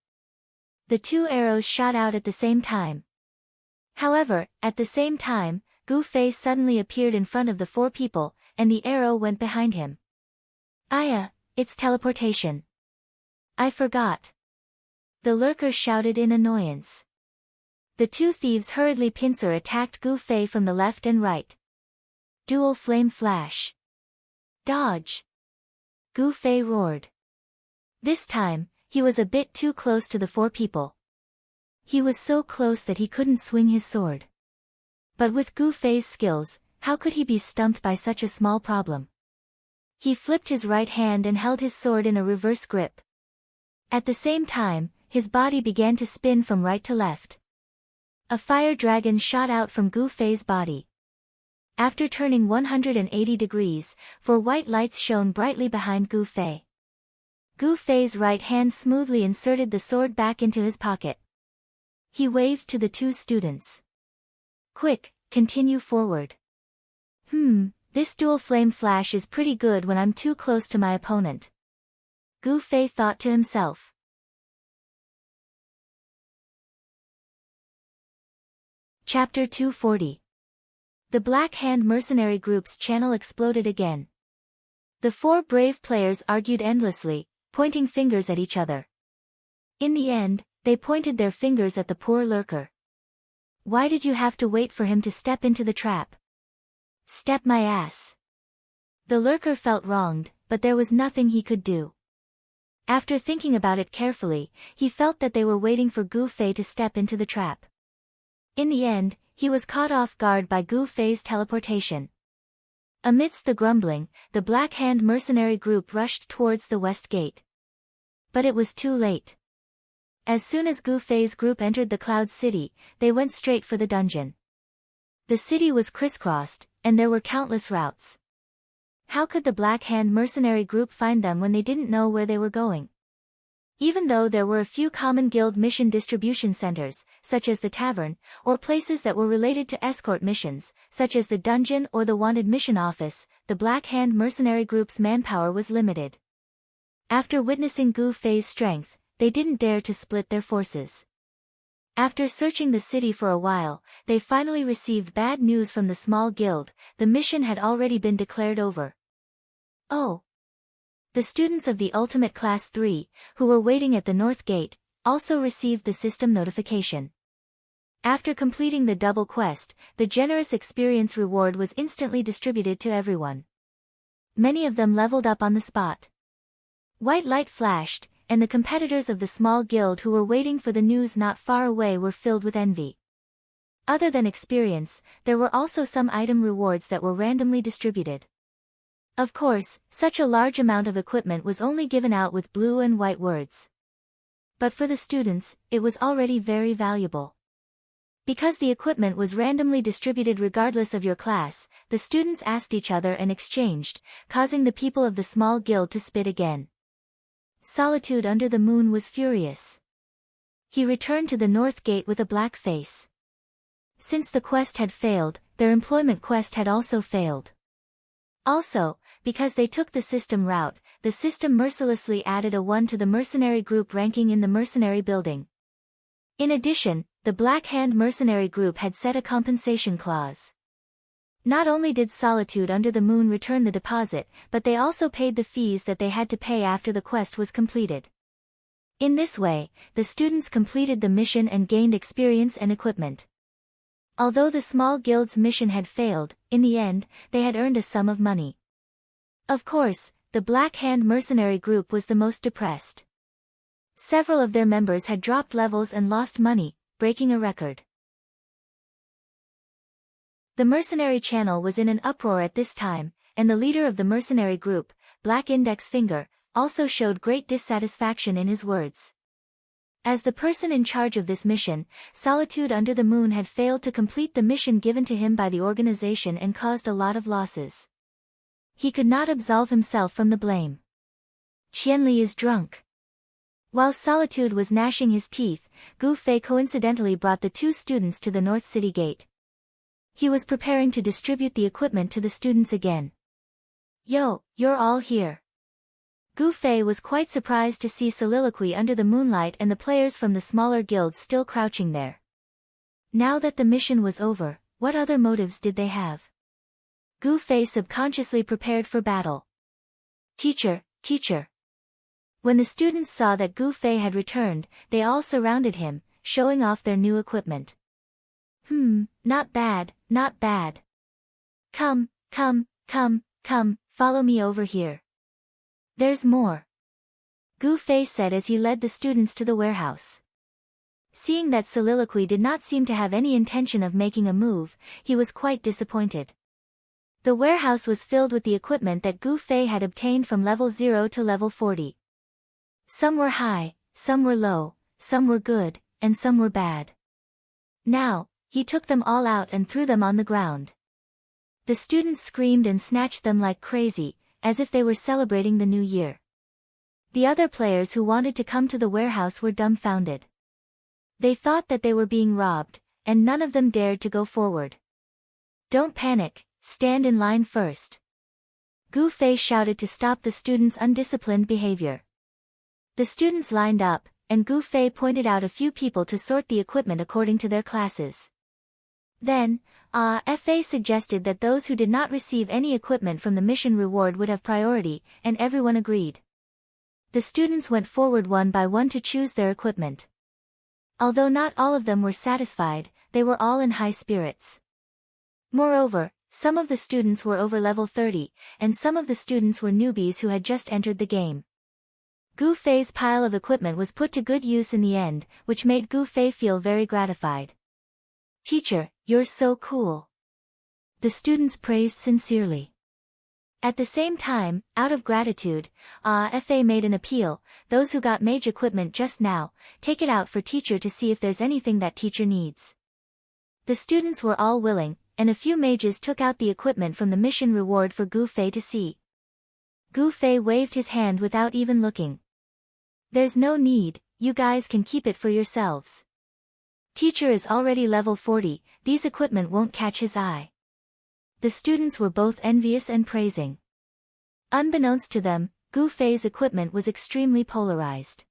The 2 arrows shot out at the same time. However, at the same time, Gu Fei suddenly appeared in front of the 4 people, and the arrow went behind him. Aya, it's teleportation. I forgot. The lurker shouted in annoyance. The 2 thieves hurriedly pincer attacked Gu Fei from the left and right. Dual flame flash. Dodge! Gu Fei roared. This time, he was a bit too close to the 4 people. He was so close that he couldn't swing his sword. But with Gu Fei's skills, how could he be stumped by such a small problem? He flipped his right hand and held his sword in a reverse grip. At the same time, his body began to spin from right to left. A fire dragon shot out from Gu Fei's body. After turning 180 degrees, 4 white lights shone brightly behind Gu Fei. Gu Fei's right hand smoothly inserted the sword back into his pocket. He waved to the 2 students. Quick, continue forward. This dual flame flash is pretty good when I'm too close to my opponent. Gu Fei thought to himself. Chapter 240. The Black Hand Mercenary Group's channel exploded again. The 4 brave players argued endlessly, pointing fingers at each other. In the end, they pointed their fingers at the poor lurker. Why did you have to wait for him to step into the trap? Step my ass. The lurker felt wronged, but there was nothing he could do. After thinking about it carefully, he felt that they were waiting for Gu Fei to step into the trap. In the end, he was caught off guard by Gu Fei's teleportation. Amidst the grumbling, the Black Hand Mercenary Group rushed towards the west gate. But it was too late. As soon as Gu Fei's group entered the Cloud City, they went straight for the dungeon. The city was crisscrossed, and there were countless routes. How could the Black Hand Mercenary Group find them when they didn't know where they were going? Even though there were a few common guild mission distribution centers, such as the tavern, or places that were related to escort missions, such as the dungeon or the wanted mission office, the Black Hand Mercenary Group's manpower was limited. After witnessing Gu Fei's strength, they didn't dare to split their forces. After searching the city for a while, they finally received bad news from the small guild. The mission had already been declared over. Oh! The students of the Ultimate Class 3, who were waiting at the North Gate, also received the system notification. After completing the double quest, the generous experience reward was instantly distributed to everyone. Many of them leveled up on the spot. White light flashed, and the competitors of the small guild who were waiting for the news not far away were filled with envy. Other than experience, there were also some item rewards that were randomly distributed. Of course, such a large amount of equipment was only given out with blue and white words. But for the students, it was already very valuable. Because the equipment was randomly distributed regardless of your class, the students asked each other and exchanged, causing the people of the small guild to spit again. Solitude under the moon was furious. He returned to the north gate with a black face. Since the quest had failed, their employment quest had also failed. Also, because they took the system route, the system mercilessly added a 1 to the mercenary group ranking in the mercenary building. In addition, the Black Hand mercenary group had set a compensation clause. Not only did Solitude under the moon return the deposit, but they also paid the fees that they had to pay after the quest was completed. In this way, the students completed the mission and gained experience and equipment. Although the small guild's mission had failed, in the end, they had earned a sum of money. Of course, the Black Hand mercenary group was the most depressed. Several of their members had dropped levels and lost money, breaking a record. The mercenary channel was in an uproar at this time, and the leader of the mercenary group, Black Index Finger, also showed great dissatisfaction in his words. As the person in charge of this mission, Solitude under the moon had failed to complete the mission given to him by the organization and caused a lot of losses. He could not absolve himself from the blame. Qianli is drunk. While Solitude was gnashing his teeth, Gu Fei coincidentally brought the two students to the North City Gate. He was preparing to distribute the equipment to the students again. Yo, you're all here. Gu Fei was quite surprised to see Soliloquy under the moonlight and the players from the smaller guilds still crouching there. Now that the mission was over, what other motives did they have? Gu Fei subconsciously prepared for battle. Teacher, teacher. When the students saw that Gu Fei had returned, they all surrounded him, showing off their new equipment. Not bad, not bad. Come, follow me over here. There's more. Gu Fei said as he led the students to the warehouse. Seeing that Soliloquy did not seem to have any intention of making a move, he was quite disappointed. The warehouse was filled with the equipment that Gu Fei had obtained from level 0 to level 40. Some were high, some were low, some were good, and some were bad. Now, he took them all out and threw them on the ground. The students screamed and snatched them like crazy, as if they were celebrating the new year. The other players who wanted to come to the warehouse were dumbfounded. They thought that they were being robbed, and none of them dared to go forward. Don't panic, stand in line first. Gu Fei shouted to stop the students' undisciplined behavior. The students lined up, and Gu Fei pointed out a few people to sort the equipment according to their classes. Then, Fa suggested that those who did not receive any equipment from the mission reward would have priority, and everyone agreed. The students went forward one by one to choose their equipment. Although not all of them were satisfied, they were all in high spirits. Moreover, some of the students were over level 30, and some of the students were newbies who had just entered the game. Gu Fei's pile of equipment was put to good use in the end, which made Gu Fei feel very gratified. Teacher, you're so cool. The students praised sincerely. At the same time, out of gratitude, Fa made an appeal, those who got mage equipment just now, take it out for teacher to see if there's anything that teacher needs. The students were all willing, and a few mages took out the equipment from the mission reward for Gu Fei to see. Gu Fei waved his hand without even looking. There's no need, you guys can keep it for yourselves. Teacher is already level 40, these equipment won't catch his eye. The students were both envious and praising. Unbeknownst to them, Gu Fei's equipment was extremely polarized.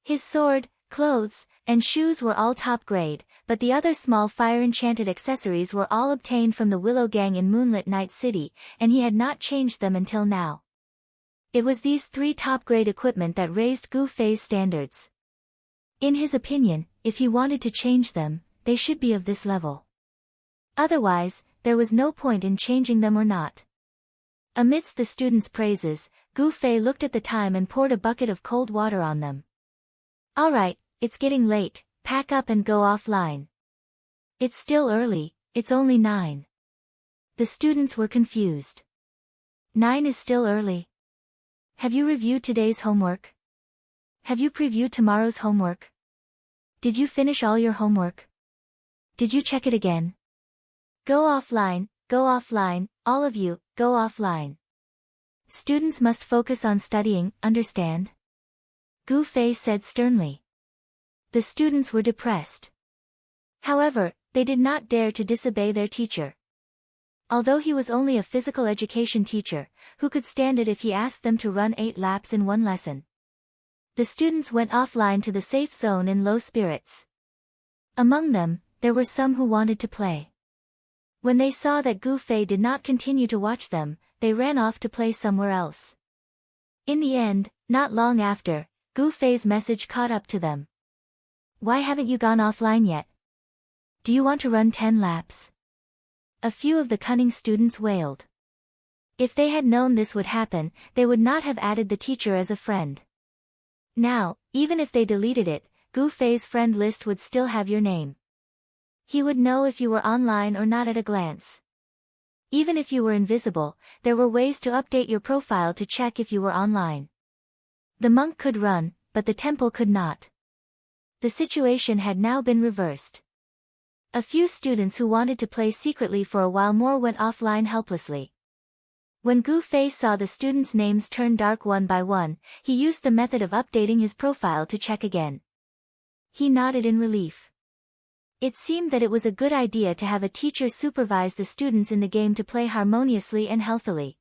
His sword, clothes, and shoes were all top grade, but the other small fire-enchanted accessories were all obtained from the Willow Gang in Moonlit Night City, and he had not changed them until now. It was these three top-grade equipment that raised Gu Fei's standards. In his opinion, if he wanted to change them, they should be of this level. Otherwise, there was no point in changing them or not. Amidst the students' praises, Gu Fei looked at the time and poured a bucket of cold water on them. Alright, it's getting late, Pack up and go offline. It's still early, it's only 9. The students were confused. 9 is still early. Have you reviewed today's homework? Have you previewed tomorrow's homework? Did you finish all your homework? Did you check it again? Go offline, all of you, go offline. Students must focus on studying, understand? Gu Fei said sternly. The students were depressed. However, they did not dare to disobey their teacher. Although he was only a physical education teacher, who could stand it if he asked them to run 8 laps in one lesson? The students went offline to the safe zone in low spirits. Among them, there were some who wanted to play. When they saw that Gu Fei did not continue to watch them, they ran off to play somewhere else. In the end, not long after, Gu Fei's message caught up to them. Why haven't you gone offline yet? Do you want to run 10 laps? A few of the cunning students wailed. If they had known this would happen, they would not have added the teacher as a friend. Now, even if they deleted it, Gu Fei's friend list would still have your name. He would know if you were online or not at a glance. Even if you were invisible, there were ways to update your profile to check if you were online. The monk could run, but the temple could not. The situation had now been reversed. A few students who wanted to play secretly for a while more went offline helplessly. When Gu Fei saw the students' names turn dark one by one, he used the method of updating his profile to check again. He nodded in relief. It seemed that it was a good idea to have a teacher supervise the students in the game to play harmoniously and healthily.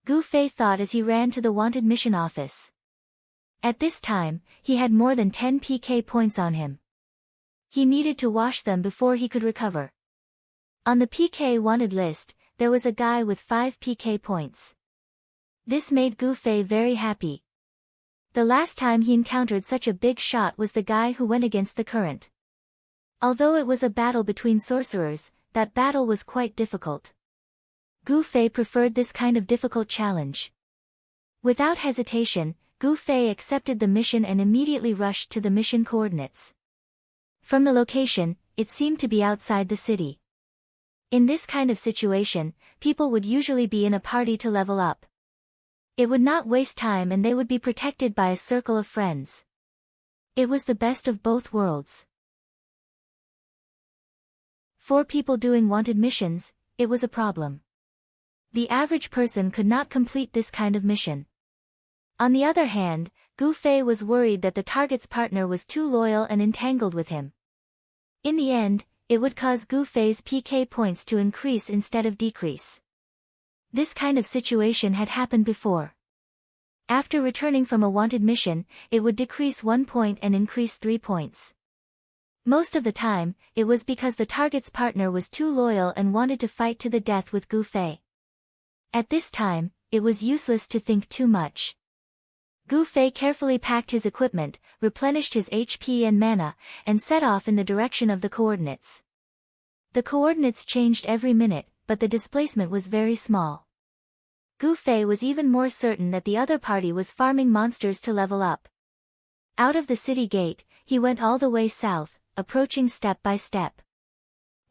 Gu Fei thought as he ran to the wanted mission office. At this time, he had more than 10 PK points on him. He needed to wash them before he could recover. On the PK wanted list, there was a guy with 5 PK points. This made Gu Fei very happy. The last time he encountered such a big shot was the guy who went against the current. Although it was a battle between sorcerers, that battle was quite difficult. Gu Fei preferred this kind of difficult challenge. Without hesitation, Gu Fei accepted the mission and immediately rushed to the mission coordinates. From the location, it seemed to be outside the city. In this kind of situation, people would usually be in a party to level up. It would not waste time and they would be protected by a circle of friends. It was the best of both worlds. 4 people doing wanted missions, it was a problem. The average person could not complete this kind of mission. On the other hand, Gu Fei was worried that the target's partner was too loyal and entangled with him. In the end, it would cause Gu Fei's PK points to increase instead of decrease. This kind of situation had happened before. After returning from a wanted mission, it would decrease 1 point and increase 3 points. Most of the time, it was because the target's partner was too loyal and wanted to fight to the death with Gu Fei. At this time, it was useless to think too much. Gu Fei carefully packed his equipment, replenished his HP and mana, and set off in the direction of the coordinates. The coordinates changed every minute, but the displacement was very small. Gu Fei was even more certain that the other party was farming monsters to level up. Out of the city gate, he went all the way south, approaching step by step.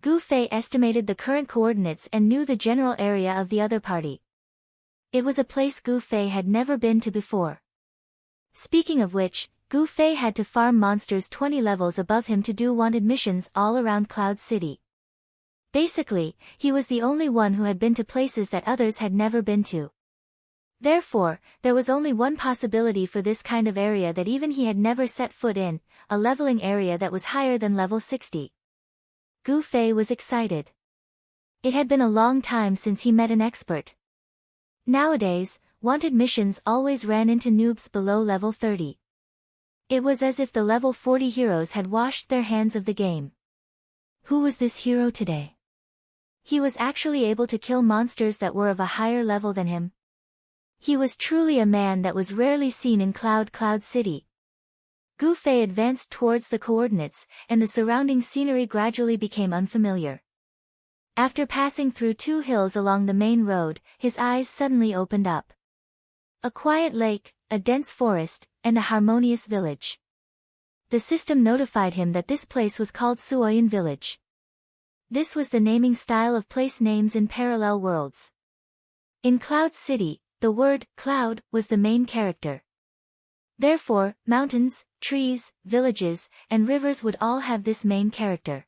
Gu Fei estimated the current coordinates and knew the general area of the other party. It was a place Gu Fei had never been to before. Speaking of which, Gu Fei had to farm monsters 20 levels above him to do wanted missions all around Cloud City. Basically, he was the only one who had been to places that others had never been to. Therefore, there was only one possibility for this kind of area that even he had never set foot in, a leveling area that was higher than level 60. Gu Fei was excited. It had been a long time since he met an expert. Nowadays, wanted missions always ran into noobs below level 30. It was as if the level 40 heroes had washed their hands of the game. Who was this hero today? He was actually able to kill monsters that were of a higher level than him. He was truly a man that was rarely seen in Cloud City. Gu Fei advanced towards the coordinates, and the surrounding scenery gradually became unfamiliar. After passing through 2 hills along the main road, his eyes suddenly opened up. A quiet lake, a dense forest, and a harmonious village. The system notified him that this place was called Suoyun Village. This was the naming style of place names in parallel worlds. In Cloud City, the word cloud was the main character. Therefore, mountains, trees, villages, and rivers would all have this main character.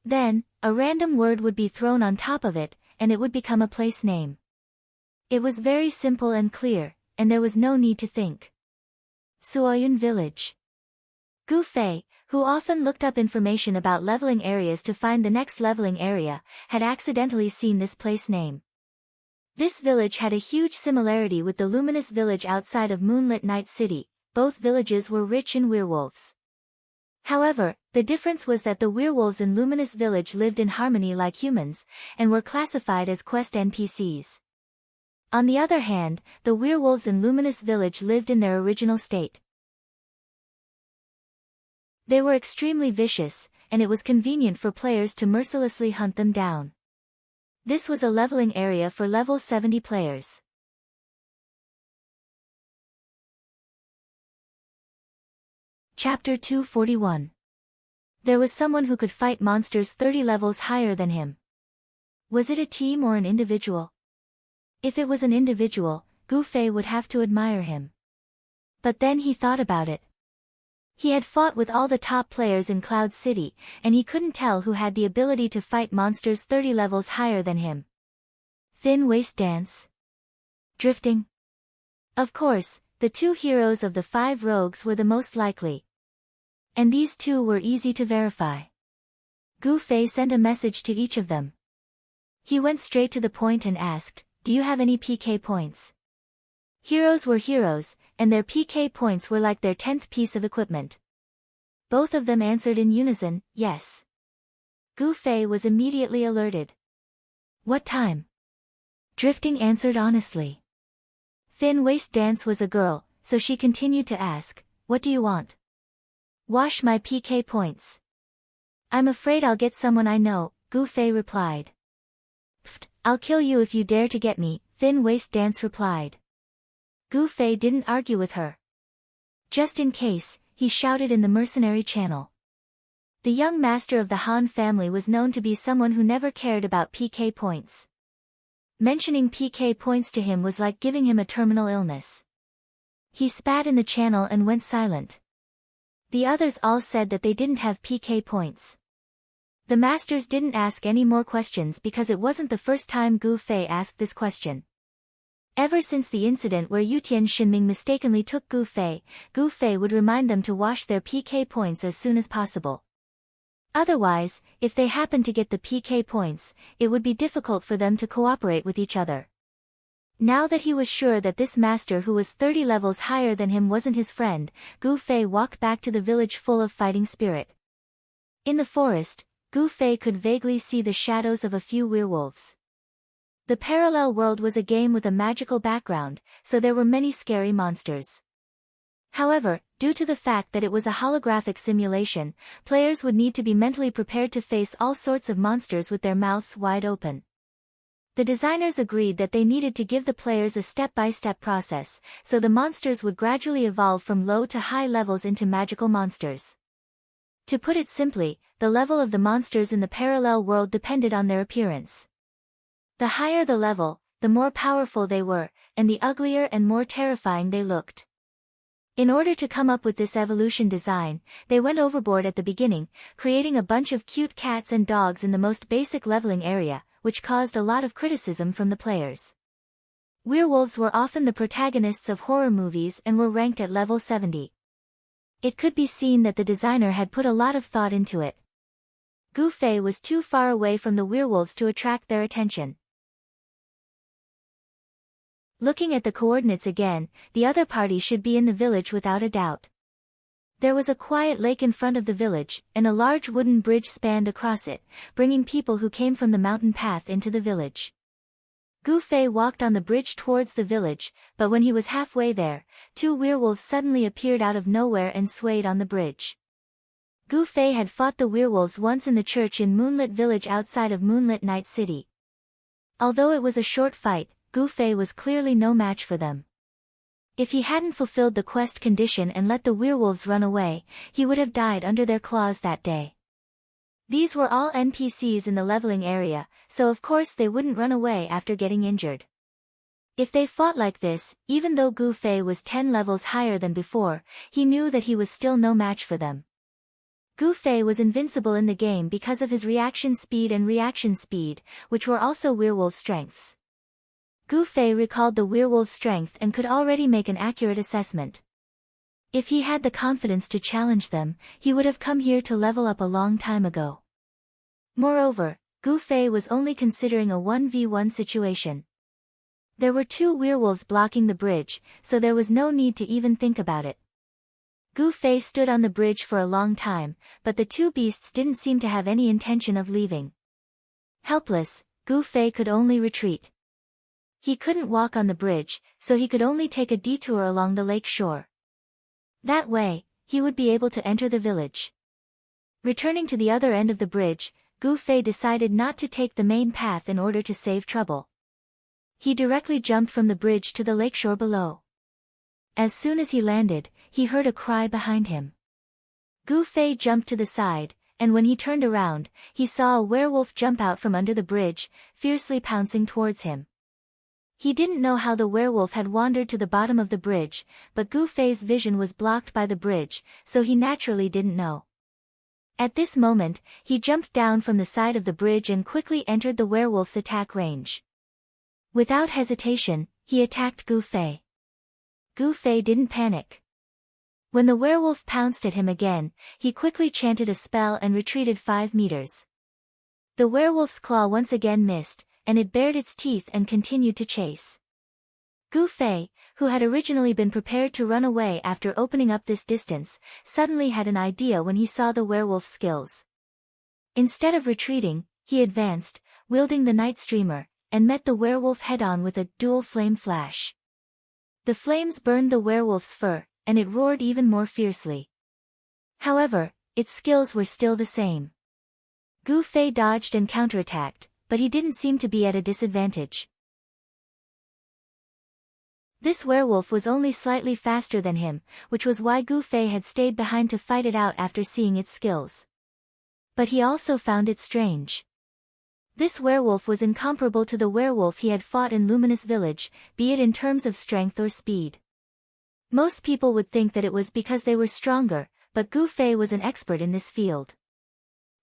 Then, a random word would be thrown on top of it, and it would become a place name. It was very simple and clear, and there was no need to think. Suoyun Village. Gu Fei, who often looked up information about leveling areas to find the next leveling area, had accidentally seen this place name. This village had a huge similarity with the luminous village outside of Moonlit Night City. Both villages were rich in werewolves. However, the difference was that the werewolves in Luminous Village lived in harmony like humans, and were classified as quest NPCs. On the other hand, the werewolves in Luminous Village lived in their original state. They were extremely vicious, and it was convenient for players to mercilessly hunt them down. This was a leveling area for level 70 players. Chapter 241. There was someone who could fight monsters 30 levels higher than him. Was it a team or an individual? If it was an individual, Gu Fei would have to admire him. But then he thought about it. He had fought with all the top players in Cloud City, and he couldn't tell who had the ability to fight monsters 30 levels higher than him. Thin Waist Dance? Drifting? Of course, the two heroes of the 5 rogues were the most likely. And these two were easy to verify. Gu Fei sent a message to each of them. He went straight to the point and asked, "Do you have any PK points?" Heroes were heroes, and their PK points were like their 10th piece of equipment. Both of them answered in unison, yes. Gu Fei was immediately alerted. What time? Drifting answered honestly. Thin Waist Dance was a girl, so she continued to ask, "What do you want?" "Wash my PK points." "I'm afraid I'll get someone I know," Gu Fei replied. "Pfft, I'll kill you if you dare to get me," Thin Waist Dance replied. Gu Fei didn't argue with her. Just in case, he shouted in the mercenary channel. The young master of the Han family was known to be someone who never cared about PK points. Mentioning PK points to him was like giving him a terminal illness. He spat in the channel and went silent. The others all said that they didn't have PK points. The masters didn't ask any more questions because it wasn't the first time Gu Fei asked this question. Ever since the incident where Yutian Shinming mistakenly took Gu Fei would remind them to wash their PK points as soon as possible. Otherwise, if they happened to get the PK points, it would be difficult for them to cooperate with each other. Now that he was sure that this master who was 30 levels higher than him wasn't his friend, Gu Fei walked back to the village full of fighting spirit. In the forest, Gu Fei could vaguely see the shadows of a few werewolves. The parallel world was a game with a magical background, so there were many scary monsters. However, due to the fact that it was a holographic simulation, players would need to be mentally prepared to face all sorts of monsters with their mouths wide open. The designers agreed that they needed to give the players a step-by-step process, so the monsters would gradually evolve from low to high levels into magical monsters. To put it simply, the level of the monsters in the parallel world depended on their appearance. The higher the level, the more powerful they were, and the uglier and more terrifying they looked. In order to come up with this evolution design, they went overboard at the beginning, creating a bunch of cute cats and dogs in the most basic leveling area, which caused a lot of criticism from the players. Werewolves were often the protagonists of horror movies and were ranked at level 70. It could be seen that the designer had put a lot of thought into it. Gu Fei was too far away from the werewolves to attract their attention. Looking at the coordinates again, the other party should be in the village without a doubt. There was a quiet lake in front of the village, and a large wooden bridge spanned across it, bringing people who came from the mountain path into the village. Gu Fei walked on the bridge towards the village, but when he was halfway there, 2 werewolves suddenly appeared out of nowhere and swayed on the bridge. Gu Fei had fought the werewolves once in the church in Moonlit Village outside of Moonlit Night City. Although it was a short fight, Gu Fei was clearly no match for them. If he hadn't fulfilled the quest condition and let the werewolves run away, he would have died under their claws that day. These were all NPCs in the leveling area, so of course they wouldn't run away after getting injured. If they fought like this, even though Gu Fei was 10 levels higher than before, he knew that he was still no match for them. Gu Fei was invincible in the game because of his reaction speed, which were also werewolf strengths. Gu Fei recalled the werewolf's strength and could already make an accurate assessment. If he had the confidence to challenge them, he would have come here to level up a long time ago. Moreover, Gu Fei was only considering a 1v1 situation. There were 2 werewolves blocking the bridge, so there was no need to even think about it. Gu Fei stood on the bridge for a long time, but the 2 beasts didn't seem to have any intention of leaving. Helpless, Gu Fei could only retreat. He couldn't walk on the bridge, so he could only take a detour along the lake shore. That way, he would be able to enter the village. Returning to the other end of the bridge, Gu Fei decided not to take the main path in order to save trouble. He directly jumped from the bridge to the lakeshore below. As soon as he landed, he heard a cry behind him. Gu Fei jumped to the side, and when he turned around, he saw a werewolf jump out from under the bridge, fiercely pouncing towards him. He didn't know how the werewolf had wandered to the bottom of the bridge, but Gu Fei's vision was blocked by the bridge, so he naturally didn't know. At this moment, he jumped down from the side of the bridge and quickly entered the werewolf's attack range. Without hesitation, he attacked Gu Fei. Gu Fei didn't panic. When the werewolf pounced at him again, he quickly chanted a spell and retreated 5 meters. The werewolf's claw once again missed, and it bared its teeth and continued to chase. Gu Fei, who had originally been prepared to run away after opening up this distance, suddenly had an idea when he saw the werewolf's skills. Instead of retreating, he advanced, wielding the night streamer, and met the werewolf head-on with a dual flame flash. The flames burned the werewolf's fur, and it roared even more fiercely. However, its skills were still the same. Gu Fei dodged and counterattacked, but he didn't seem to be at a disadvantage. This werewolf was only slightly faster than him, which was why Gu Fei had stayed behind to fight it out after seeing its skills. But he also found it strange. This werewolf was incomparable to the werewolf he had fought in Luminous Village, be it in terms of strength or speed. Most people would think that it was because they were stronger, but Gu Fei was an expert in this field.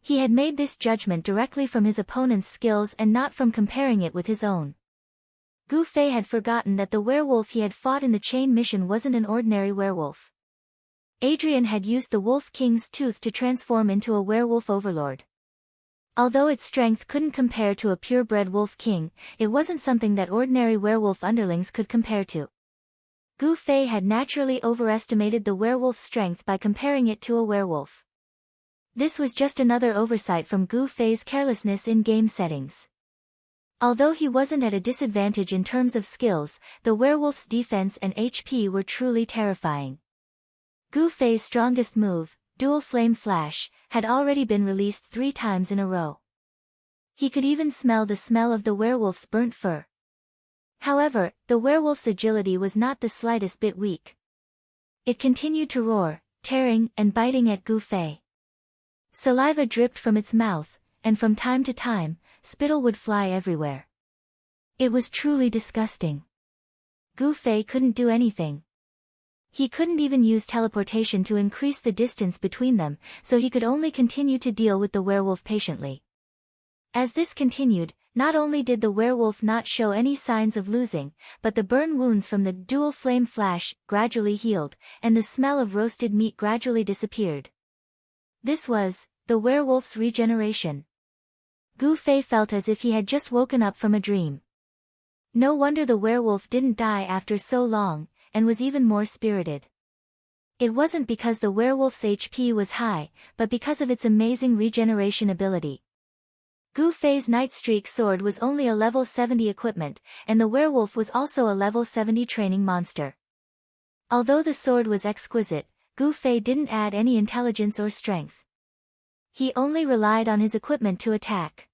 He had made this judgment directly from his opponent's skills and not from comparing it with his own. Gu Fei had forgotten that the werewolf he had fought in the chain mission wasn't an ordinary werewolf. Adrian had used the Wolf King's tooth to transform into a werewolf overlord. Although its strength couldn't compare to a purebred Wolf King, it wasn't something that ordinary werewolf underlings could compare to. Gu Fei had naturally overestimated the werewolf's strength by comparing it to a werewolf. This was just another oversight from Gu Fei's carelessness in game settings. Although he wasn't at a disadvantage in terms of skills, the werewolf's defense and HP were truly terrifying. Gu Fei's strongest move, Dual Flame Flash, had already been released 3 times in a row. He could even smell the smell of the werewolf's burnt fur. However, the werewolf's agility was not the slightest bit weak. It continued to roar, tearing and biting at Gu Fei. Saliva dripped from its mouth, and from time to time, spittle would fly everywhere. It was truly disgusting. Gu Fei couldn't do anything. He couldn't even use teleportation to increase the distance between them, so he could only continue to deal with the werewolf patiently. As this continued, not only did the werewolf not show any signs of losing, but the burn wounds from the dual flame flash gradually healed, and the smell of roasted meat gradually disappeared. This was the werewolf's regeneration. Gu Fei felt as if he had just woken up from a dream. No wonder the werewolf didn't die after so long, and was even more spirited. It wasn't because the werewolf's HP was high, but because of its amazing regeneration ability. Gu Fei's Night Streak sword was only a level 70 equipment, and the werewolf was also a level 70 training monster. Although the sword was exquisite, Gu Fei didn't add any intelligence or strength. He only relied on his equipment to attack.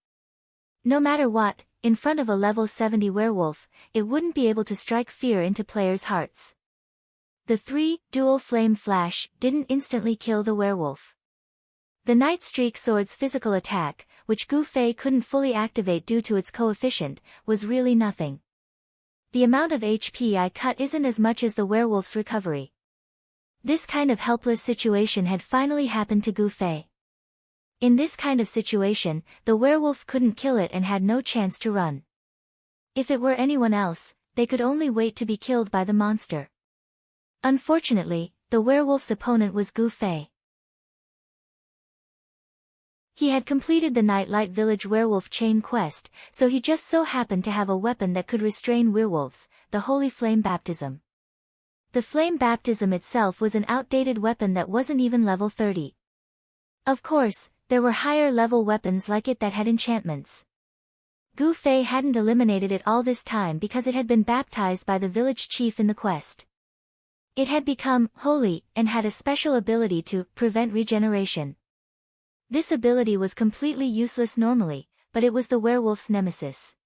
No matter what, in front of a level 70 werewolf, it wouldn't be able to strike fear into players' hearts. The 3-dual flame flash didn't instantly kill the werewolf. The Night Streak sword's physical attack, which Gu Fei couldn't fully activate due to its coefficient, was really nothing. The amount of HP I cut isn't as much as the werewolf's recovery. This kind of helpless situation had finally happened to Gu Fei. In this kind of situation, the werewolf couldn't kill it and had no chance to run. If it were anyone else, they could only wait to be killed by the monster. Unfortunately, the werewolf's opponent was Gu Fei. He had completed the Nightlight Village werewolf chain quest, so he just so happened to have a weapon that could restrain werewolves, the Holy Flame Baptism. The Flame Baptism itself was an outdated weapon that wasn't even level 30. Of course, there were higher level weapons like it that had enchantments. Gu Fei hadn't eliminated it all this time because it had been baptized by the village chief in the quest. It had become holy and had a special ability to prevent regeneration. This ability was completely useless normally, but it was the werewolf's nemesis.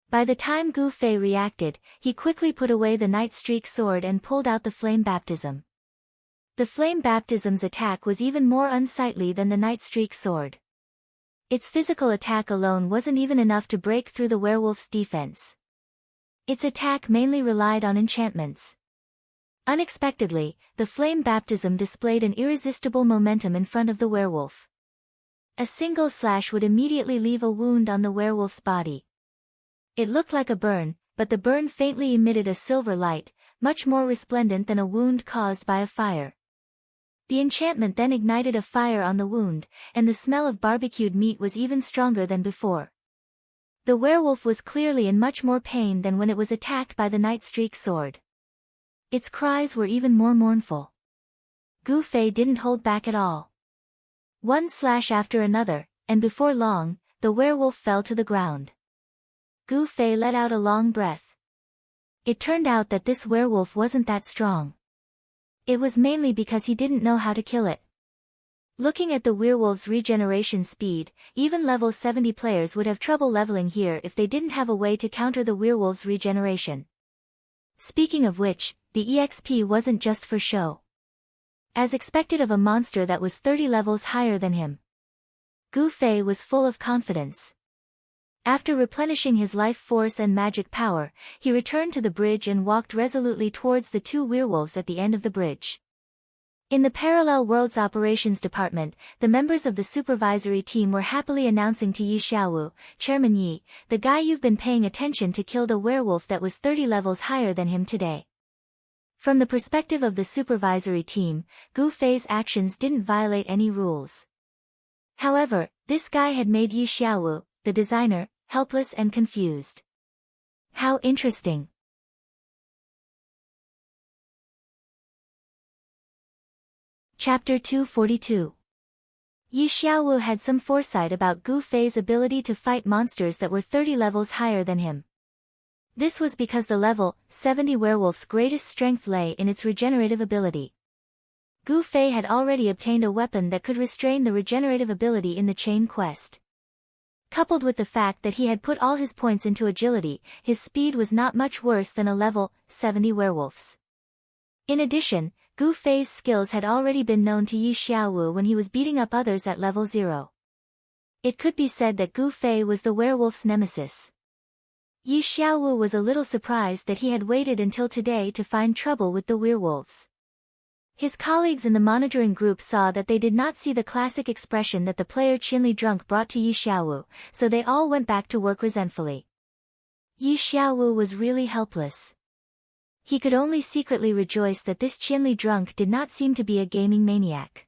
By the time Gu Fei reacted, he quickly put away the Night Streak sword and pulled out the Flame Baptism. The Flame Baptism's attack was even more unsightly than the Night Streak sword. Its physical attack alone wasn't even enough to break through the werewolf's defense. Its attack mainly relied on enchantments. Unexpectedly, the Flame Baptism displayed an irresistible momentum in front of the werewolf. A single slash would immediately leave a wound on the werewolf's body. It looked like a burn, but the burn faintly emitted a silver light, much more resplendent than a wound caused by a fire. The enchantment then ignited a fire on the wound, and the smell of barbecued meat was even stronger than before. The werewolf was clearly in much more pain than when it was attacked by the Night Streak sword. Its cries were even more mournful. Gu Fei didn't hold back at all. One slash after another, and before long, the werewolf fell to the ground. Gu Fei let out a long breath. It turned out that this werewolf wasn't that strong. It was mainly because he didn't know how to kill it. Looking at the werewolf's regeneration speed, even level 70 players would have trouble leveling here if they didn't have a way to counter the werewolf's regeneration. Speaking of which, the EXP wasn't just for show. As expected of a monster that was 30 levels higher than him. Gu Fei was full of confidence. After replenishing his life force and magic power, he returned to the bridge and walked resolutely towards the two werewolves at the end of the bridge. In the Parallel Worlds Operations Department, the members of the supervisory team were happily announcing to Yi Xiaowu, Chairman Yi, the guy you've been paying attention to killed a werewolf that was 30 levels higher than him today. From the perspective of the supervisory team, Gu Fei's actions didn't violate any rules. However, this guy had made Yi Xiaowu, the designer, helpless and confused. How interesting. Chapter 242. Yi Xiaowu had some foresight about Gu Fei's ability to fight monsters that were 30 levels higher than him. This was because the level 70 werewolf's greatest strength lay in its regenerative ability. Gu Fei had already obtained a weapon that could restrain the regenerative ability in the chain quest. Coupled with the fact that he had put all his points into agility, his speed was not much worse than a level 70 werewolf's. In addition, Gu Fei's skills had already been known to Yi Xiaowu when he was beating up others at level 0. It could be said that Gu Fei was the werewolf's nemesis. Yi Xiaowu was a little surprised that he had waited until today to find trouble with the werewolves. His colleagues in the monitoring group saw that they did not see the classic expression that the player Qinli Drunk brought to Yi Xiaowu, so they all went back to work resentfully. Yi Xiaowu was really helpless. He could only secretly rejoice that this Qinli Drunk did not seem to be a gaming maniac.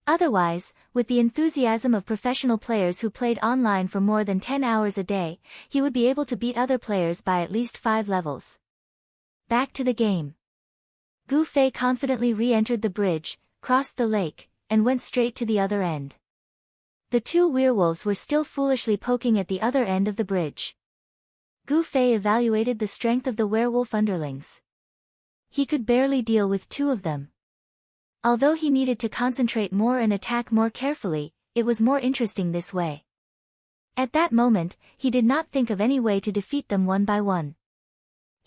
Otherwise, with the enthusiasm of professional players who played online for more than 10 hours a day, he would be able to beat other players by at least 5 levels. Back to the game. Gu Fei confidently re-entered the bridge, crossed the lake, and went straight to the other end. The two werewolves were still foolishly poking at the other end of the bridge. Gu Fei evaluated the strength of the werewolf underlings. He could barely deal with 2 of them. Although he needed to concentrate more and attack more carefully, it was more interesting this way. At that moment, he did not think of any way to defeat them one by one.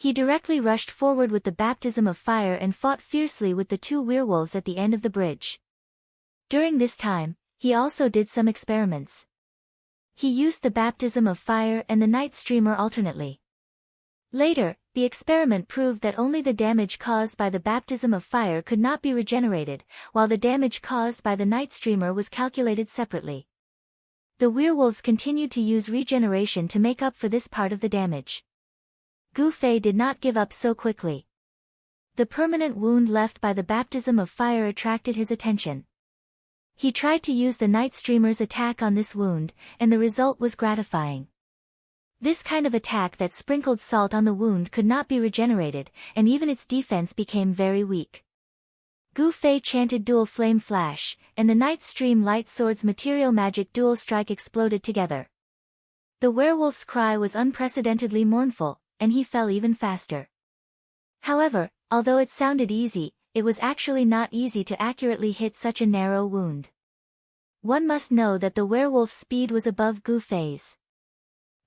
He directly rushed forward with the baptism of fire and fought fiercely with the two werewolves at the end of the bridge. During this time, he also did some experiments. He used the baptism of fire and the night streamer alternately. Later, the experiment proved that only the damage caused by the baptism of fire could not be regenerated, while the damage caused by the night streamer was calculated separately. The werewolves continued to use regeneration to make up for this part of the damage. Gu Fei did not give up so quickly. The permanent wound left by the baptism of fire attracted his attention. He tried to use the night streamer's attack on this wound, and the result was gratifying. This kind of attack that sprinkled salt on the wound could not be regenerated, and even its defense became very weak. Gu Fei chanted Dual Flame Flash, and the Night Stream Light Sword's Material Magic Dual Strike exploded together. The werewolf's cry was unprecedentedly mournful, and he fell even faster. However, although it sounded easy, it was actually not easy to accurately hit such a narrow wound. One must know that the werewolf's speed was above Gu Fei's.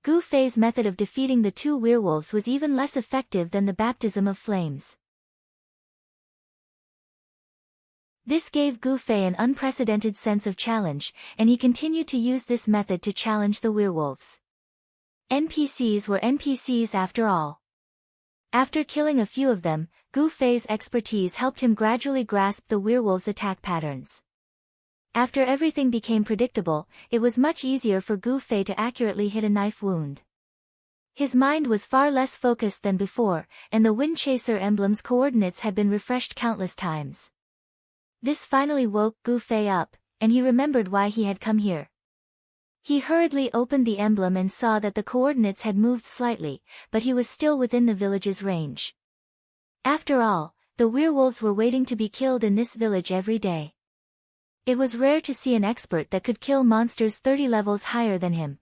Gu Fei's method of defeating the two werewolves was even less effective than the baptism of flames. This gave Gu Fei an unprecedented sense of challenge, and he continued to use this method to challenge the werewolves. NPCs were NPCs after all. After killing a few of them, Gu Fei's expertise helped him gradually grasp the werewolves' attack patterns. After everything became predictable, it was much easier for Gu Fei to accurately hit a knife wound. His mind was far less focused than before, and the Wind Chaser emblem's coordinates had been refreshed countless times. This finally woke Gu Fei up, and he remembered why he had come here. He hurriedly opened the emblem and saw that the coordinates had moved slightly, but he was still within the village's range. After all, the werewolves were waiting to be killed in this village every day. It was rare to see an expert that could kill monsters 30 levels higher than him.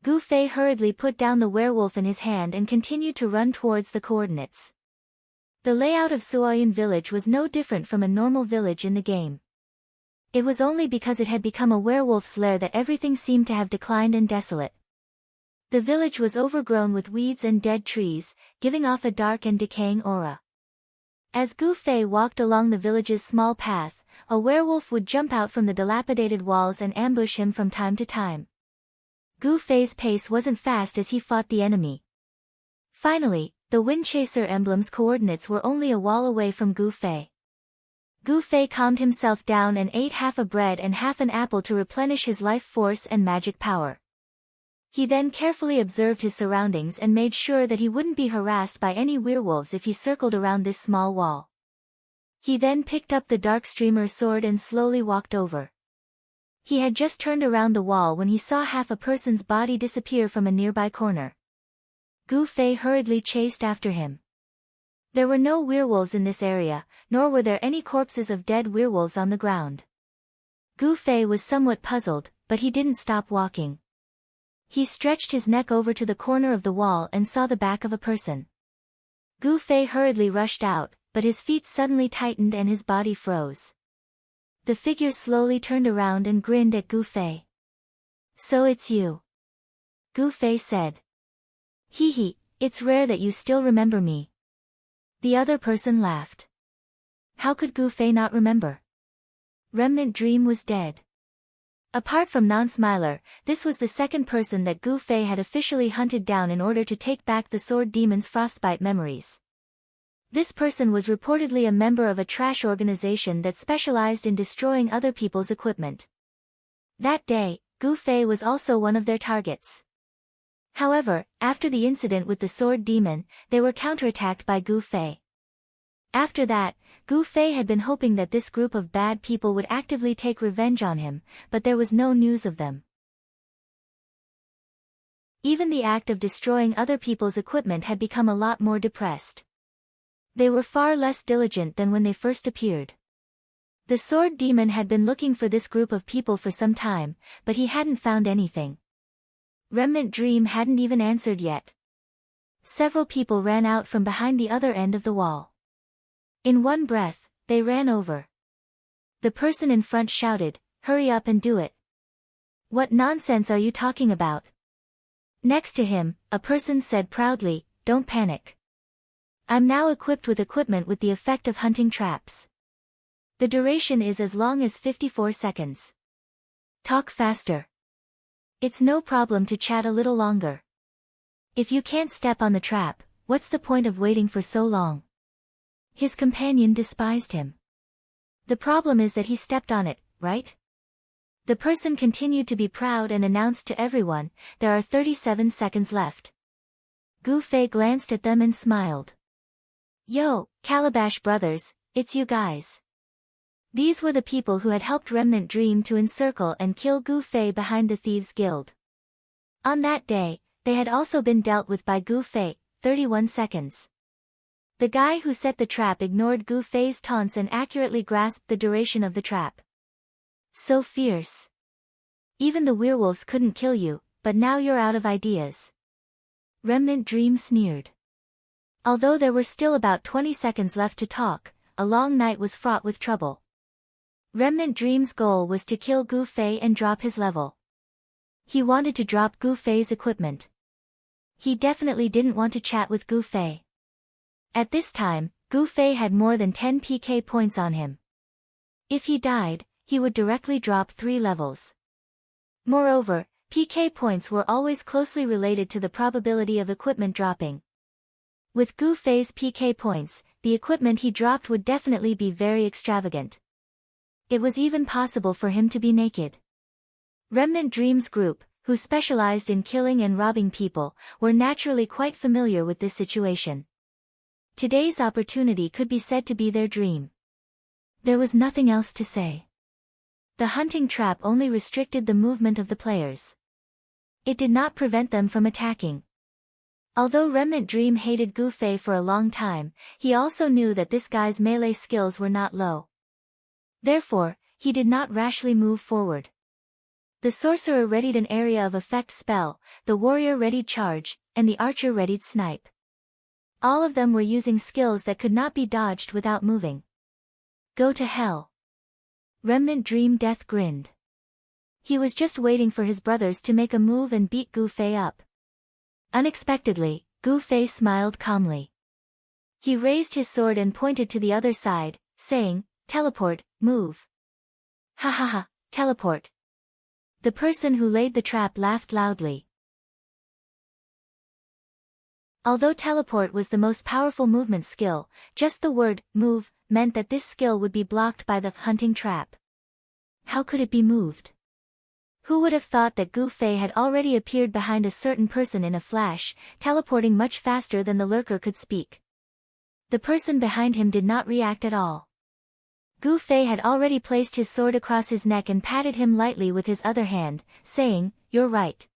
Gu Fei hurriedly put down the werewolf in his hand and continued to run towards the coordinates. The layout of Suoyun village was no different from a normal village in the game. It was only because it had become a werewolf's lair that everything seemed to have declined and desolate. The village was overgrown with weeds and dead trees, giving off a dark and decaying aura. As Gu Fei walked along the village's small path, a werewolf would jump out from the dilapidated walls and ambush him from time to time. Gu Fei's pace wasn't fast as he fought the enemy. Finally, the Wind Chaser emblem's coordinates were only a wall away from Gu Fei. Gu Fei calmed himself down and ate half a bread and half an apple to replenish his life force and magic power. He then carefully observed his surroundings and made sure that he wouldn't be harassed by any werewolves if he circled around this small wall. He then picked up the dark streamer sword and slowly walked over. He had just turned around the wall when he saw half a person's body disappear from a nearby corner. Gu Fei hurriedly chased after him. There were no werewolves in this area, nor were there any corpses of dead werewolves on the ground. Gu Fei was somewhat puzzled, but he didn't stop walking. He stretched his neck over to the corner of the wall and saw the back of a person. Gu Fei hurriedly rushed out, but his feet suddenly tightened and his body froze. The figure slowly turned around and grinned at Gu Fei. "So it's you," Gu Fei said. "Hee hee, it's rare that you still remember me." The other person laughed. How could Gu Fei not remember? Remnant Dream was dead. Apart from Non-Smiler, this was the second person that Gu Fei had officially hunted down in order to take back the Sword Demon's frostbite memories. This person was reportedly a member of a trash organization that specialized in destroying other people's equipment. That day, Gu Fei was also one of their targets. However, after the incident with the Sword Demon, they were counterattacked by Gu Fei. After that, Gu Fei had been hoping that this group of bad people would actively take revenge on him, but there was no news of them. Even the act of destroying other people's equipment had become a lot more depressed. They were far less diligent than when they first appeared. The Sword Demon had been looking for this group of people for some time, but he hadn't found anything. Remnant Dream hadn't even answered yet. Several people ran out from behind the other end of the wall. In one breath, they ran over. The person in front shouted, "Hurry up and do it." "What nonsense are you talking about?" Next to him, a person said proudly, "Don't panic. I'm now equipped with equipment with the effect of hunting traps. The duration is as long as 54 seconds. Talk faster. It's no problem to chat a little longer. If you can't step on the trap, what's the point of waiting for so long? His companion despised him. The problem is that he stepped on it, right? The person continued to be proud and announced to everyone, there are 37 seconds left. Gu Fei glanced at them and smiled. Yo, Calabash brothers, it's you guys. These were the people who had helped Remnant Dream to encircle and kill Gu Fei behind the Thieves' Guild. On that day, they had also been dealt with by Gu Fei, 31 seconds. The guy who set the trap ignored Gu Fei's taunts and accurately grasped the duration of the trap. So fierce. Even the werewolves couldn't kill you, but now you're out of ideas. Remnant Dream sneered. Although there were still about 20 seconds left to talk, a long night was fraught with trouble. Remnant Dream's goal was to kill Gu Fei and drop his level. He wanted to drop Gu Fei's equipment. He definitely didn't want to chat with Gu Fei. At this time, Gu Fei had more than 10 PK points on him. If he died, he would directly drop 3 levels. Moreover, PK points were always closely related to the probability of equipment dropping. With Gu Fei's PK points, the equipment he dropped would definitely be very extravagant. It was even possible for him to be naked. Remnant Dream's group, who specialized in killing and robbing people, were naturally quite familiar with this situation. Today's opportunity could be said to be their dream. There was nothing else to say. The hunting trap only restricted the movement of the players. It did not prevent them from attacking. Although Remnant Dream hated Gu Fei for a long time, he also knew that this guy's melee skills were not low. Therefore, he did not rashly move forward. The sorcerer readied an area of effect spell, the warrior readied charge, and the archer readied snipe. All of them were using skills that could not be dodged without moving. Go to hell. Remnant Dream Death grinned. He was just waiting for his brothers to make a move and beat Gu Fei up. Unexpectedly, Gu Fei smiled calmly. He raised his sword and pointed to the other side, saying, "Teleport, move." Ha ha ha, teleport. The person who laid the trap laughed loudly. Although teleport was the most powerful movement skill, just the word, move, meant that this skill would be blocked by the hunting trap. How could it be moved? Who would have thought that Gu Fei had already appeared behind a certain person in a flash, teleporting much faster than the lurker could speak? The person behind him did not react at all. Gu Fei had already placed his sword across his neck and patted him lightly with his other hand, saying, "You're right.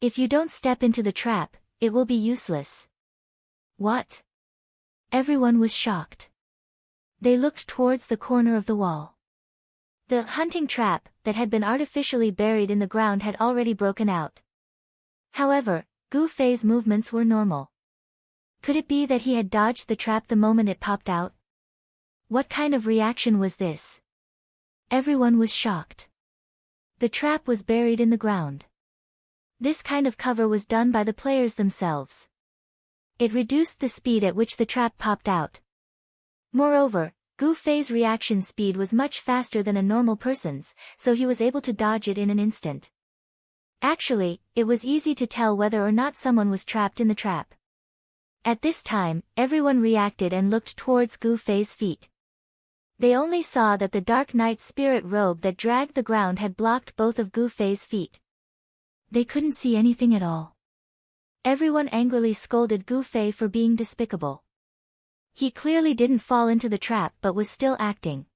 If you don't step into the trap, it will be useless." What? Everyone was shocked. They looked towards the corner of the wall. The hunting trap, that had been artificially buried in the ground, had already broken out. However, Gu Fei's movements were normal. Could it be that he had dodged the trap the moment it popped out? What kind of reaction was this? Everyone was shocked. The trap was buried in the ground. This kind of cover was done by the players themselves. It reduced the speed at which the trap popped out. Moreover, Gu Fei's reaction speed was much faster than a normal person's, so he was able to dodge it in an instant. Actually, it was easy to tell whether or not someone was trapped in the trap. At this time, everyone reacted and looked towards Gu Fei's feet. They only saw that the Dark Knight spirit robe that dragged the ground had blocked both of Gu Fei's feet. They couldn't see anything at all. Everyone angrily scolded Gu Fei for being despicable. He clearly didn't fall into the trap but was still acting.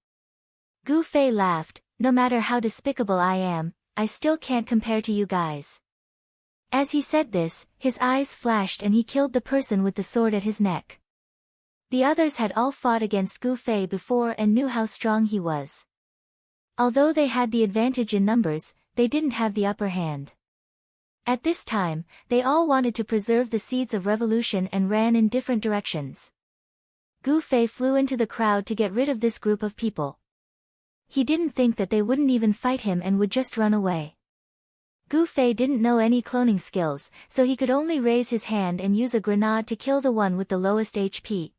Gu Fei laughed, "No matter how despicable I am, I still can't compare to you guys." As he said this, his eyes flashed and he killed the person with the sword at his neck. The others had all fought against Gu Fei before and knew how strong he was. Although they had the advantage in numbers, they didn't have the upper hand. At this time, they all wanted to preserve the seeds of revolution and ran in different directions. Gu Fei flew into the crowd to get rid of this group of people. He didn't think that they wouldn't even fight him and would just run away. Gu Fei didn't know any cloning skills, so he could only raise his hand and use a grenade to kill the one with the lowest HP.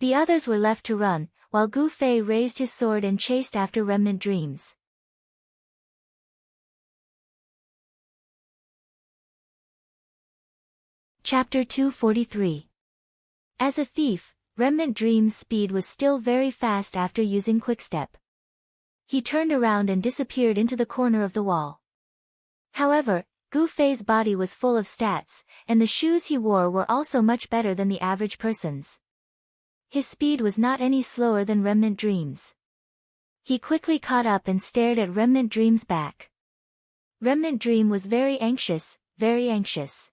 The others were left to run, while Gu Fei raised his sword and chased after remnant dreams. Chapter 243. As a thief, Remnant Dream's speed was still very fast after using Quickstep. He turned around and disappeared into the corner of the wall. However, Gu Fei's body was full of stats, and the shoes he wore were also much better than the average person's. His speed was not any slower than Remnant Dream's. He quickly caught up and stared at Remnant Dream's back. Remnant Dream was very anxious, very anxious.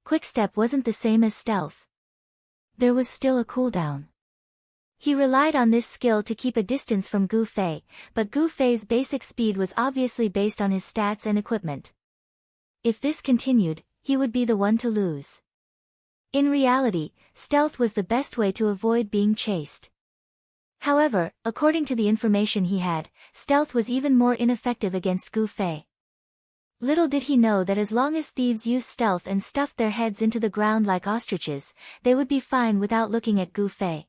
Quickstep wasn't the same as stealth. There was still a cooldown. He relied on this skill to keep a distance from Gu Fei, but Gu Fei's basic speed was obviously based on his stats and equipment. If this continued, he would be the one to lose. In reality, stealth was the best way to avoid being chased. However, according to the information he had, stealth was even more ineffective against Gu Fei. Little did he know that as long as thieves used stealth and stuffed their heads into the ground like ostriches, they would be fine without looking at Gu Fei.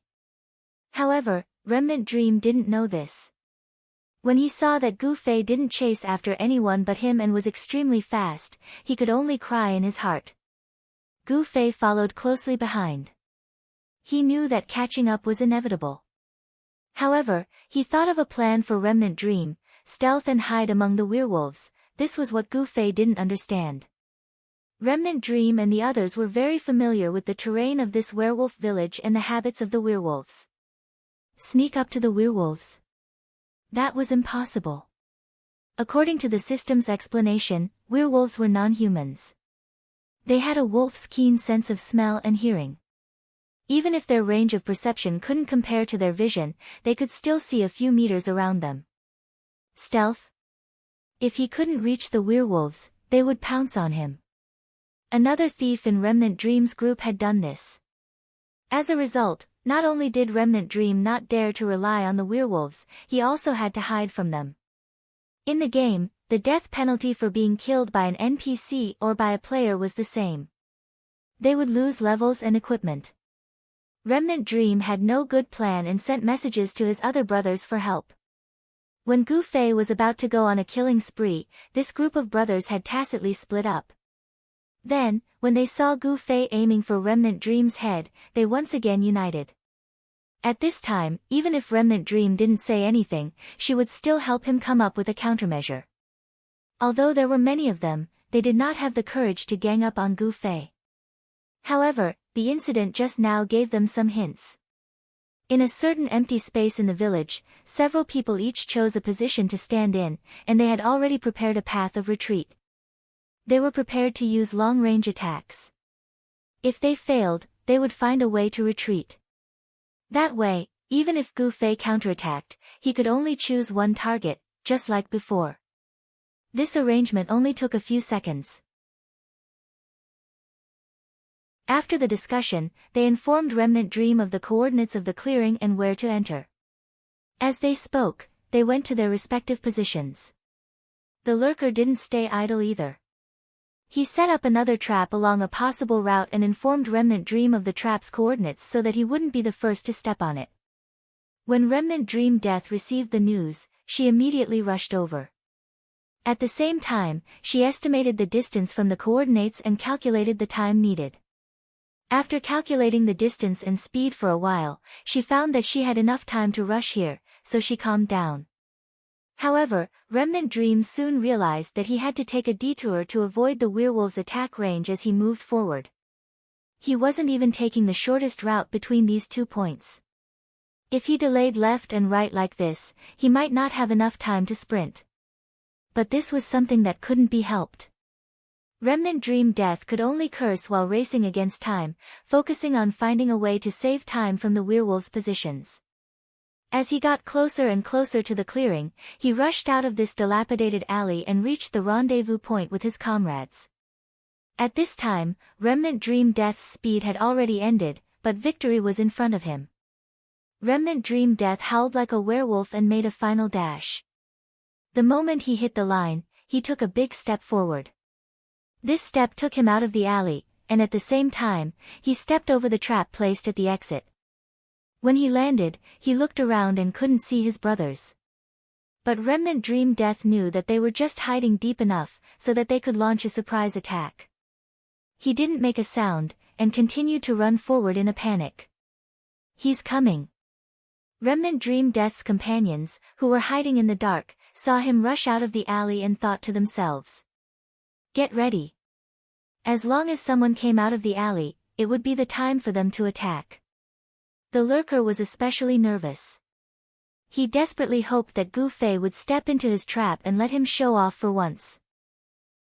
However, Remnant Dream didn't know this. When he saw that Gu Fei didn't chase after anyone but him and was extremely fast, he could only cry in his heart. Gu Fei followed closely behind. He knew that catching up was inevitable. However, he thought of a plan for Remnant Dream, stealth and hide among the werewolves. This was what Gu Fei didn't understand. Remnant Dream and the others were very familiar with the terrain of this werewolf village and the habits of the werewolves. Sneak up to the werewolves? That was impossible. According to the system's explanation, werewolves were non-humans. They had a wolf's keen sense of smell and hearing. Even if their range of perception couldn't compare to their vision, they could still see a few meters around them. Stealth? If he couldn't reach the werewolves, they would pounce on him. Another thief in Remnant Dream's group had done this. As a result, not only did Remnant Dream not dare to rely on the werewolves, he also had to hide from them. In the game, the death penalty for being killed by an NPC or by a player was the same. They would lose levels and equipment. Remnant Dream had no good plan and sent messages to his other brothers for help. When Gu Fei was about to go on a killing spree, this group of brothers had tacitly split up. Then, when they saw Gu Fei aiming for Remnant Dream's head, they once again united. At this time, even if Remnant Dream didn't say anything, she would still help him come up with a countermeasure. Although there were many of them, they did not have the courage to gang up on Gu Fei. However, the incident just now gave them some hints. In a certain empty space in the village, several people each chose a position to stand in, and they had already prepared a path of retreat. They were prepared to use long-range attacks. If they failed, they would find a way to retreat. That way, even if Gu Fei counterattacked, he could only choose one target, just like before. This arrangement only took a few seconds. After the discussion, they informed Remnant Dream of the coordinates of the clearing and where to enter. As they spoke, they went to their respective positions. The lurker didn't stay idle either. He set up another trap along a possible route and informed Remnant Dream of the trap's coordinates so that he wouldn't be the first to step on it. When Remnant Dream Death received the news, she immediately rushed over. At the same time, she estimated the distance from the coordinates and calculated the time needed. After calculating the distance and speed for a while, she found that she had enough time to rush here, so she calmed down. However, Remnant Dream soon realized that he had to take a detour to avoid the werewolf's attack range as he moved forward. He wasn't even taking the shortest route between these 2 points. If he delayed left and right like this, he might not have enough time to sprint. But this was something that couldn't be helped. Remnant Dream Death could only curse while racing against time, focusing on finding a way to save time from the werewolf's positions. As he got closer and closer to the clearing, he rushed out of this dilapidated alley and reached the rendezvous point with his comrades. At this time, Remnant Dream Death's speed had already ended, but victory was in front of him. Remnant Dream Death howled like a werewolf and made a final dash. The moment he hit the line, he took a big step forward. This step took him out of the alley, and at the same time, he stepped over the trap placed at the exit. When he landed, he looked around and couldn't see his brothers. But Remnant Dream Death knew that they were just hiding deep enough so that they could launch a surprise attack. He didn't make a sound, and continued to run forward in a panic. "He's coming." Remnant Dream Death's companions, who were hiding in the dark, saw him rush out of the alley and thought to themselves, "Get ready." As long as someone came out of the alley, it would be the time for them to attack. The lurker was especially nervous. He desperately hoped that Gu Fei would step into his trap and let him show off for once.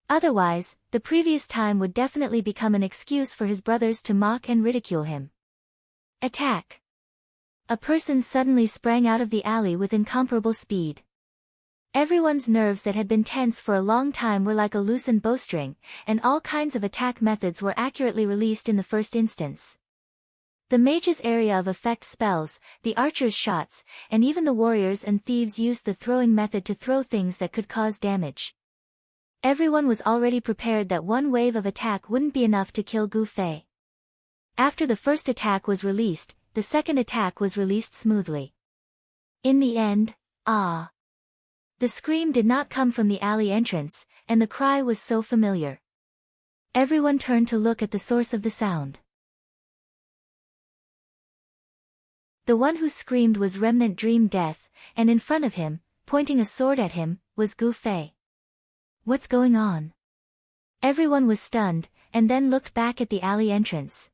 Otherwise, the previous time would definitely become an excuse for his brothers to mock and ridicule him. Attack! A person suddenly sprang out of the alley with incomparable speed. Everyone's nerves that had been tense for a long time were like a loosened bowstring, and all kinds of attack methods were accurately released in the first instance. The mage's area of effect spells, the archer's shots, and even the warriors and thieves used the throwing method to throw things that could cause damage. Everyone was already prepared that one wave of attack wouldn't be enough to kill Gu Fei. After the first attack was released, the second attack was released smoothly. In the end, ah! The scream did not come from the alley entrance, and the cry was so familiar. Everyone turned to look at the source of the sound. The one who screamed was Remnant Dream Death, and in front of him, pointing a sword at him, was Gu Fei. What's going on? Everyone was stunned, and then looked back at the alley entrance.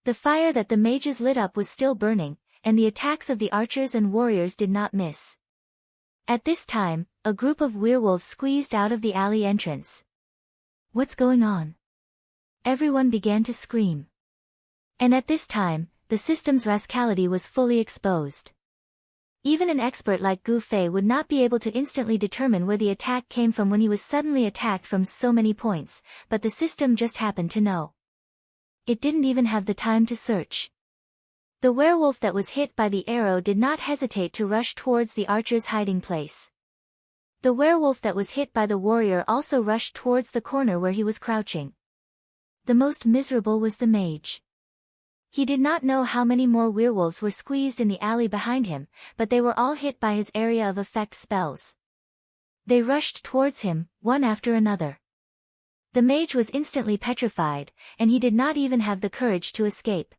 The fire that the mages lit up was still burning, and the attacks of the archers and warriors did not miss. At this time, a group of werewolves squeezed out of the alley entrance. What's going on? Everyone began to scream. And at this time, the system's rascality was fully exposed. Even an expert like Gu Fei would not be able to instantly determine where the attack came from when he was suddenly attacked from so many points, but the system just happened to know. It didn't even have the time to search. The werewolf that was hit by the arrow did not hesitate to rush towards the archer's hiding place. The werewolf that was hit by the warrior also rushed towards the corner where he was crouching. The most miserable was the mage. He did not know how many more werewolves were squeezed in the alley behind him, but they were all hit by his area of effect spells. They rushed towards him, one after another. The mage was instantly petrified, and he did not even have the courage to escape.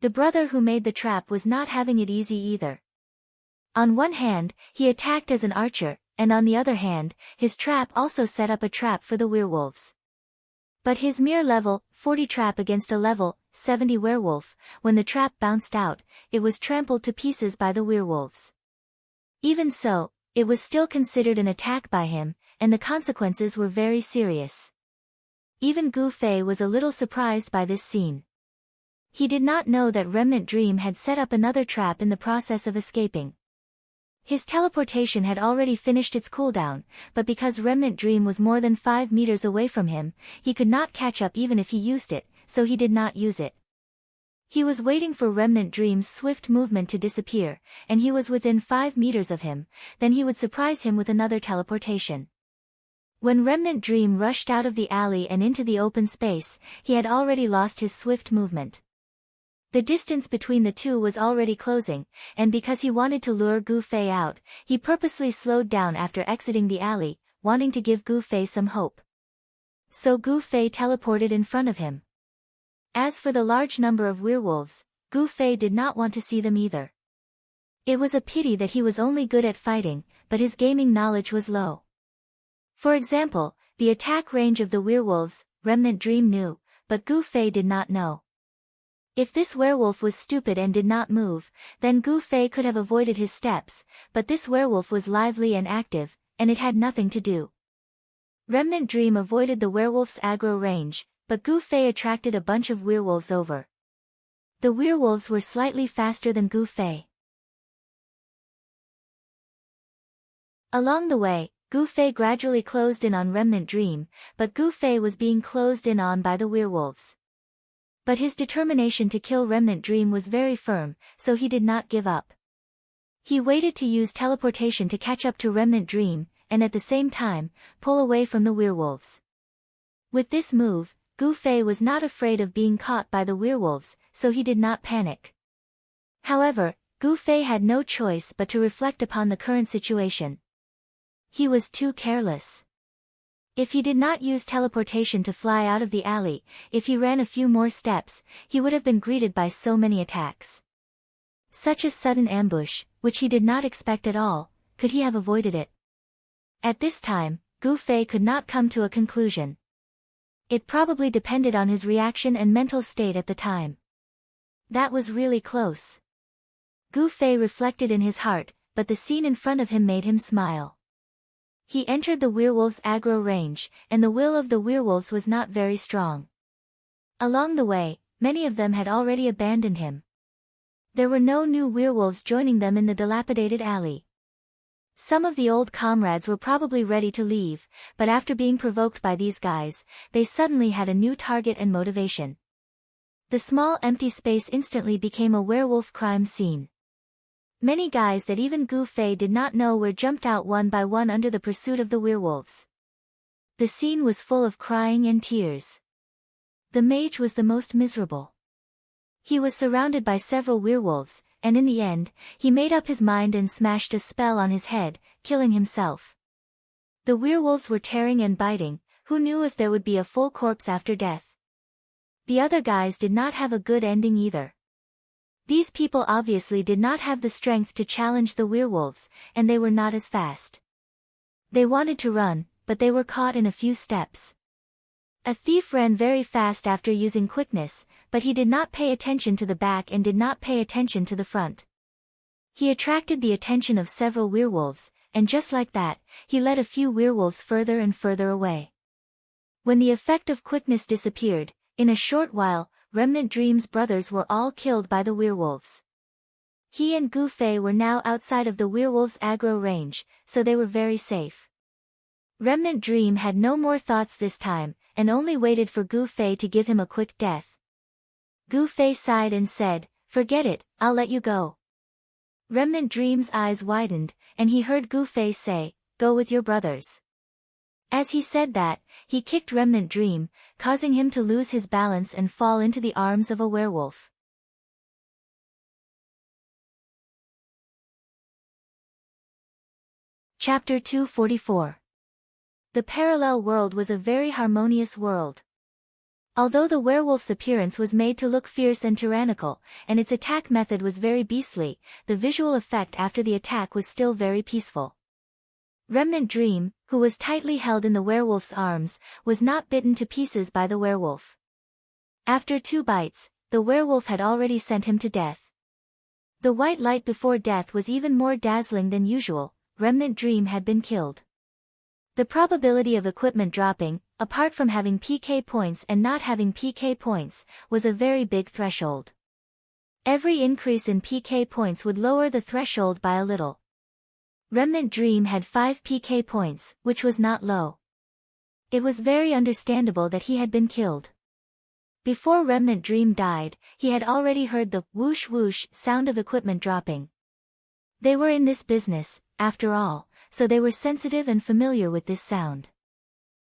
The brother who made the trap was not having it easy either. On one hand, he attacked as an archer, and on the other hand, his trap also set up a trap for the werewolves. But his mere level 40 trap against a level 70 werewolf, when the trap bounced out, it was trampled to pieces by the werewolves. Even so, it was still considered an attack by him, and the consequences were very serious. Even Gu Fei was a little surprised by this scene. He did not know that Remnant Dream had set up another trap in the process of escaping. His teleportation had already finished its cooldown, but because Remnant Dream was more than 5 meters away from him, he could not catch up even if he used it, so he did not use it. He was waiting for Remnant Dream's swift movement to disappear, and he was within 5 meters of him, then he would surprise him with another teleportation. When Remnant Dream rushed out of the alley and into the open space, he had already lost his swift movement. The distance between the two was already closing, and because he wanted to lure Gu Fei out, he purposely slowed down after exiting the alley, wanting to give Gu Fei some hope. So Gu Fei teleported in front of him. As for the large number of werewolves, Gu Fei did not want to see them either. It was a pity that he was only good at fighting, but his gaming knowledge was low. For example, the attack range of the werewolves, Remnant Dream knew, but Gu Fei did not know. If this werewolf was stupid and did not move, then Gu Fei could have avoided his steps, but this werewolf was lively and active, and it had nothing to do. Remnant Dream avoided the werewolf's aggro range, but Gu Fei attracted a bunch of werewolves over. The werewolves were slightly faster than Gu Fei. Along the way, Gu Fei gradually closed in on Remnant Dream, but Gu Fei was being closed in on by the werewolves. But his determination to kill Remnant Dream was very firm, so he did not give up. He waited to use teleportation to catch up to Remnant Dream, and at the same time, pull away from the werewolves. With this move, Gu Fei was not afraid of being caught by the werewolves, so he did not panic. However, Gu Fei had no choice but to reflect upon the current situation. He was too careless. If he did not use teleportation to fly out of the alley, if he ran a few more steps, he would have been greeted by so many attacks. Such a sudden ambush, which he did not expect at all, could he have avoided it? At this time, Gu Fei could not come to a conclusion. It probably depended on his reaction and mental state at the time. That was really close. Gu Fei reflected in his heart, but the scene in front of him made him smile. He entered the werewolves' aggro range, and the will of the werewolves was not very strong. Along the way, many of them had already abandoned him. There were no new werewolves joining them in the dilapidated alley. Some of the old comrades were probably ready to leave, but after being provoked by these guys, they suddenly had a new target and motivation. The small empty space instantly became a werewolf crime scene. Many guys that even Gu Fei did not know were jumped out one by one under the pursuit of the werewolves. The scene was full of crying and tears. The mage was the most miserable. He was surrounded by several werewolves, and in the end, he made up his mind and smashed a spell on his head, killing himself. The werewolves were tearing and biting, who knew if there would be a full corpse after death? The other guys did not have a good ending either. These people obviously did not have the strength to challenge the werewolves, and they were not as fast. They wanted to run, but they were caught in a few steps. A thief ran very fast after using quickness, but he did not pay attention to the back and did not pay attention to the front. He attracted the attention of several werewolves, and just like that, he led a few werewolves further and further away. When the effect of quickness disappeared, in a short while, Remnant Dream's brothers were all killed by the werewolves. He and Gu Fei were now outside of the werewolves' aggro range, so they were very safe. Remnant Dream had no more thoughts this time, and only waited for Gu Fei to give him a quick death. Gu Fei sighed and said, "Forget it, I'll let you go." Remnant Dream's eyes widened, and he heard Gu Fei say, "Go with your brothers." As he said that, he kicked Remnant Dream, causing him to lose his balance and fall into the arms of a werewolf. Chapter 244. The parallel world was a very harmonious world. Although the werewolf's appearance was made to look fierce and tyrannical, and its attack method was very beastly, the visual effect after the attack was still very peaceful. Remnant Dream, who was tightly held in the werewolf's arms, was not bitten to pieces by the werewolf. After 2 bites, the werewolf had already sent him to death. The white light before death was even more dazzling than usual. Remnant Dream had been killed. The probability of equipment dropping, apart from having PK points and not having PK points, was a very big threshold. Every increase in PK points would lower the threshold by a little. Remnant Dream had 5 PK points, which was not low. It was very understandable that he had been killed. Before Remnant Dream died, he had already heard the whoosh whoosh sound of equipment dropping. They were in this business, after all, so they were sensitive and familiar with this sound.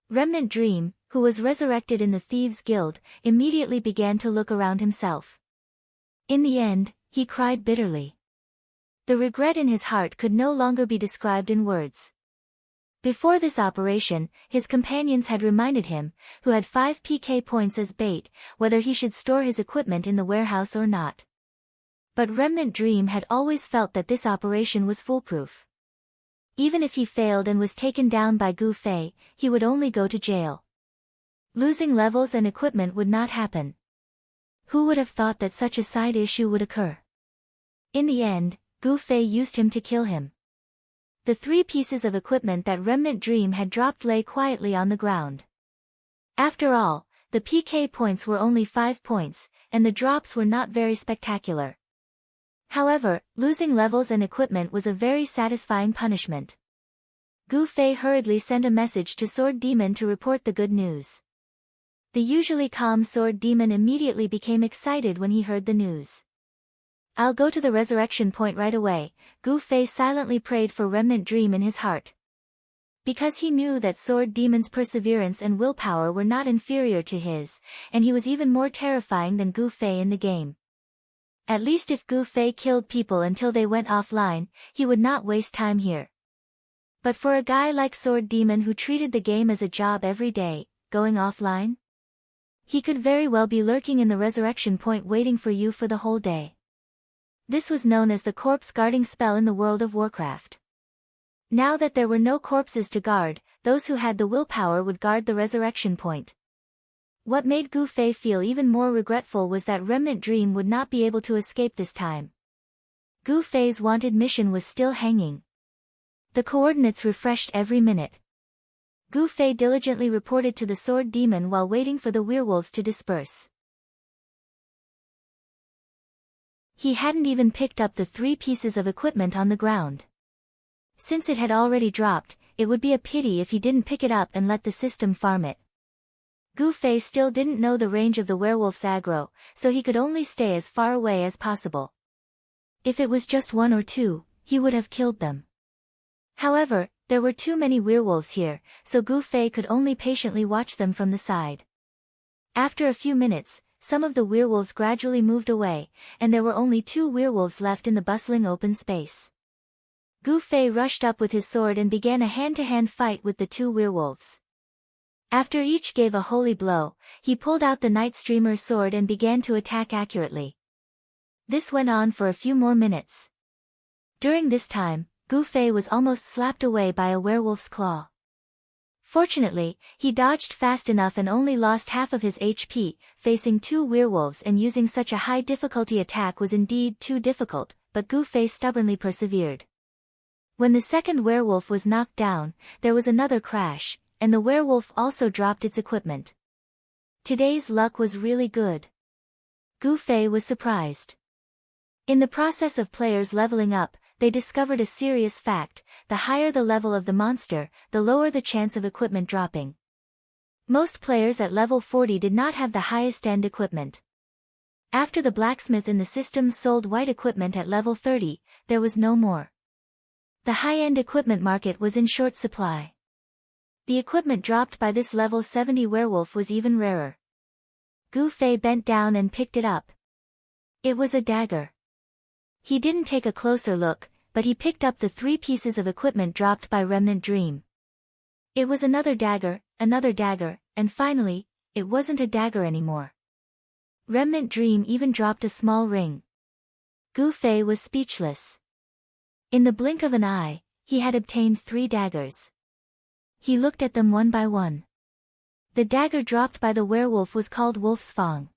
Remnant Dream, who was resurrected in the Thieves' Guild, immediately began to look around himself. In the end, he cried bitterly. The regret in his heart could no longer be described in words. Before this operation, his companions had reminded him, who had 5 PK points as bait, whether he should store his equipment in the warehouse or not. But Remnant Dream had always felt that this operation was foolproof. Even if he failed and was taken down by Gu Fei, he would only go to jail. Losing levels and equipment would not happen. Who would have thought that such a side issue would occur? In the end, Gu Fei used him to kill him. The 3 pieces of equipment that Remnant Dream had dropped lay quietly on the ground. After all, the PK points were only 5 points, and the drops were not very spectacular. However, losing levels and equipment was a very satisfying punishment. Gu Fei hurriedly sent a message to Sword Demon to report the good news. The usually calm Sword Demon immediately became excited when he heard the news. "I'll go to the resurrection point right away," Gu Fei silently prayed for Remnant Dream in his heart. Because he knew that Sword Demon's perseverance and willpower were not inferior to his, and he was even more terrifying than Gu Fei in the game. At least if Gu Fei killed people until they went offline, he would not waste time here. But for a guy like Sword Demon who treated the game as a job every day, going offline? He could very well be lurking in the resurrection point waiting for you for the whole day. This was known as the corpse guarding spell in the World of Warcraft. Now that there were no corpses to guard, those who had the willpower would guard the resurrection point. What made Gu Fei feel even more regretful was that Remnant Dream would not be able to escape this time. Gu Fei's wanted mission was still hanging. The coordinates refreshed every minute. Gu Fei diligently reported to the Sword Demon while waiting for the werewolves to disperse. He hadn't even picked up the 3 pieces of equipment on the ground. Since it had already dropped, it would be a pity if he didn't pick it up and let the system farm it. Gu Fei still didn't know the range of the werewolf's aggro, so he could only stay as far away as possible. If it was just 1 or 2, he would have killed them. However, there were too many werewolves here, so Gu Fei could only patiently watch them from the side. After a few minutes, some of the werewolves gradually moved away, and there were only 2 werewolves left in the bustling open space. Gu Fei rushed up with his sword and began a hand-to-hand fight with the 2 werewolves. After each gave a holy blow, he pulled out the Night Streamer's sword and began to attack accurately. This went on for a few more minutes. During this time, Gu Fei was almost slapped away by a werewolf's claw. Fortunately, he dodged fast enough and only lost half of his HP. Facing 2 werewolves and using such a high difficulty attack was indeed too difficult, but Gu Fei stubbornly persevered. When the second werewolf was knocked down, there was another crash, and the werewolf also dropped its equipment. Today's luck was really good. Gu Fei was surprised. In the process of players leveling up, they discovered a serious fact: the higher the level of the monster, the lower the chance of equipment dropping. Most players at level 40 did not have the highest end equipment. After the blacksmith in the system sold white equipment at level 30, there was no more. The high-end equipment market was in short supply. The equipment dropped by this level 70 werewolf was even rarer. Gu Fei bent down and picked it up. It was a dagger. He didn't take a closer look, but he picked up the 3 pieces of equipment dropped by Remnant Dream. It was another dagger, and finally, it wasn't a dagger anymore. Remnant Dream even dropped a small ring. Gu Fei was speechless. In the blink of an eye, he had obtained 3 daggers. He looked at them one by one. The dagger dropped by the werewolf was called Wolf's Fang.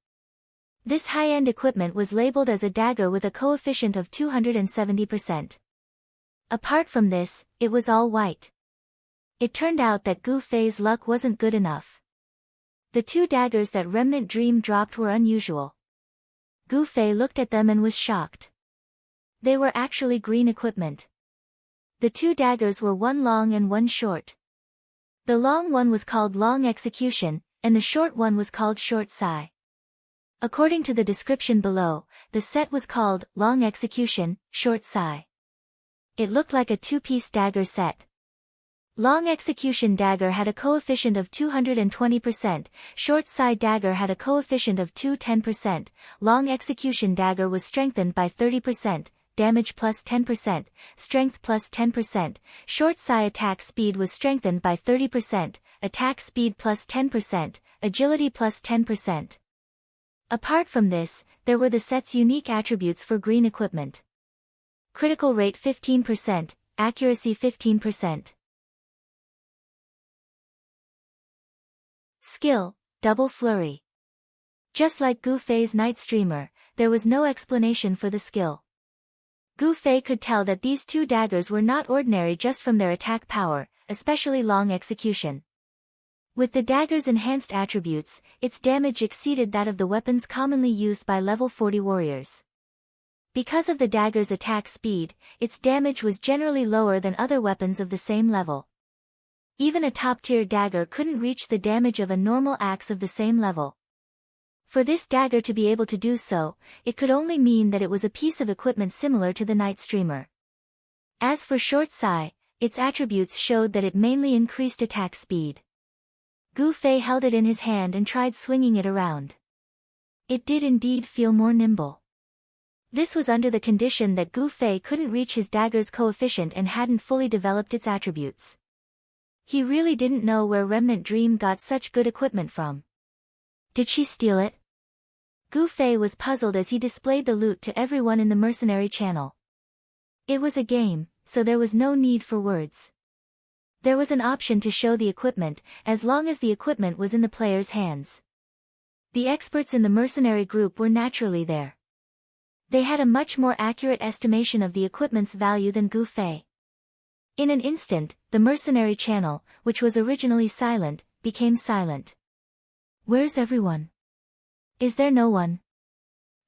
This high-end equipment was labeled as a dagger with a coefficient of 270%. Apart from this, it was all white. It turned out that Gu Fei's luck wasn't good enough. The 2 daggers that Remnant Dream dropped were unusual. Gu Fei looked at them and was shocked. They were actually green equipment. The 2 daggers were one long and one short. The long one was called Long Execution, and the short one was called Short Sai. According to the description below, the set was called Long Execution, Short Sai. It looked like a 2-piece dagger set. Long Execution dagger had a coefficient of 220%, Short Sai dagger had a coefficient of 210%, Long Execution dagger was strengthened by 30%, damage plus 10%, strength plus 10%, Short Sai attack speed was strengthened by 30%, attack speed plus 10%, agility plus 10%. Apart from this, there were the set's unique attributes for green equipment. Critical rate 15%, accuracy 15%. Skill, Double Flurry. Just like Gu Fei's Night Streamer, there was no explanation for the skill. Gu Fei could tell that these 2 daggers were not ordinary just from their attack power, especially Long Execution. With the dagger's enhanced attributes, its damage exceeded that of the weapons commonly used by level 40 warriors. Because of the dagger's attack speed, its damage was generally lower than other weapons of the same level. Even a top-tier dagger couldn't reach the damage of a normal axe of the same level. For this dagger to be able to do so, it could only mean that it was a piece of equipment similar to the Night Streamer. As for Short Sai, its attributes showed that it mainly increased attack speed. Gu Fei held it in his hand and tried swinging it around. It did indeed feel more nimble. This was under the condition that Gu Fei couldn't reach his dagger's coefficient and hadn't fully developed its attributes. He really didn't know where Remnant Dream got such good equipment from. Did she steal it? Gu Fei was puzzled as he displayed the loot to everyone in the mercenary channel. It was a game, so there was no need for words. There was an option to show the equipment, as long as the equipment was in the player's hands. The experts in the mercenary group were naturally there. They had a much more accurate estimation of the equipment's value than Gu Fei. In an instant, the mercenary channel, which was originally silent, became silent. Where's everyone? Is there no one?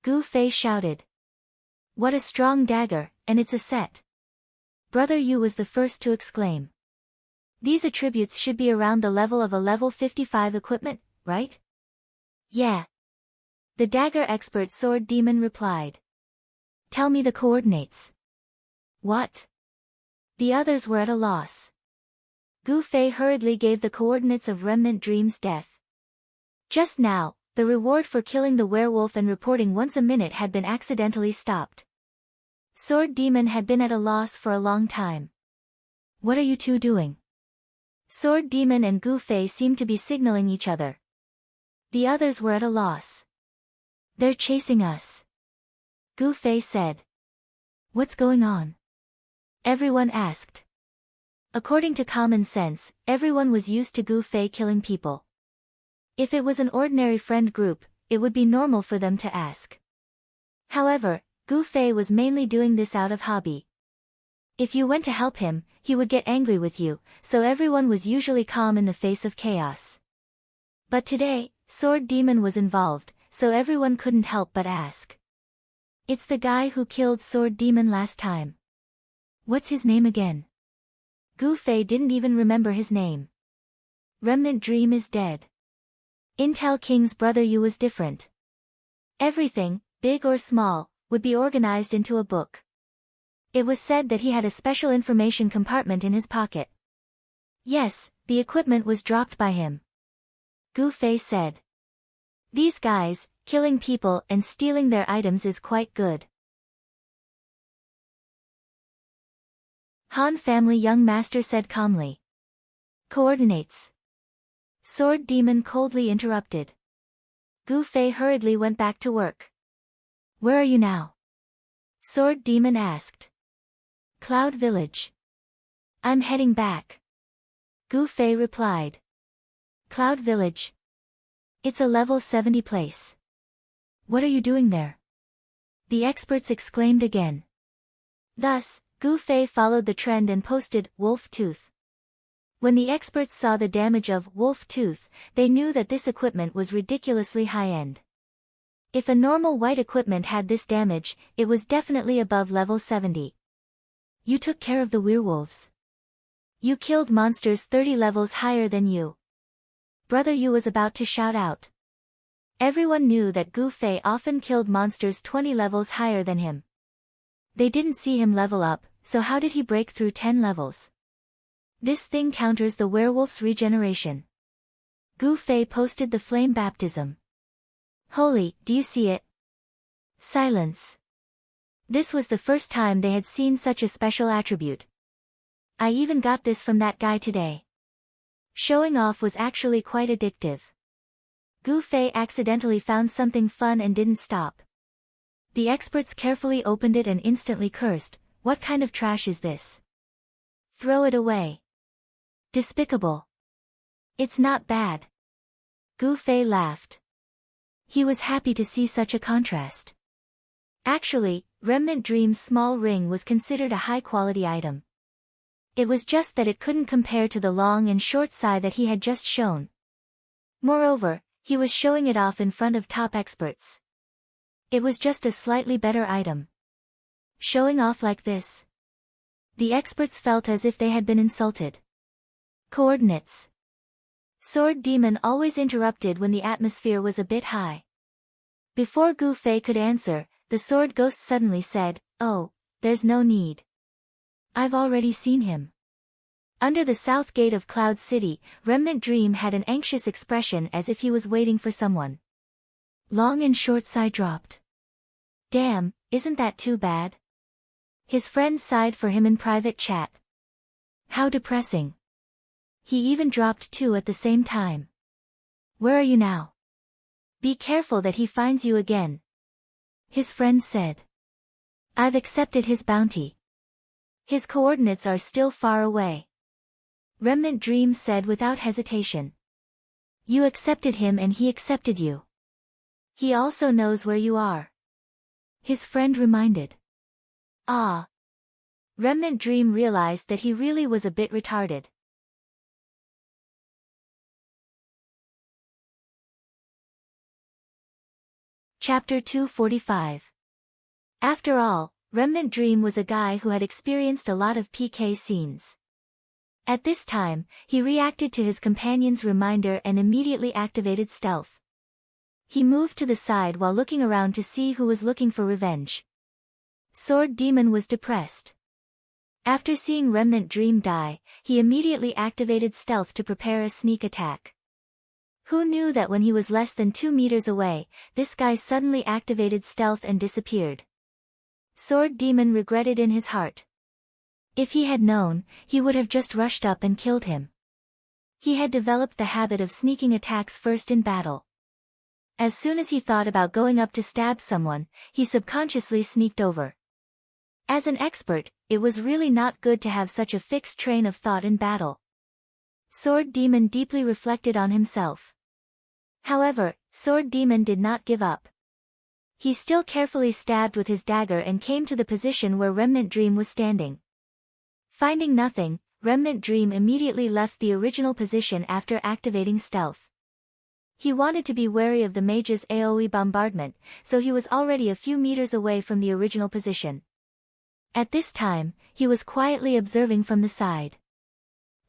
Gu Fei shouted. What a strong dagger, and it's a set. Brother Yu was the first to exclaim. These attributes should be around the level of a level 55 equipment, right? Yeah. The dagger expert sword demon replied. Tell me the coordinates. What? The others were at a loss. Gu Fei hurriedly gave the coordinates of Remnant Dream's death. Just now, the reward for killing the werewolf and reporting once a minute had been accidentally stopped. Sword Demon had been at a loss for a long time. What are you two doing? Sword Demon and Gu Fei seemed to be signaling each other. The others were at a loss. They're chasing us. Gu Fei said. What's going on? Everyone asked. According to common sense, everyone was used to Gu Fei killing people. If it was an ordinary friend group, it would be normal for them to ask. However, Gu Fei was mainly doing this out of hobby. If you went to help him, he would get angry with you, so everyone was usually calm in the face of chaos. But today, Sword Demon was involved, so everyone couldn't help but ask. It's the guy who killed Sword Demon last time. What's his name again? Gu Fei didn't even remember his name. Remnant Dream is dead. Intel King's brother Yu was different. Everything, big or small, would be organized into a book. It was said that he had a special information compartment in his pocket. Yes, the equipment was dropped by him. Gu Fei said. These guys, killing people and stealing their items is quite good. Han family young master said calmly. Coordinates. Sword Demon coldly interrupted. Gu Fei hurriedly went back to work. Where are you now? Sword Demon asked. Cloud Village. I'm heading back. Gu Fei replied. Cloud Village. It's a level 70 place. What are you doing there? The experts exclaimed again. Thus, Gu Fei followed the trend and posted Wolf Tooth. When the experts saw the damage of Wolf Tooth, they knew that this equipment was ridiculously high-end. If a normal white equipment had this damage, it was definitely above level 70. You took care of the werewolves. You killed monsters 30 levels higher than you. Brother Yu was about to shout out. Everyone knew that Gu Fei often killed monsters 20 levels higher than him. They didn't see him level up, so how did he break through 10 levels? This thing counters the werewolf's regeneration. Gu Fei posted the flame baptism. Holy, do you see it? Silence. This was the first time they had seen such a special attribute. I even got this from that guy today. Showing off was actually quite addictive. Gu Fei accidentally found something fun and didn't stop. The experts carefully opened it and instantly cursed, what kind of trash is this? Throw it away. Despicable. It's not bad. Gu Fei laughed. He was happy to see such a contrast. Actually, Remnant Dream's small ring was considered a high-quality item. It was just that it couldn't compare to the long and short sai that he had just shown. Moreover, he was showing it off in front of top experts. It was just a slightly better item. Showing off like this. The experts felt as if they had been insulted. Coordinates. Sword Demon always interrupted when the atmosphere was a bit high. Before Gu Fei could answer, the sword ghost suddenly said, Oh, there's no need. I've already seen him. Under the south gate of Cloud City, Remnant Dream had an anxious expression as if he was waiting for someone. Long and short sigh dropped. Damn, isn't that too bad? His friend sighed for him in private chat. How depressing. He even dropped two at the same time. Where are you now? Be careful that he finds you again. His friend said. I've accepted his bounty. His coordinates are still far away. Remnant Dream said without hesitation. You accepted him and he accepted you. He also knows where you are. His friend reminded. Ah. Remnant Dream realized that he really was a bit retarded. Chapter 245. After all, Remnant Dream was a guy who had experienced a lot of PK scenes. At this time, he reacted to his companion's reminder and immediately activated stealth. He moved to the side while looking around to see who was looking for revenge. Sword Demon was depressed. After seeing Remnant Dream die, he immediately activated stealth to prepare a sneak attack. Who knew that when he was less than 2 meters away, this guy suddenly activated stealth and disappeared. Sword Demon regretted in his heart. If he had known, he would have just rushed up and killed him. He had developed the habit of sneaking attacks first in battle. As soon as he thought about going up to stab someone, he subconsciously sneaked over. As an expert, it was really not good to have such a fixed train of thought in battle. Sword Demon deeply reflected on himself. However, Sword Demon did not give up. He still carefully stabbed with his dagger and came to the position where Remnant Dream was standing. Finding nothing, Remnant Dream immediately left the original position after activating stealth. He wanted to be wary of the mage's AoE bombardment, so he was already a few meters away from the original position. At this time, he was quietly observing from the side.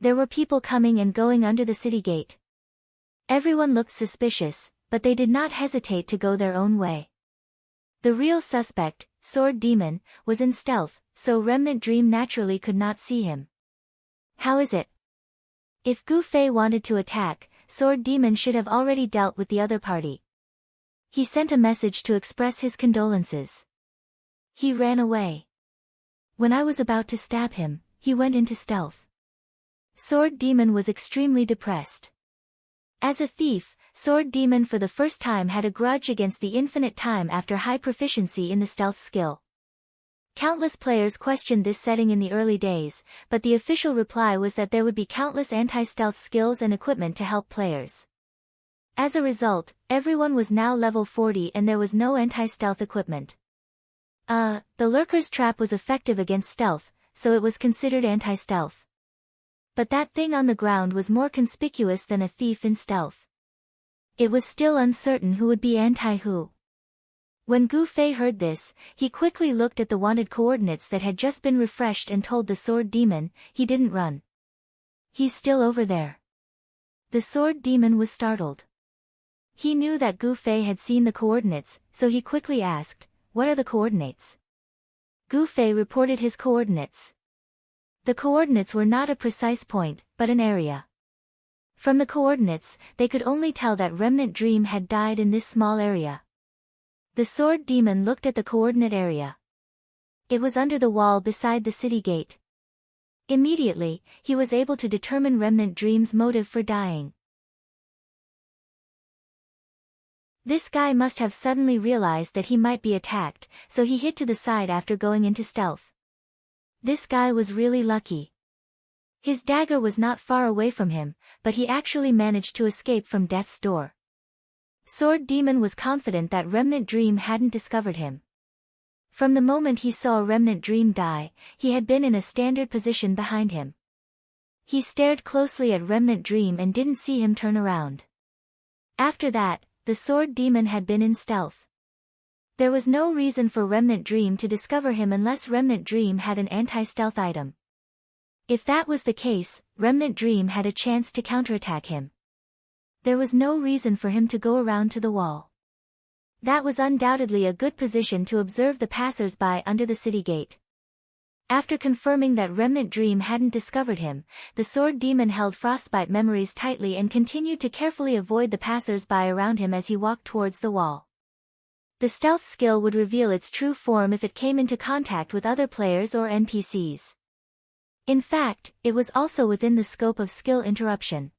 There were people coming and going under the city gate. Everyone looked suspicious, but they did not hesitate to go their own way. The real suspect, Sword Demon, was in stealth, so Remnant Dream naturally could not see him. How is it? If Gu Fei wanted to attack, Sword Demon should have already dealt with the other party. He sent a message to express his condolences. He ran away. When I was about to stab him, he went into stealth. Sword Demon was extremely depressed. As a thief, Sword Demon for the first time had a grudge against the infinite time after high proficiency in the stealth skill. Countless players questioned this setting in the early days, but the official reply was that there would be countless anti-stealth skills and equipment to help players. As a result, everyone was now level 40 and there was no anti-stealth equipment. The Lurker's Trap was effective against stealth, so it was considered anti-stealth. But that thing on the ground was more conspicuous than a thief in stealth. It was still uncertain who would be anti-who. When Gu Fei heard this, he quickly looked at the wanted coordinates that had just been refreshed and told the Sword Demon, he didn't run. He's still over there. The Sword Demon was startled. He knew that Gu Fei had seen the coordinates, so he quickly asked, what are the coordinates? Gu Fei reported his coordinates. The coordinates were not a precise point, but an area. From the coordinates, they could only tell that Remnant Dream had died in this small area. The Sword Demon looked at the coordinate area. It was under the wall beside the city gate. Immediately, he was able to determine Remnant Dream's motive for dying. This guy must have suddenly realized that he might be attacked, so he hid to the side after going into stealth. This guy was really lucky. His dagger was not far away from him, but he actually managed to escape from death's door. Sword Demon was confident that Remnant Dream hadn't discovered him. From the moment he saw Remnant Dream die, he had been in a standard position behind him. He stared closely at Remnant Dream and didn't see him turn around. After that, the Sword Demon had been in stealth. There was no reason for Remnant Dream to discover him unless Remnant Dream had an anti-stealth item. If that was the case, Remnant Dream had a chance to counterattack him. There was no reason for him to go around to the wall. That was undoubtedly a good position to observe the passers-by under the city gate. After confirming that Remnant Dream hadn't discovered him, the sword demon held frostbite memories tightly and continued to carefully avoid the passers-by around him as he walked towards the wall. The stealth skill would reveal its true form if it came into contact with other players or NPCs. In fact, it was also within the scope of skill interruption.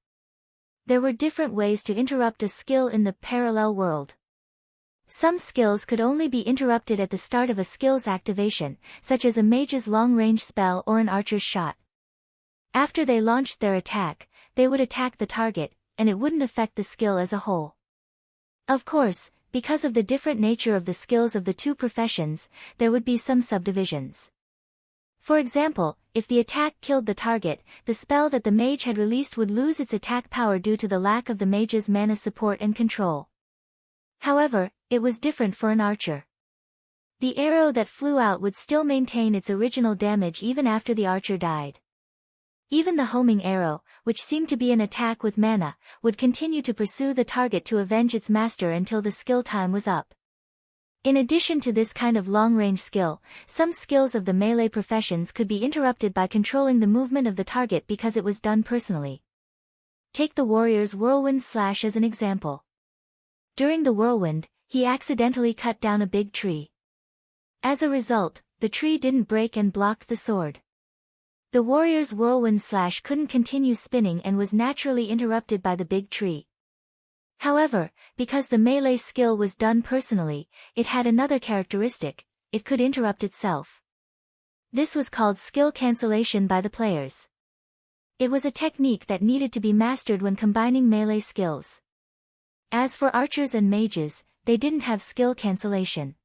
There were different ways to interrupt a skill in the parallel world. Some skills could only be interrupted at the start of a skill's activation, such as a mage's long-range spell or an archer's shot. After they launched their attack, they would attack the target, and it wouldn't affect the skill as a whole. Of course, because of the different nature of the skills of the two professions, there would be some subdivisions. For example, if the attack killed the target, the spell that the mage had released would lose its attack power due to the lack of the mage's mana support and control. However, it was different for an archer. The arrow that flew out would still maintain its original damage even after the archer died. Even the homing arrow, which seemed to be an attack with mana, would continue to pursue the target to avenge its master until the skill time was up. In addition to this kind of long-range skill, some skills of the melee professions could be interrupted by controlling the movement of the target because it was done personally. Take the warrior's whirlwind slash as an example. During the whirlwind, he accidentally cut down a big tree. As a result, the tree didn't break and blocked the sword. The warrior's whirlwind slash couldn't continue spinning and was naturally interrupted by the big tree. However, because the melee skill was done personally, it had another characteristic: it could interrupt itself. This was called skill cancellation by the players. It was a technique that needed to be mastered when combining melee skills. As for archers and mages, they didn't have skill cancellation.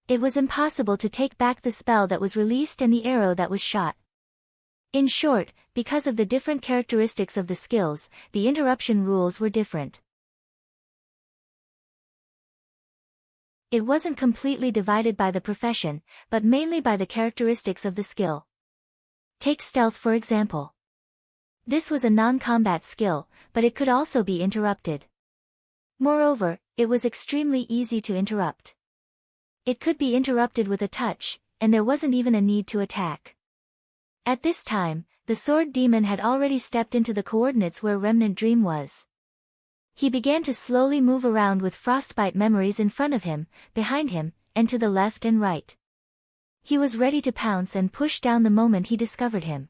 It was impossible to take back the spell that was released and the arrow that was shot. In short, because of the different characteristics of the skills, the interruption rules were different. It wasn't completely divided by the profession, but mainly by the characteristics of the skill. Take stealth for example. This was a non-combat skill, but it could also be interrupted. Moreover, it was extremely easy to interrupt. It could be interrupted with a touch, and there wasn't even a need to attack. At this time, the sword demon had already stepped into the coordinates where Remnant Dream was. He began to slowly move around with frostbite memories in front of him, behind him, and to the left and right. He was ready to pounce and push down the moment he discovered him.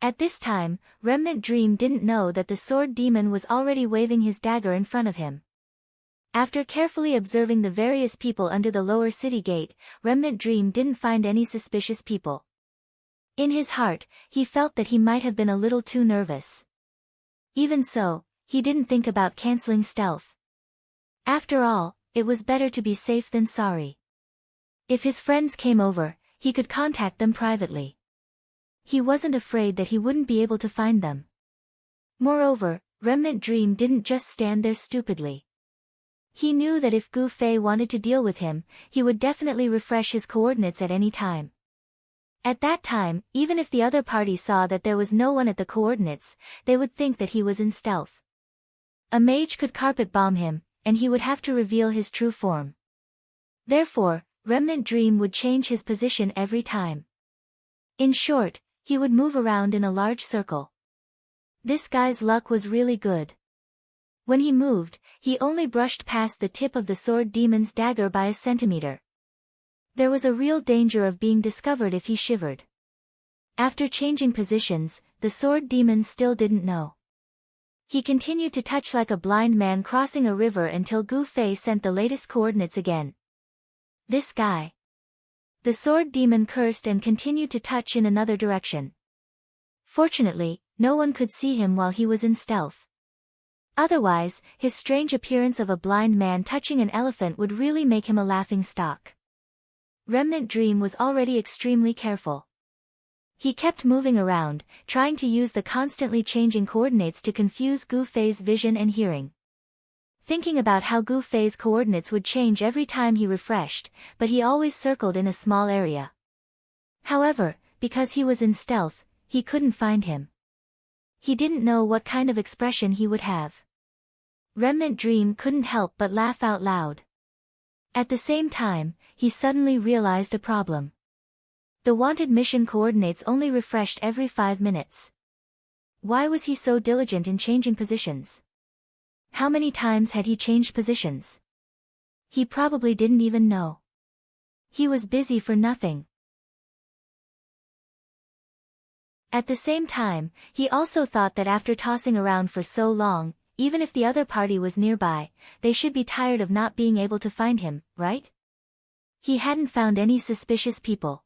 At this time, Remnant Dream didn't know that the sword demon was already waving his dagger in front of him. After carefully observing the various people under the lower city gate, Remnant Dream didn't find any suspicious people. In his heart, he felt that he might have been a little too nervous. Even so, he didn't think about canceling stealth. After all, it was better to be safe than sorry. If his friends came over, he could contact them privately. He wasn't afraid that he wouldn't be able to find them. Moreover, Remnant Dream didn't just stand there stupidly. He knew that if Gu Fei wanted to deal with him, he would definitely refresh his coordinates at any time. At that time, even if the other party saw that there was no one at the coordinates, they would think that he was in stealth. A mage could carpet bomb him, and he would have to reveal his true form. Therefore, Remnant Dream would change his position every time. In short, he would move around in a large circle. This guy's luck was really good. When he moved, he only brushed past the tip of the sword demon's dagger by a centimeter. There was a real danger of being discovered if he shivered. After changing positions, the sword demon still didn't know. He continued to touch like a blind man crossing a river until Gu Fei sent the latest coordinates again. This guy. The sword demon cursed and continued to touch in another direction. Fortunately, no one could see him while he was in stealth. Otherwise, his strange appearance of a blind man touching an elephant would really make him a laughing stock. Remnant Dream was already extremely careful. He kept moving around, trying to use the constantly changing coordinates to confuse Gu Fei's vision and hearing. Thinking about how Gu Fei's coordinates would change every time he refreshed, but he always circled in a small area. However, because he was in stealth, he couldn't find him. He didn't know what kind of expression he would have. Remnant Dream couldn't help but laugh out loud. At the same time, he suddenly realized a problem. The wanted mission coordinates only refreshed every 5 minutes. Why was he so diligent in changing positions? How many times had he changed positions? He probably didn't even know. He was busy for nothing. At the same time, he also thought that after tossing around for so long, even if the other party was nearby, they should be tired of not being able to find him, right? He hadn't found any suspicious people.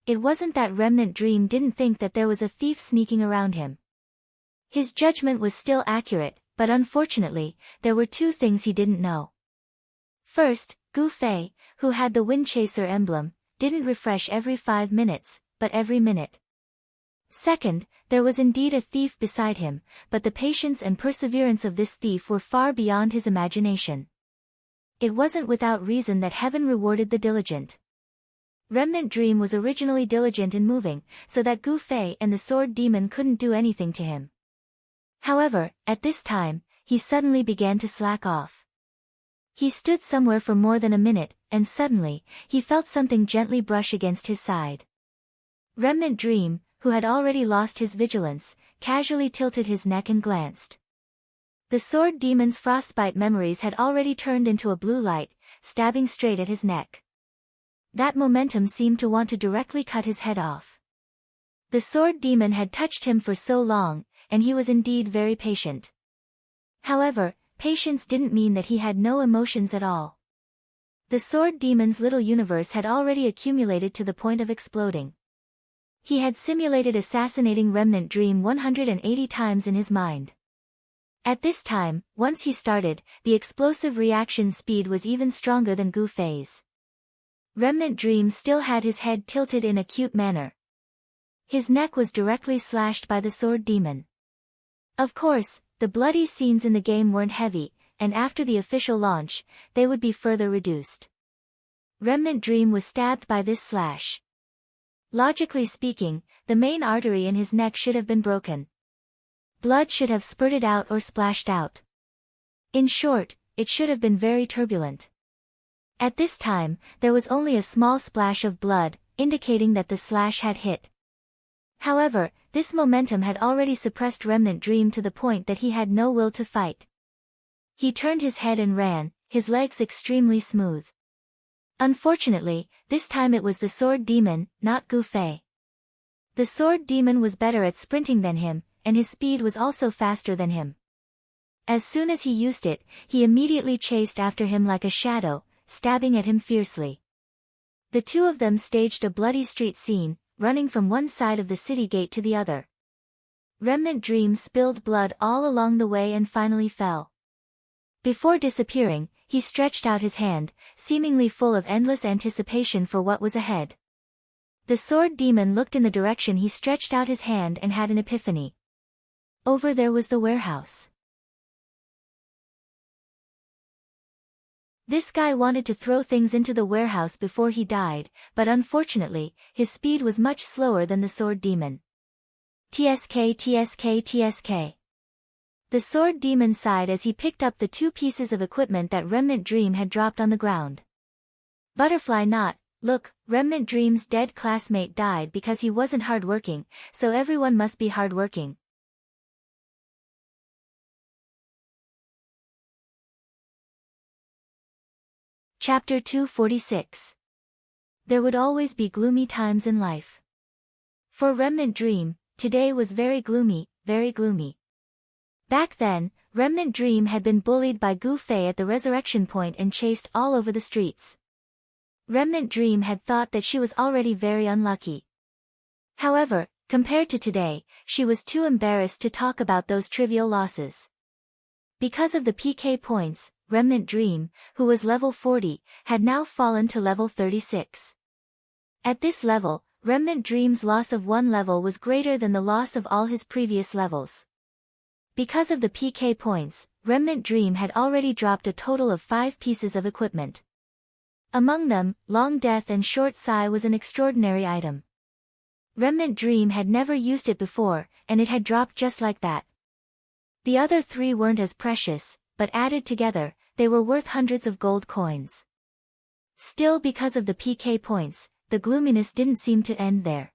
It wasn't that Remnant Dream didn't think that there was a thief sneaking around him. His judgment was still accurate, but unfortunately, there were 2 things he didn't know. First, Gu Fei, who had the Windchaser emblem, didn't refresh every 5 minutes, but every minute. Second, there was indeed a thief beside him, but the patience and perseverance of this thief were far beyond his imagination. It wasn't without reason that heaven rewarded the diligent. Remnant Dream was originally diligent in moving, so that Gu Fei and the sword demon couldn't do anything to him. However, at this time, he suddenly began to slack off. He stood somewhere for more than a minute, and suddenly, he felt something gently brush against his side. Remnant Dream, who had already lost his vigilance, casually tilted his neck and glanced. The sword demon's frostbite memories had already turned into a blue light, stabbing straight at his neck. That momentum seemed to want to directly cut his head off. The sword demon had touched him for so long, and he was indeed very patient. However, patience didn't mean that he had no emotions at all. The sword demon's little universe had already accumulated to the point of exploding. He had simulated assassinating Remnant Dream 180 times in his mind. At this time, once he started, the explosive reaction speed was even stronger than Gu Fei's. Remnant Dream still had his head tilted in a cute manner. His neck was directly slashed by the sword demon. Of course, the bloody scenes in the game weren't heavy, and after the official launch, they would be further reduced. Remnant Dream was stabbed by this slash. Logically speaking, the main artery in his neck should have been broken. Blood should have spurted out or splashed out. In short, it should have been very turbulent. At this time, there was only a small splash of blood, indicating that the slash had hit. However, this momentum had already suppressed Remnant Dream to the point that he had no will to fight. He turned his head and ran, his legs extremely smooth. Unfortunately, this time it was the sword demon, not Gu Fei. The sword demon was better at sprinting than him, and his speed was also faster than him. As soon as he used it, he immediately chased after him like a shadow, stabbing at him fiercely. The 2 of them staged a bloody street scene, running from one side of the city gate to the other. Remnant Dream spilled blood all along the way and finally fell. Before disappearing, he stretched out his hand, seemingly full of endless anticipation for what was ahead. The sword demon looked in the direction he stretched out his hand and had an epiphany. Over there was the warehouse. This guy wanted to throw things into the warehouse before he died, but unfortunately, his speed was much slower than the sword demon. TSK TSK TSK. The sword demon sighed as he picked up the 2 pieces of equipment that Remnant Dream had dropped on the ground. Butterfly knot, look, Remnant Dream's dead classmate died because he wasn't hardworking, so everyone must be hardworking. Chapter 246. There would always be gloomy times in life. For Remnant Dream, today was very gloomy, very gloomy. Back then, Remnant Dream had been bullied by Gu Fei at the resurrection point and chased all over the streets. Remnant Dream had thought that she was already very unlucky. However, compared to today, she was too embarrassed to talk about those trivial losses. Because of the PK points, Remnant Dream, who was level 40, had now fallen to level 36. At this level, Remnant Dream's loss of 1 level was greater than the loss of all his previous levels. Because of the PK points, Remnant Dream had already dropped a total of 5 pieces of equipment. Among them, Long Death and Short Sigh was an extraordinary item. Remnant Dream had never used it before, and it had dropped just like that. The other 3 weren't as precious, but added together, they were worth hundreds of gold coins. Still, because of the PK points, the gloominess didn't seem to end there.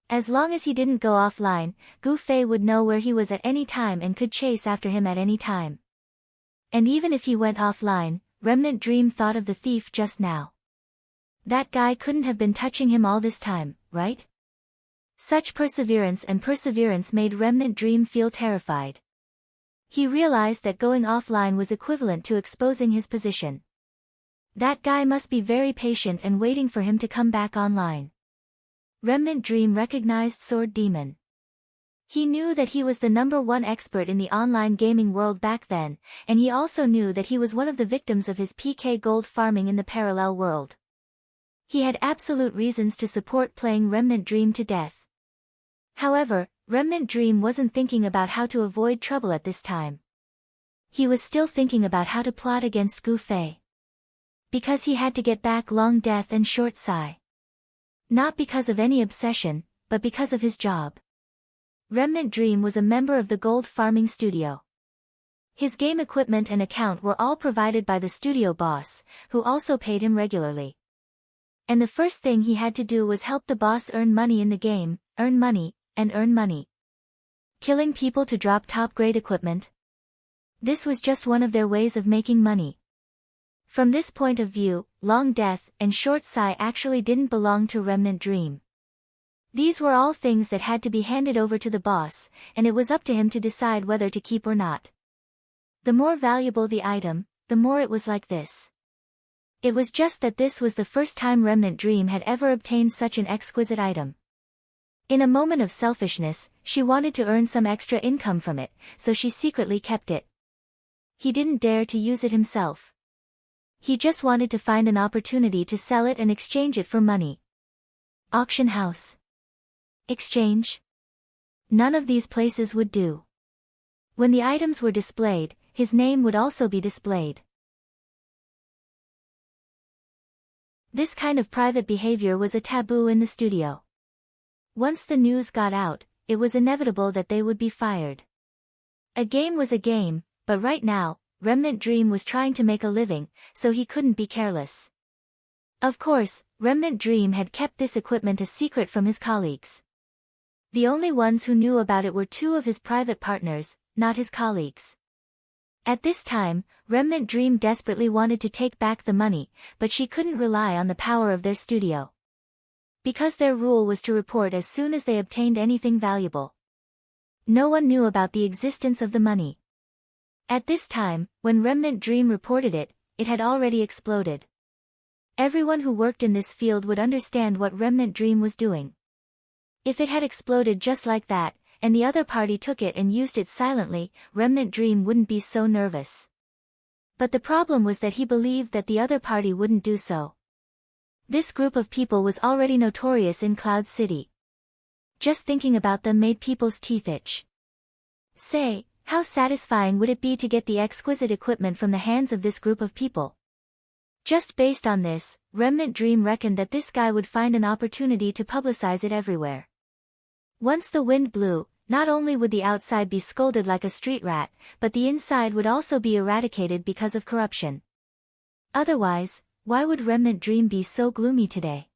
As long as he didn't go offline, Gu Fei would know where he was at any time and could chase after him at any time. And even if he went offline, Remnant Dream thought of the thief just now. That guy couldn't have been touching him all this time, right? Such perseverance made Remnant Dream feel terrified. He realized that going offline was equivalent to exposing his position. That guy must be very patient and waiting for him to come back online. Remnant Dream recognized Sword Demon. He knew that he was the #1 expert in the online gaming world back then, and he also knew that he was one of the victims of his PK gold farming in the parallel world. He had absolute reasons to support playing Remnant Dream to death. However, Remnant Dream wasn't thinking about how to avoid trouble at this time. He was still thinking about how to plot against Gu Fei. Because he had to get back Long Death and Short Sai. Not because of any obsession, but because of his job. Remnant Dream was a member of the gold farming studio. His game equipment and account were all provided by the studio boss, who also paid him regularly. And the first thing he had to do was help the boss earn money in the game, earn money. Killing people to drop top-grade equipment? This was just one of their ways of making money. From this point of view, Long Death and Short Sai actually didn't belong to Remnant Dream. These were all things that had to be handed over to the boss, and it was up to him to decide whether to keep or not. The more valuable the item, the more it was like this. It was just that this was the first time Remnant Dream had ever obtained such an exquisite item. In a moment of selfishness, she wanted to earn some extra income from it, so she secretly kept it. He didn't dare to use it himself. He just wanted to find an opportunity to sell it and exchange it for money. Auction house. Exchange? None of these places would do. When the items were displayed, his name would also be displayed. This kind of private behavior was a taboo in the studio. Once the news got out, it was inevitable that they would be fired. A game was a game, but right now, Remnant Dream was trying to make a living, so he couldn't be careless. Of course, Remnant Dream had kept this equipment a secret from his colleagues. The only ones who knew about it were 2 of his private partners, not his colleagues. At this time, Remnant Dream desperately wanted to take back the money, but she couldn't rely on the power of their studio. Because their rule was to report as soon as they obtained anything valuable. No one knew about the existence of the money. At this time, when Remnant Dream reported it, it had already exploded. Everyone who worked in this field would understand what Remnant Dream was doing. If it had exploded just like that, and the other party took it and used it silently, Remnant Dream wouldn't be so nervous. But the problem was that he believed that the other party wouldn't do so. This group of people was already notorious in Cloud City. Just thinking about them made people's teeth itch. Say, how satisfying would it be to get the exquisite equipment from the hands of this group of people? Just based on this, Remnant Dream reckoned that this guy would find an opportunity to publicize it everywhere. Once the wind blew, not only would the outside be scolded like a street rat, but the inside would also be eradicated because of corruption. Otherwise, why would Remnant Dream be so gloomy today?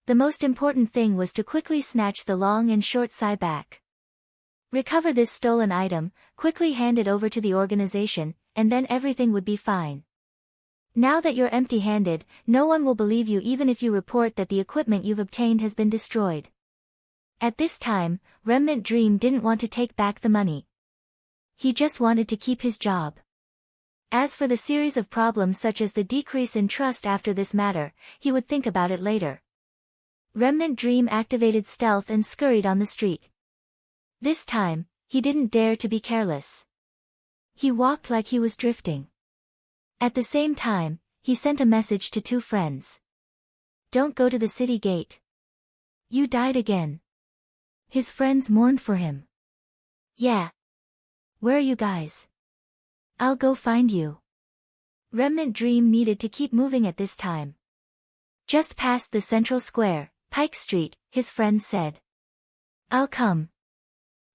The most important thing was to quickly snatch the Long and Short Sai back. Recover this stolen item, quickly hand it over to the organization, and then everything would be fine. Now that you're empty-handed, no one will believe you even if you report that the equipment you've obtained has been destroyed. At this time, Remnant Dream didn't want to take back the money. He just wanted to keep his job. As for the series of problems such as the decrease in trust after this matter, he would think about it later. Remnant Dream activated stealth and scurried on the street. This time, he didn't dare to be careless. He walked like he was drifting. At the same time, he sent a message to 2 friends. Don't go to the city gate. You died again. His friends mourned for him. Yeah. Where are you guys? I'll go find you. Remnant Dream needed to keep moving at this time. Just past the central square, Pike Street, his friend said. I'll come.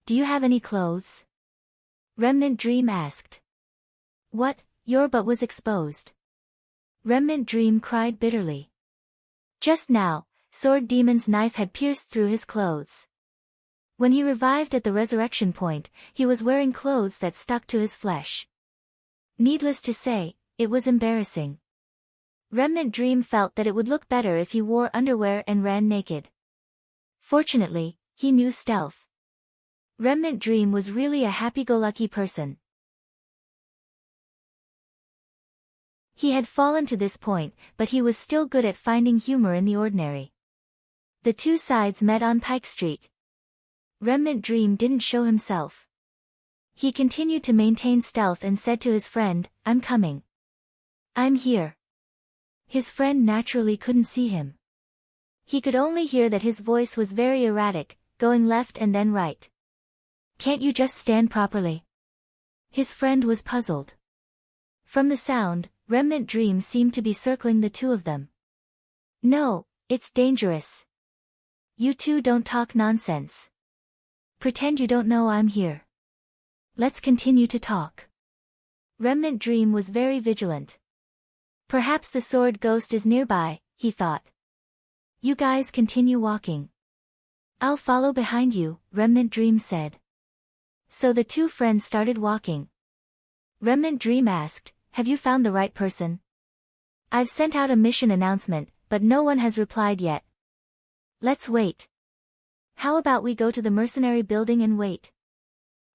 Do you have any clothes? Remnant Dream asked. What, your butt was exposed? Remnant Dream cried bitterly. Just now, Sword Demon's knife had pierced through his clothes. When he revived at the resurrection point, he was wearing clothes that stuck to his flesh. Needless to say, it was embarrassing. Remnant Dream felt that it would look better if he wore underwear and ran naked. Fortunately, he knew stealth. Remnant Dream was really a happy-go-lucky person. He had fallen to this point, but he was still good at finding humor in the ordinary. The two sides met on Pike Street. Remnant Dream didn't show himself. He continued to maintain stealth and said to his friend, "I'm coming. I'm here." His friend naturally couldn't see him. He could only hear that his voice was very erratic, going left and then right. "Can't you just stand properly?" His friend was puzzled. From the sound, Remnant Dream seemed to be circling the two of them. "No, it's dangerous. You two don't talk nonsense. Pretend you don't know I'm here. Let's continue to talk." Remnant Dream was very vigilant. Perhaps the sword ghost is nearby, he thought. "You guys continue walking. I'll follow behind you," Remnant Dream said. So the two friends started walking. Remnant Dream asked, "Have you found the right person? I've sent out a mission announcement, but no one has replied yet. Let's wait. How about we go to the mercenary building and wait?"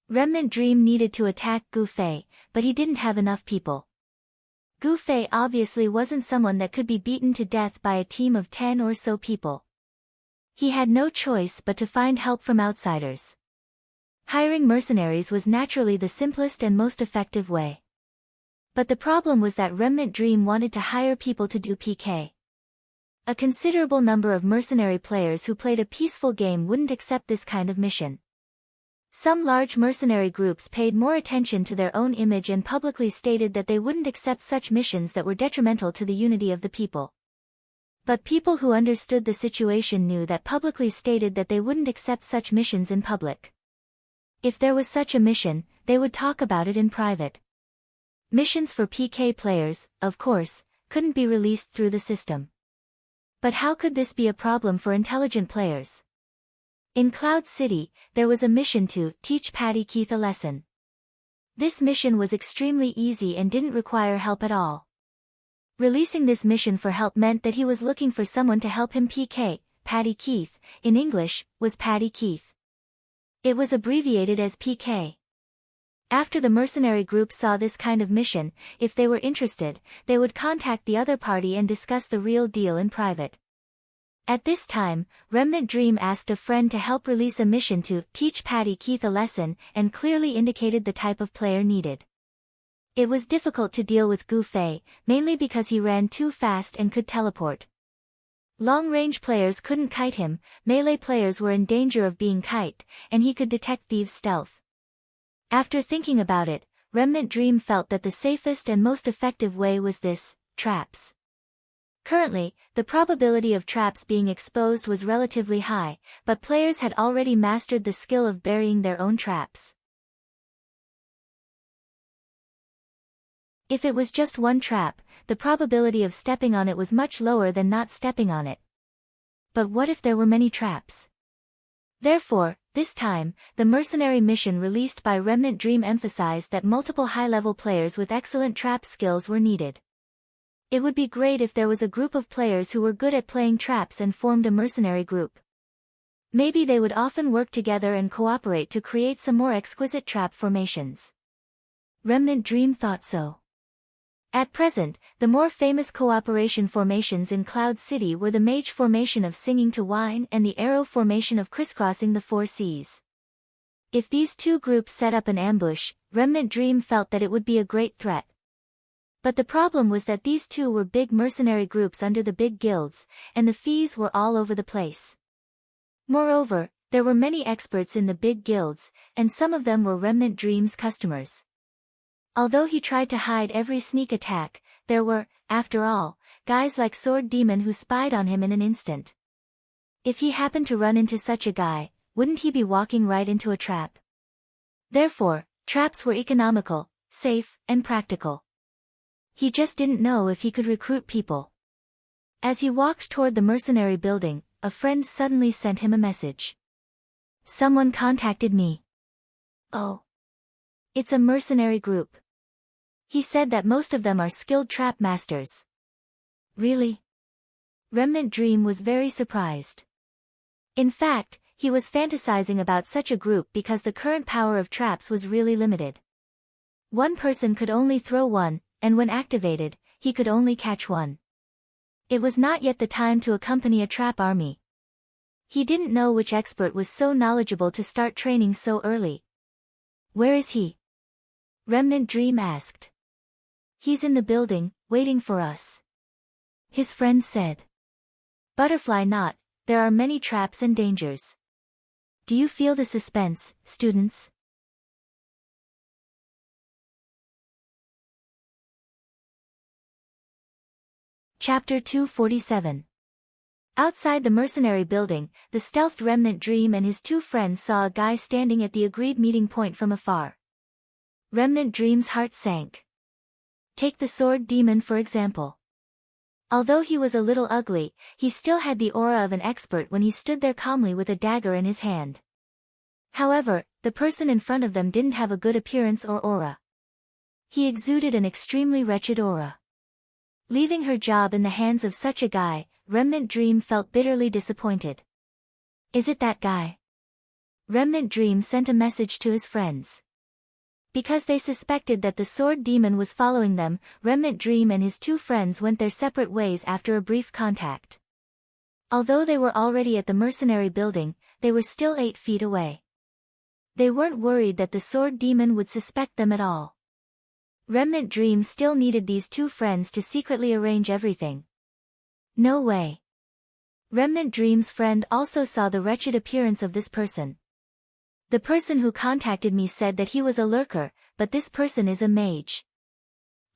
Remnant Dream needed to attack Gu Fei, but he didn't have enough people. Gu Fei obviously wasn't someone that could be beaten to death by a team of 10 or so people. He had no choice but to find help from outsiders. Hiring mercenaries was naturally the simplest and most effective way. But the problem was that Remnant Dream wanted to hire people to do PK. A considerable number of mercenary players who played a peaceful game wouldn't accept this kind of mission. Some large mercenary groups paid more attention to their own image and publicly stated that they wouldn't accept such missions that were detrimental to the unity of the people. But people who understood the situation knew that publicly stated that they wouldn't accept such missions in public. If there was such a mission, they would talk about it in private. Missions for PK players, of course, couldn't be released through the system. But how could this be a problem for intelligent players? In Cloud City, there was a mission to teach Patty Keith a lesson. This mission was extremely easy and didn't require help at all. Releasing this mission for help meant that he was looking for someone to help him PK. Patty Keith, in English, was Patty Keith. It was abbreviated as PK. After the mercenary group saw this kind of mission, if they were interested, they would contact the other party and discuss the real deal in private. At this time, Remnant Dream asked a friend to help release a mission to teach Patty Keith a lesson and clearly indicated the type of player needed. It was difficult to deal with Gu Fei, mainly because he ran too fast and could teleport. Long-range players couldn't kite him, melee players were in danger of being kited, and he could detect thieves' stealth. After thinking about it, Remnant Dream felt that the safest and most effective way was this: traps. Currently, the probability of traps being exposed was relatively high, but players had already mastered the skill of burying their own traps. If it was just one trap, the probability of stepping on it was much lower than not stepping on it. But what if there were many traps? Therefore, this time, the mercenary mission released by Remnant Dream emphasized that multiple high-level players with excellent trap skills were needed. It would be great if there was a group of players who were good at playing traps and formed a mercenary group. Maybe they would often work together and cooperate to create some more exquisite trap formations. Remnant Dream thought so. At present, the more famous cooperation formations in Cloud City were the Mage formation of Singing to Wine and the Arrow formation of Crisscrossing the Four Seas. If these two groups set up an ambush, Remnant Dream felt that it would be a great threat. But the problem was that these two were big mercenary groups under the big guilds, and the fees were all over the place. Moreover, there were many experts in the big guilds, and some of them were Remnant Dream's customers. Although he tried to hide every sneak attack, there were, after all, guys like Sword Demon who spied on him in an instant. If he happened to run into such a guy, wouldn't he be walking right into a trap? Therefore, traps were economical, safe, and practical. He just didn't know if he could recruit people. As he walked toward the mercenary building, a friend suddenly sent him a message. Someone contacted me. Oh. It's a mercenary group. He said that most of them are skilled trap masters. Really? Remnant Dream was very surprised. In fact, he was fantasizing about such a group because the current power of traps was really limited. One person could only throw one, and when activated, he could only catch one. It was not yet the time to accompany a trap army. He didn't know which expert was so knowledgeable to start training so early. Where is he? Remnant Dream asked. He's in the building, waiting for us. His friend said. Butterfly knot, there are many traps and dangers. Do you feel the suspense, students? Chapter 247. Outside the mercenary building, the stealthed Remnant Dream and his two friends saw a guy standing at the agreed meeting point from afar. Remnant Dream's heart sank. Take the sword demon for example. Although he was a little ugly, he still had the aura of an expert when he stood there calmly with a dagger in his hand. However, the person in front of them didn't have a good appearance or aura. He exuded an extremely wretched aura. Leaving her job in the hands of such a guy, Remnant Dream felt bitterly disappointed. Is it that guy? Remnant Dream sent a message to his friends. Because they suspected that the sword demon was following them, Remnant Dream and his two friends went their separate ways after a brief contact. Although they were already at the mercenary building, they were still 8 feet away. They weren't worried that the sword demon would suspect them at all. Remnant Dream still needed these two friends to secretly arrange everything. No way. Remnant Dream's friend also saw the wretched appearance of this person. The person who contacted me said that he was a lurker, but this person is a mage.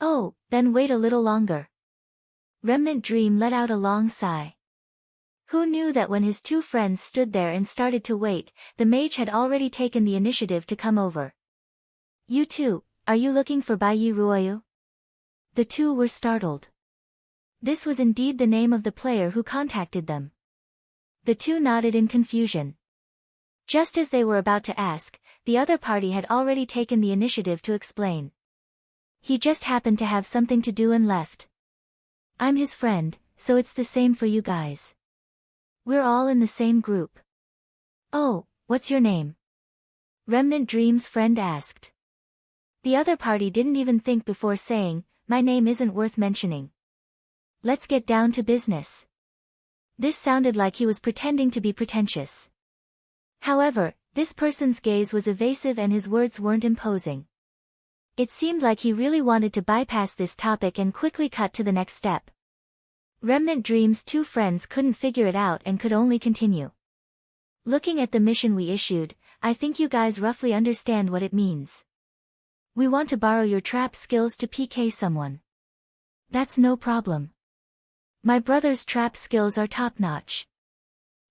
Oh, then wait a little longer. Remnant Dream let out a long sigh. Who knew that when his two friends stood there and started to wait, the mage had already taken the initiative to come over. You two, are you looking for Baiyi Ruoyu? The two were startled. This was indeed the name of the player who contacted them. The two nodded in confusion. Just as they were about to ask, the other party had already taken the initiative to explain. He just happened to have something to do and left. I'm his friend, so it's the same for you guys. We're all in the same group. Oh, what's your name? Remnant Dream's friend asked. The other party didn't even think before saying, my name isn't worth mentioning. Let's get down to business. This sounded like he was pretending to be pretentious. However, this person's gaze was evasive and his words weren't imposing. It seemed like he really wanted to bypass this topic and quickly cut to the next step. Remnant Dream's two friends couldn't figure it out and could only continue. Looking at the mission we issued, I think you guys roughly understand what it means. We want to borrow your trap skills to PK someone. That's no problem. My brother's trap skills are top-notch.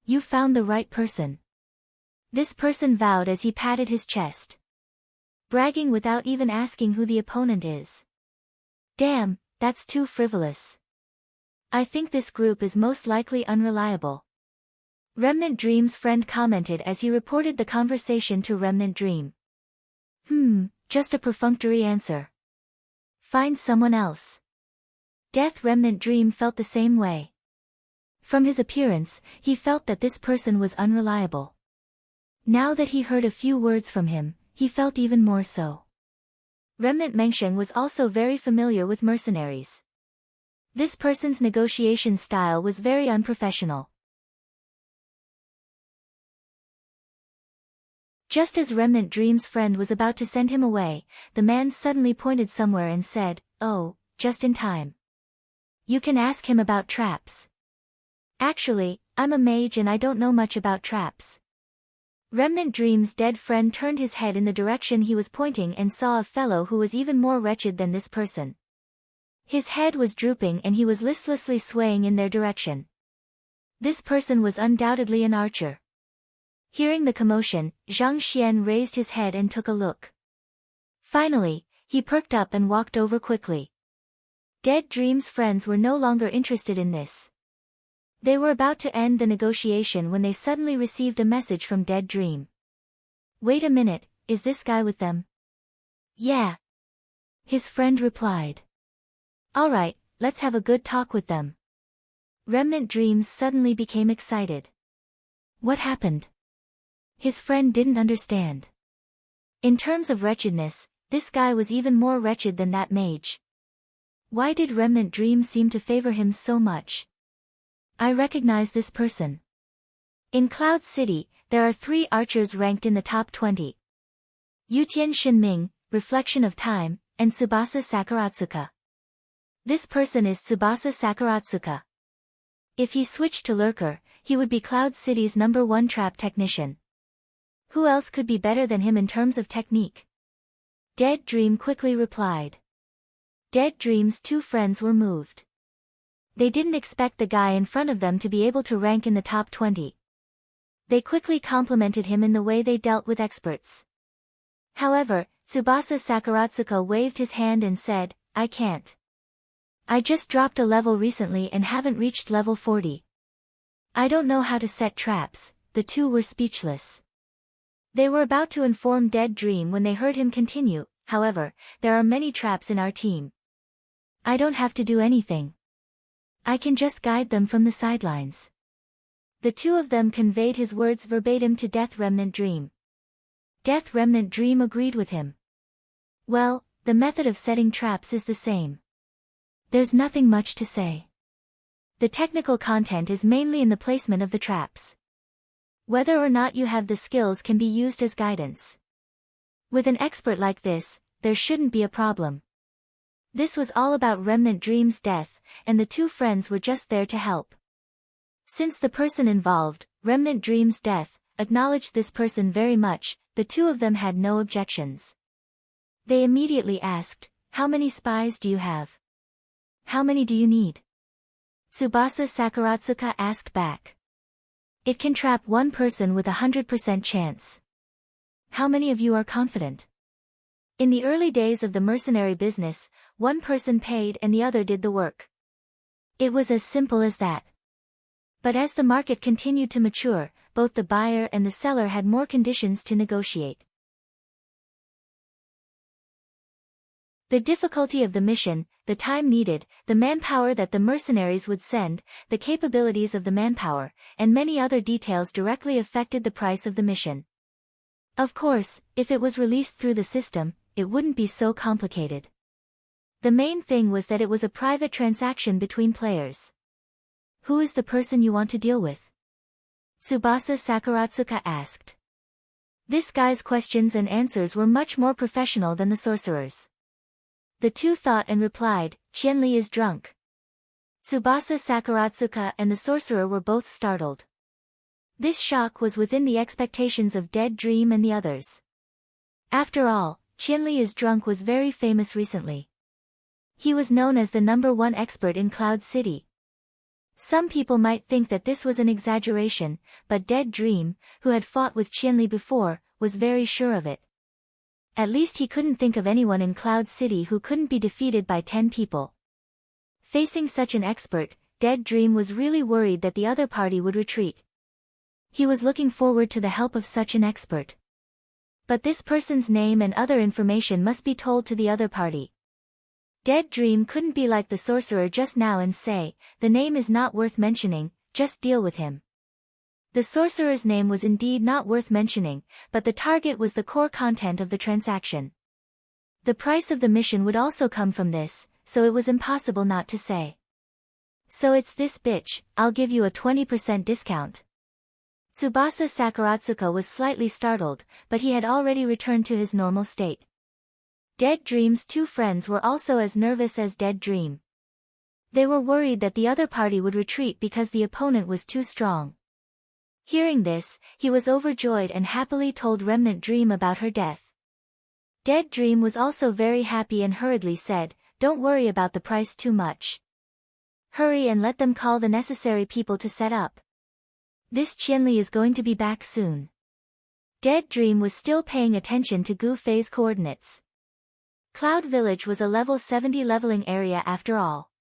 You found the right person. This person vowed as he patted his chest. Bragging without even asking who the opponent is. Damn, that's too frivolous. I think this group is most likely unreliable. Remnant Dream's friend commented as he reported the conversation to Remnant Dream. Just a perfunctory answer. Find someone else. Death Remnant Dream felt the same way. From his appearance, he felt that this person was unreliable. Now that he heard a few words from him, he felt even more so. Remnant Mengsheng was also very familiar with mercenaries. This person's negotiation style was very unprofessional. Just as Remnant Dream's friend was about to send him away, the man suddenly pointed somewhere and said, "Oh, just in time. You can ask him about traps." Actually, I'm a mage and I don't know much about traps. Remnant Dream's dead friend turned his head in the direction he was pointing and saw a fellow who was even more wretched than this person. His head was drooping and he was listlessly swaying in their direction. This person was undoubtedly an archer. Hearing the commotion, Zhang Xian raised his head and took a look. Finally, he perked up and walked over quickly. Dead Dream's friends were no longer interested in this. They were about to end the negotiation when they suddenly received a message from Dead Dream. Wait a minute, is this guy with them? Yeah. His friend replied. Alright, let's have a good talk with them. Remnant Dreams suddenly became excited. What happened? His friend didn't understand. In terms of wretchedness, this guy was even more wretched than that mage. Why did Remnant Dream seem to favor him so much? I recognize this person. In Cloud City, there are 3 archers ranked in the top 20. Yutian Shinming, Reflection of Time, and Tsubasa Sakaratsuka. This person is Tsubasa Sakaratsuka. If he switched to Lurker, he would be Cloud City's #1 trap technician. Who else could be better than him in terms of technique? Dead Dream quickly replied. Dead Dream's 2 friends were moved. They didn't expect the guy in front of them to be able to rank in the top 20. They quickly complimented him in the way they dealt with experts. However, Tsubasa Sakaratsuka waved his hand and said, I can't. I just dropped a level recently and haven't reached level 40. I don't know how to set traps. The 2 were speechless. They were about to inform Dead Dream when they heard him continue, however, there are many traps in our team. I don't have to do anything. I can just guide them from the sidelines. The 2 of them conveyed his words verbatim to Death Remnant Dream. Death Remnant Dream agreed with him. Well, the method of setting traps is the same. There's nothing much to say. The technical content is mainly in the placement of the traps. Whether or not you have the skills can be used as guidance. With an expert like this, there shouldn't be a problem. This was all about Remnant Dream's death, and the 2 friends were just there to help. Since the person involved, Remnant Dream's death, acknowledged this person very much, the 2 of them had no objections. They immediately asked, how many spies do you have? How many do you need? Tsubasa Sakaratsuka asked back. It can trap 1 person with 100% chance. How many of you are confident? In the early days of the mercenary business, 1 person paid and the other did the work. It was as simple as that. But as the market continued to mature, both the buyer and the seller had more conditions to negotiate. The difficulty of the mission, the time needed, the manpower that the mercenaries would send, the capabilities of the manpower, and many other details directly affected the price of the mission. Of course, if it was released through the system, it wouldn't be so complicated. The main thing was that it was a private transaction between players. Who is the person you want to deal with? Tsubasa Sakaratsuka asked. This guy's questions and answers were much more professional than the sorcerer's. The 2 thought and replied, Qianli is drunk. Tsubasa Sakaratsuka and the sorcerer were both startled. This shock was within the expectations of Dead Dream and the others. After all, Qianli is drunk was very famous recently. He was known as the #1 expert in Cloud City. Some people might think that this was an exaggeration, but Dead Dream, who had fought with Qianli before, was very sure of it. At least he couldn't think of anyone in Cloud City who couldn't be defeated by 10 people. Facing such an expert, Dead Dream was really worried that the other party would retreat. He was looking forward to the help of such an expert. But this person's name and other information must be told to the other party. Dead Dream couldn't be like the sorcerer just now and say, the name is not worth mentioning, just deal with him. The sorcerer's name was indeed not worth mentioning, but the target was the core content of the transaction. The price of the mission would also come from this, so it was impossible not to say. So it's this bitch, I'll give you a 20% discount. Tsubasa Sakaratsuka was slightly startled, but he had already returned to his normal state. Dead Dream's 2 friends were also as nervous as Dead Dream. They were worried that the other party would retreat because the opponent was too strong. Hearing this, he was overjoyed and happily told Remnant Dream about her death. Dead Dream was also very happy and hurriedly said, don't worry about the price too much. Hurry and let them call the necessary people to set up. This Qianli is going to be back soon. Dead Dream was still paying attention to Gu Fei's coordinates. Cloud Village was a level 70 leveling area after all.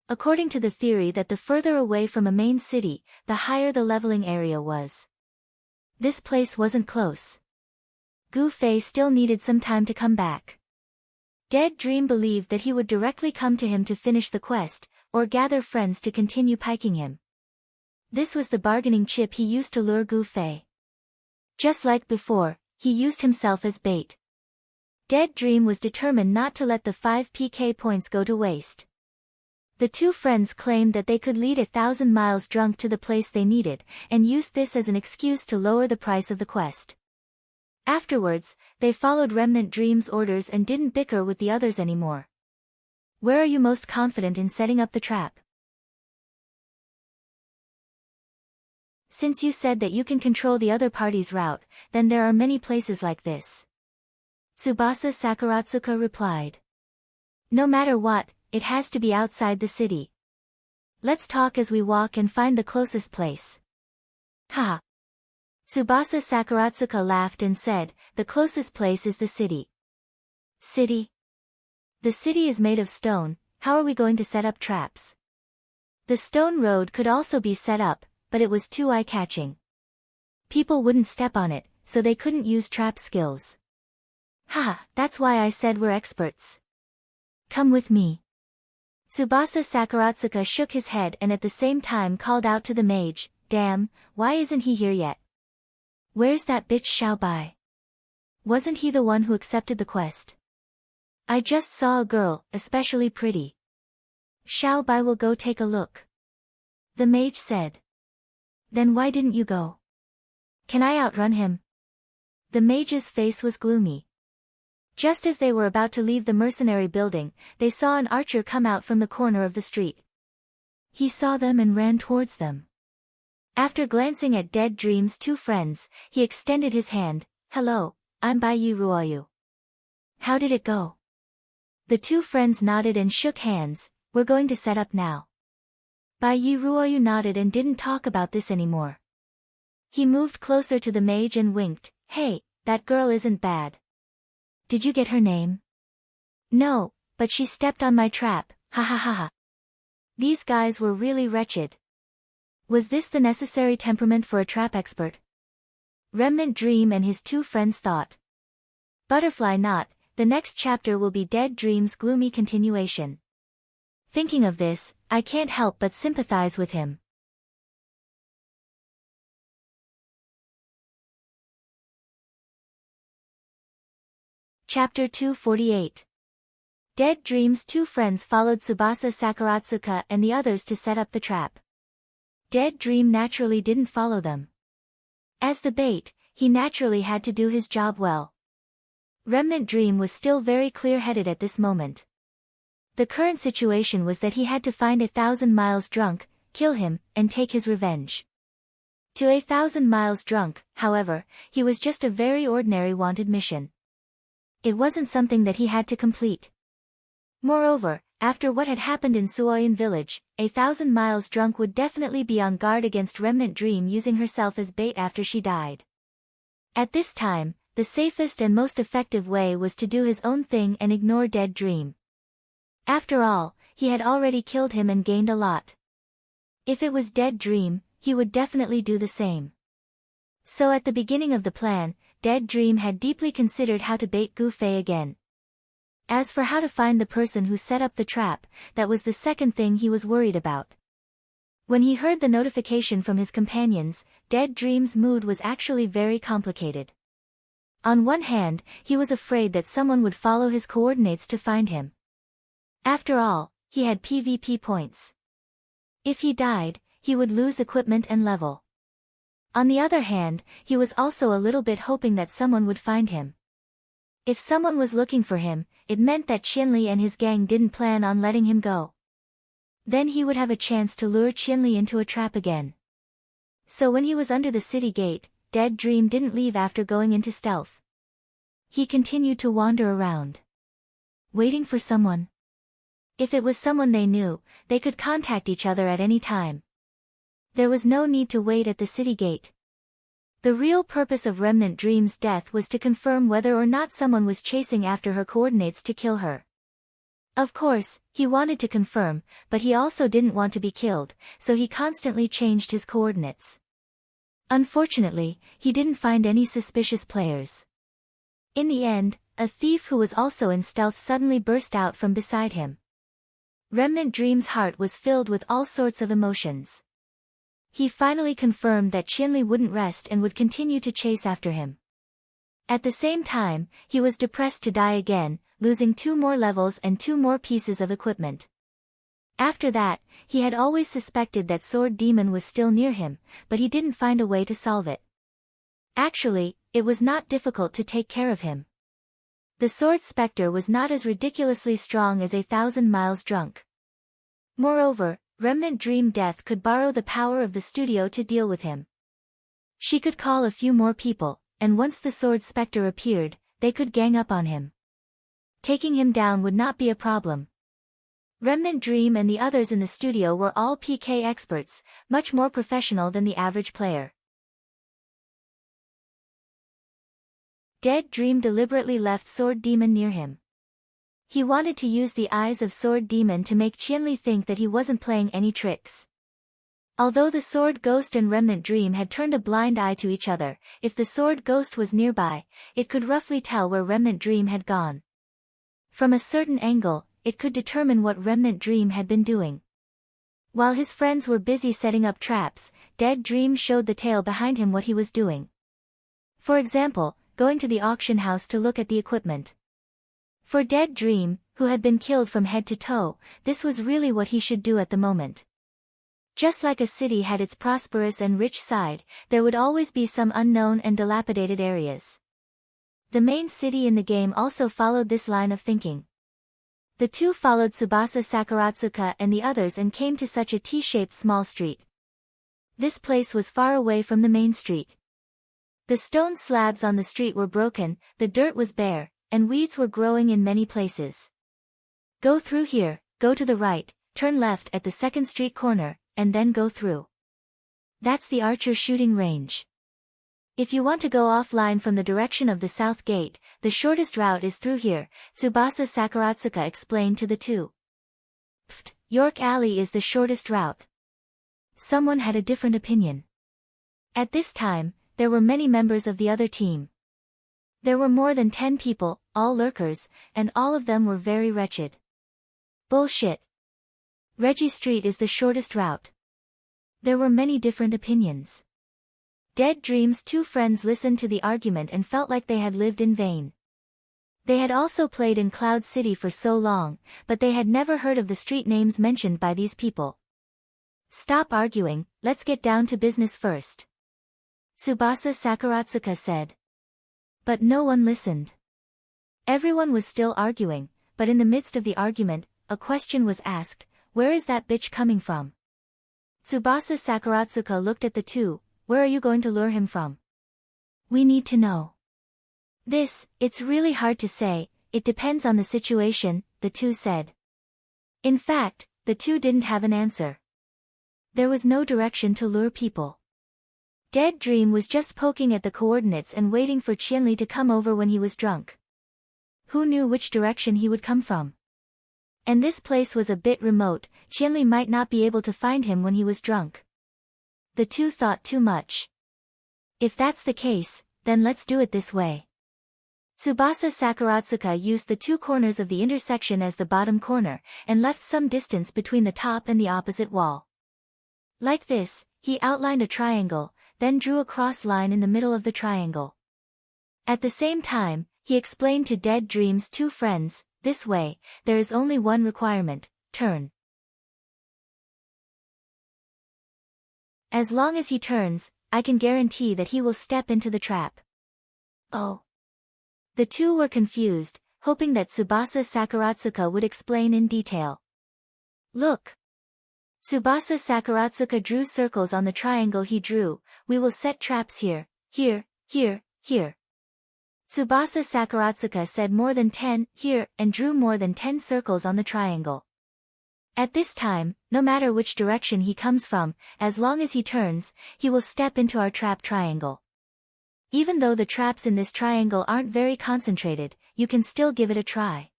according to the theory that the further away from a main city, the higher the leveling area was. This place wasn't close. Gu Fei still needed some time to come back. Dead Dream believed that he would directly come to him to finish the quest, or gather friends to continue piking him. This was the bargaining chip he used to lure Gu Fei. Just like before, he used himself as bait. Dead Dream was determined not to let the 5 PK points go to waste. The two friends claimed that they could lead 1,000 miles drunk to the place they needed, and used this as an excuse to lower the price of the quest. Afterwards, they followed Remnant Dream's orders and didn't bicker with the others anymore. Where are you most confident in setting up the trap? Since you said that you can control the other party's route, then there are many places like this. Tsubasa Sakuratsuka replied. No matter what, it has to be outside the city. Let's talk as we walk and find the closest place. Haha. Tsubasa Sakuratsuka laughed and said, the closest place is the city. City? The city is made of stone, how are we going to set up traps? The stone road could also be set up, but it was too eye-catching. People wouldn't step on it, so they couldn't use trap skills. Haha, that's why I said we're experts. Come with me. Tsubasa Sakuratsuka shook his head and at the same time called out to the mage, damn, why isn't he here yet? Where's that bitch Xiaobai? Wasn't he the one who accepted the quest? I just saw a girl, especially pretty. Xiaobai will go take a look. The mage said. Then why didn't you go? Can I outrun him? The mage's face was gloomy. Just as they were about to leave the mercenary building, they saw an archer come out from the corner of the street. He saw them and ran towards them. After glancing at Dead Dream's two friends, he extended his hand. Hello, I'm Bai Yi Ruoyu. How did it go? The two friends nodded and shook hands. We're going to set up now. Bai Yi Ruoyu nodded and didn't talk about this anymore. He moved closer to the mage and winked. Hey, that girl isn't bad. Did you get her name? No, but she stepped on my trap, ha ha ha ha. These guys were really wretched. Was this the necessary temperament for a trap expert? Remnant Dream and his two friends thought. Butterfly Knot, the next chapter will be Dead Dream's gloomy continuation. Thinking of this, I can't help but sympathize with him. Chapter 248. Dead Dream's two friends followed Tsubasa Sakuratsuka and the others to set up the trap. Dead Dream naturally didn't follow them. As the bait, he naturally had to do his job well. Remnant Dream was still very clear-headed at this moment. The current situation was that he had to find 1,000 miles drunk, kill him, and take his revenge. To 1,000 miles drunk, however, he was just a very ordinary wanted mission. It wasn't something that he had to complete. Moreover, after what had happened in Suoyin village, 1,000 miles drunk would definitely be on guard against Remnant Dream using herself as bait after she died. At this time, the safest and most effective way was to do his own thing and ignore Dead Dream. After all, he had already killed him and gained a lot. If it was Dead Dream, he would definitely do the same. So at the beginning of the plan, Dead Dream had deeply considered how to bait Gu Fei again. As for how to find the person who set up the trap, that was the second thing he was worried about. When he heard the notification from his companions, Dead Dream's mood was actually very complicated. On one hand, he was afraid that someone would follow his coordinates to find him. After all, he had PvP points. If he died, he would lose equipment and level. On the other hand, he was also a little bit hoping that someone would find him. If someone was looking for him, it meant that Qianli and his gang didn't plan on letting him go. Then he would have a chance to lure Qianli into a trap again. So when he was under the city gate, Dead Dream didn't leave after going into stealth. He continued to wander around, waiting for someone. If it was someone they knew, they could contact each other at any time. There was no need to wait at the city gate. The real purpose of Remnant Dream's death was to confirm whether or not someone was chasing after her coordinates to kill her. Of course, he wanted to confirm, but he also didn't want to be killed, so he constantly changed his coordinates. Unfortunately, he didn't find any suspicious players. In the end, a thief who was also in stealth suddenly burst out from beside him. Remnant Dream's heart was filled with all sorts of emotions. He finally confirmed that Qianli wouldn't rest and would continue to chase after him. At the same time, he was depressed to die again, losing 2 more levels and 2 more pieces of equipment. After that, he had always suspected that Sword Demon was still near him, but he didn't find a way to solve it. Actually, it was not difficult to take care of him. The Sword Spectre was not as ridiculously strong as 1,000 miles drunk. Moreover, Remnant Dream Death could borrow the power of the studio to deal with him. She could call a few more people, and once the Sword Spectre appeared, they could gang up on him. Taking him down would not be a problem. Remnant Dream and the others in the studio were all PK experts, much more professional than the average player. Dead Dream deliberately left Sword Demon near him. He wanted to use the eyes of Sword Demon to make Qianli think that he wasn't playing any tricks. Although the Sword Ghost and Remnant Dream had turned a blind eye to each other, if the Sword Ghost was nearby, it could roughly tell where Remnant Dream had gone. From a certain angle, it could determine what Remnant Dream had been doing. While his friends were busy setting up traps, Dead Dream showed the tail behind him what he was doing. For example, going to the auction house to look at the equipment. For Dead Dream, who had been killed from head to toe, this was really what he should do at the moment. Just like a city had its prosperous and rich side, there would always be some unknown and dilapidated areas. The main city in the game also followed this line of thinking. The two followed Tsubasa Sakaratsuka and the others and came to such a T-shaped small street. This place was far away from the main street. The stone slabs on the street were broken, the dirt was bare, and weeds were growing in many places. Go through here, go to the right, turn left at the second street corner, and then go through. That's the archer shooting range. If you want to go offline from the direction of the south gate, the shortest route is through here, Tsubasa Sakaratsuka explained to the two. Pfft, York Alley is the shortest route. Someone had a different opinion. At this time, there were many members of the other team. There were more than 10 people, all lurkers, and all of them were very wretched. Bullshit. Reggie Street is the shortest route. There were many different opinions. Dead Dream's 2 friends listened to the argument and felt like they had lived in vain. They had also played in Cloud City for so long, but they had never heard of the street names mentioned by these people. Stop arguing, let's get down to business first. Tsubasa Sakaratsuka said. But no one listened. Everyone was still arguing, but in the midst of the argument, a question was asked, where is that bitch coming from? Tsubasa Sakaratsuka looked at the two, where are you going to lure him from? We need to know. It's really hard to say, it depends on the situation, the two said. In fact, the two didn't have an answer. There was no direction to lure people. Dead Dream was just poking at the coordinates and waiting for Qianli to come over when he was drunk. Who knew which direction he would come from? And this place was a bit remote, Qianli might not be able to find him when he was drunk. The two thought too much. If that's the case, then let's do it this way. Tsubasa Sakaratsuka used the 2 corners of the intersection as the bottom corner, and left some distance between the top and the opposite wall. Like this, he outlined a triangle, then drew a cross line in the middle of the triangle. At the same time, he explained to Dead Dream's 2 friends, this way, there is only one requirement, turn. As long as he turns, I can guarantee that he will step into the trap. Oh. The two were confused, hoping that Tsubasa Sakaratsuka would explain in detail. Look. Tsubasa Sakaratsuka drew circles on the triangle he drew, we will set traps here, here, here, here. Tsubasa Sakaratsuka said more than 10, here, and drew more than 10 circles on the triangle. At this time, no matter which direction he comes from, as long as he turns, he will step into our trap triangle. Even though the traps in this triangle aren't very concentrated, you can still give it a try.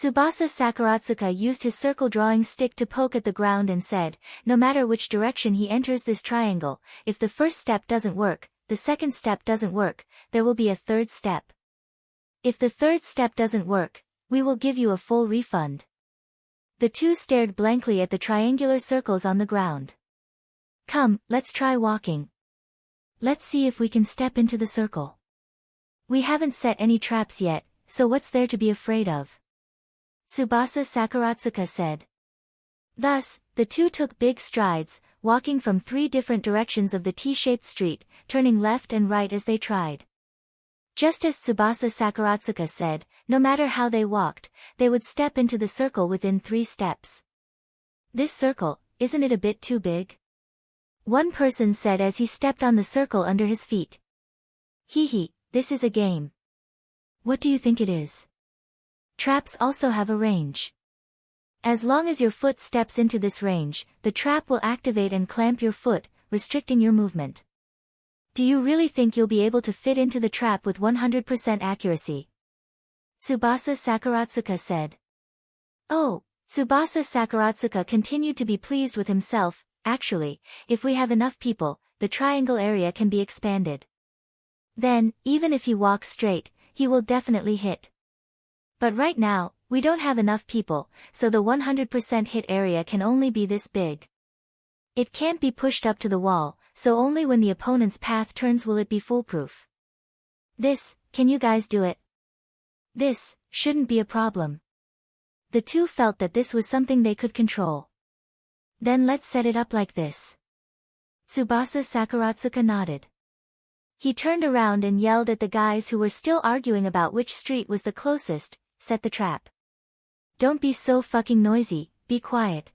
Tsubasa Sakuratsuka used his circle drawing stick to poke at the ground and said, no matter which direction he enters this triangle, if the first step doesn't work, the second step doesn't work, there will be a third step. If the third step doesn't work, we will give you a full refund. The two stared blankly at the triangular circles on the ground. Come, let's try walking. Let's see if we can step into the circle. We haven't set any traps yet, so what's there to be afraid of? Tsubasa Sakuratsuka said. Thus, the two took big strides, walking from 3 different directions of the T-shaped street, turning left and right as they tried. Just as Tsubasa Sakuratsuka said, no matter how they walked, they would step into the circle within 3 steps. This circle, isn't it a bit too big? One person said as he stepped on the circle under his feet. Hee, this is a game. What do you think it is? Traps also have a range. As long as your foot steps into this range, the trap will activate and clamp your foot, restricting your movement. Do you really think you'll be able to fit into the trap with 100% accuracy? Tsubasa Sakuratsuka said. Oh, Tsubasa Sakuratsuka continued to be pleased with himself. Actually, if we have enough people, the triangle area can be expanded. Then, even if he walks straight, he will definitely hit. But right now, we don't have enough people, so the 100% hit area can only be this big. It can't be pushed up to the wall, so only when the opponent's path turns will it be foolproof. Can you guys do it? This shouldn't be a problem. The two felt that this was something they could control. Then let's set it up like this. Tsubasa Sakuratsuka nodded. He turned around and yelled at the guys who were still arguing about which street was the closest, set the trap. Don't be so fucking noisy, be quiet.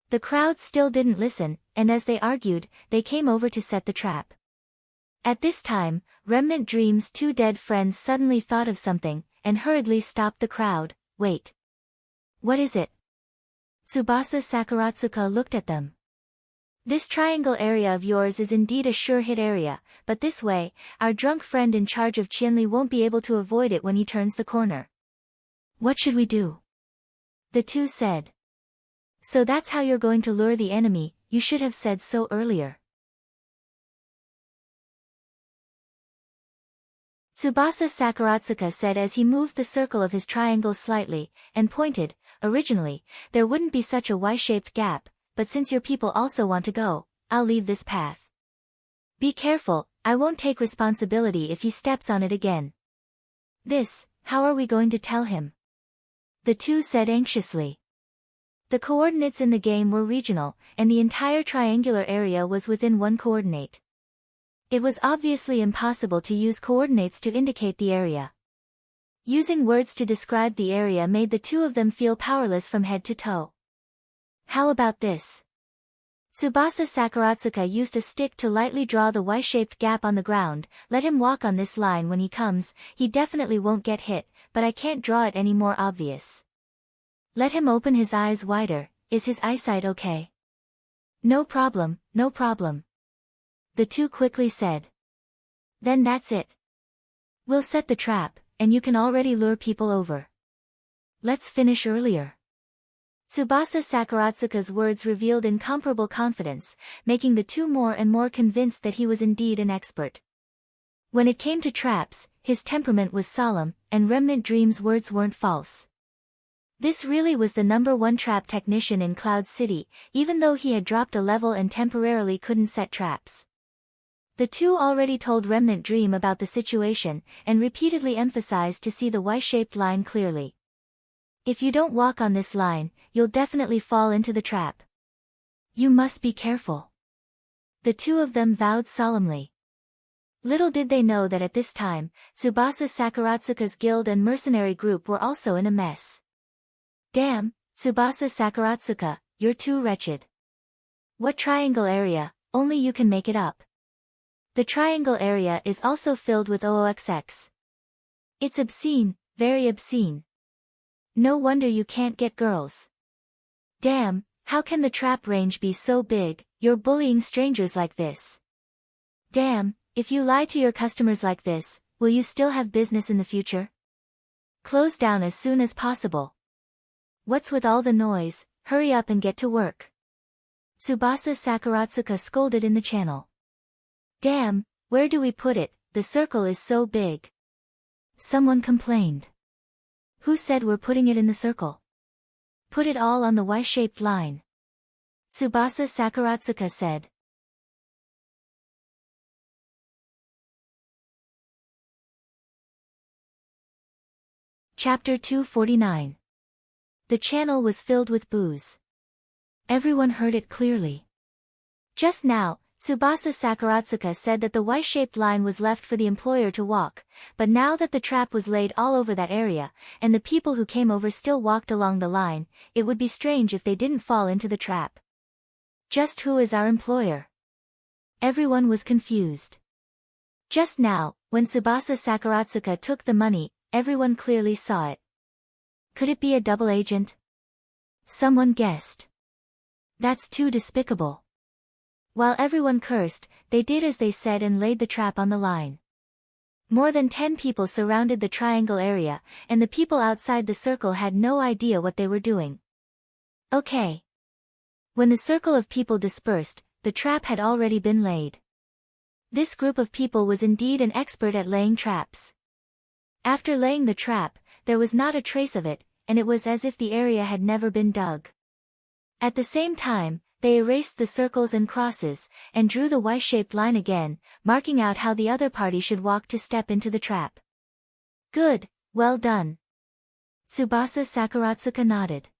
The crowd still didn't listen, and as they argued, they came over to set the trap. At this time, Remnant Dream's 2 dead friends suddenly thought of something, and hurriedly stopped the crowd. Wait. What is it? Tsubasa Sakuratsuka looked at them. This triangle area of yours is indeed a sure hit area, but this way, our drunk friend in charge of Qianli won't be able to avoid it when he turns the corner. What should we do? The two said. So that's how you're going to lure the enemy, you should have said so earlier. Tsubasa Sakuratsuka said as he moved the circle of his triangle slightly, and pointed. Originally, there wouldn't be such a Y-shaped gap, but since your people also want to go, I'll leave this path. Be careful, I won't take responsibility if he steps on it again. How are we going to tell him? The two said anxiously. The coordinates in the game were regional, and the entire triangular area was within 1 coordinate. It was obviously impossible to use coordinates to indicate the area. Using words to describe the area made the two of them feel powerless from head to toe. How about this? Tsubasa Sakuratsuka used a stick to lightly draw the Y-shaped gap on the ground. Let him walk on this line when he comes, he definitely won't get hit, but I can't draw it any more obvious. Let him open his eyes wider, is his eyesight okay? No problem, no problem. The two quickly said. Then that's it. We'll set the trap, and you can already lure people over. Let's finish earlier. Tsubasa Sakuratsuka's words revealed incomparable confidence, making the two more and more convinced that he was indeed an expert. When it came to traps, his temperament was solemn, and Remnant Dream's words weren't false. This really was the #1 trap technician in Cloud City, even though he had dropped a level and temporarily couldn't set traps. The two already told Remnant Dream about the situation, and repeatedly emphasized to see the Y-shaped line clearly. If you don't walk on this line, you'll definitely fall into the trap. You must be careful. The two of them vowed solemnly. Little did they know that at this time, Tsubasa Sakuratsuka's guild and mercenary group were also in a mess. Damn, Tsubasa Sakuratsuka, you're too wretched. What triangle area, only you can make it up. The triangle area is also filled with OOXX. It's obscene, very obscene. No wonder you can't get girls. Damn, how can the trap range be so big, you're bullying strangers like this. Damn, if you lie to your customers like this, will you still have business in the future? Close down as soon as possible. What's with all the noise? Hurry up and get to work. Tsubasa Sakuratsuka scolded in the channel. Damn, where do we put it? The circle is so big. Someone complained. Who said we're putting it in the circle? Put it all on the Y-shaped line. Tsubasa Sakuratsuka said. Chapter 249. The channel was filled with boos. Everyone heard it clearly. Just now, Tsubasa Sakuratsuka said that the Y-shaped line was left for the employer to walk, but now that the trap was laid all over that area, and the people who came over still walked along the line, it would be strange if they didn't fall into the trap. Just who is our employer? Everyone was confused. Just now, when Tsubasa Sakuratsuka took the money, everyone clearly saw it. Could it be a double agent? Someone guessed. That's too despicable. While everyone cursed, they did as they said and laid the trap on the line. More than 10 people surrounded the triangle area, and the people outside the circle had no idea what they were doing. Okay. When the circle of people dispersed, the trap had already been laid. This group of people was indeed an expert at laying traps. After laying the trap, there was not a trace of it, and it was as if the area had never been dug. At the same time, they erased the circles and crosses, and drew the Y-shaped line again, marking out how the other party should walk to step into the trap. Good, well done. Tsubasa Sakuratsuka nodded.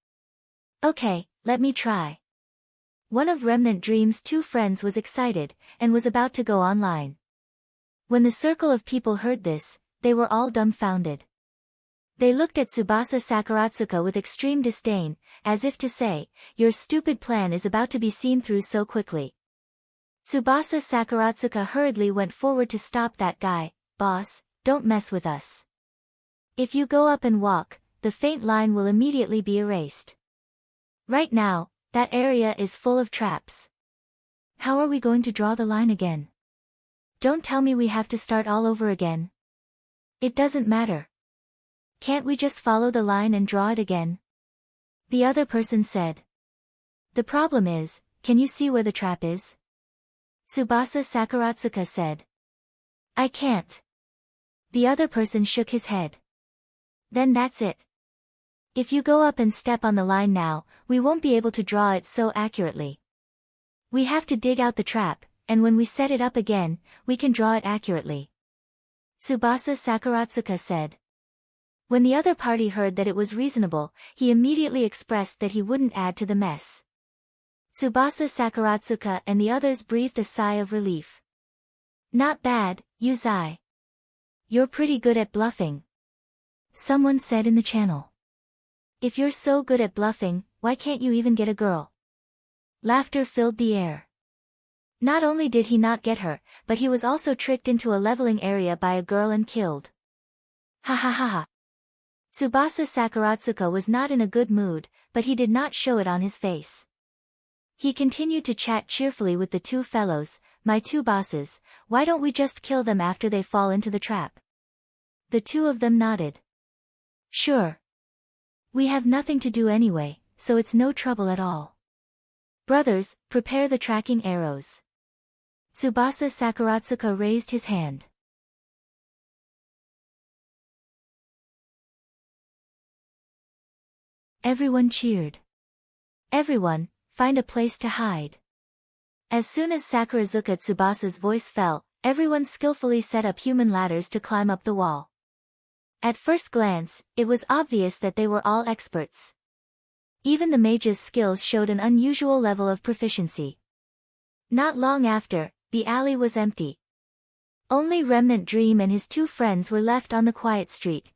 Okay, let me try. One of Remnant Dream's 2 friends was excited, and was about to go online. When the circle of people heard this, they were all dumbfounded. They looked at Tsubasa Sakuratsuka with extreme disdain, as if to say, your stupid plan is about to be seen through so quickly. Tsubasa Sakuratsuka hurriedly went forward to stop that guy. Boss, don't mess with us. If you go up and walk, the faint line will immediately be erased. Right now, that area is full of traps. How are we going to draw the line again? Don't tell me we have to start all over again. It doesn't matter. Can't we just follow the line and draw it again? The other person said. The problem is, can you see where the trap is? Tsubasa Sakuratsuka said. I can't. The other person shook his head. Then that's it. If you go up and step on the line now, we won't be able to draw it so accurately. We have to dig out the trap, and when we set it up again, we can draw it accurately. Tsubasa Sakuratsuka said. When the other party heard that it was reasonable, he immediately expressed that he wouldn't add to the mess. Tsubasa Sakuratsuka and the others breathed a sigh of relief. Not bad, Yuzai. You're pretty good at bluffing. Someone said in the channel. If you're so good at bluffing, why can't you even get a girl? Laughter filled the air. Not only did he not get her, but he was also tricked into a leveling area by a girl and killed. Ha ha ha ha. Tsubasa Sakuratsuka was not in a good mood, but he did not show it on his face. He continued to chat cheerfully with the 2 fellows. My 2 bosses, why don't we just kill them after they fall into the trap? The 2 of them nodded. Sure. We have nothing to do anyway, so it's no trouble at all. Brothers, prepare the tracking arrows. Tsubasa Sakuratsuka raised his hand. Everyone cheered. Everyone, find a place to hide. As soon as Sakurazuka Tsubasa's voice fell, everyone skillfully set up human ladders to climb up the wall. At first glance, it was obvious that they were all experts. Even the mage's skills showed an unusual level of proficiency. Not long after, the alley was empty. Only Remnant Dream and his 2 friends were left on the quiet street.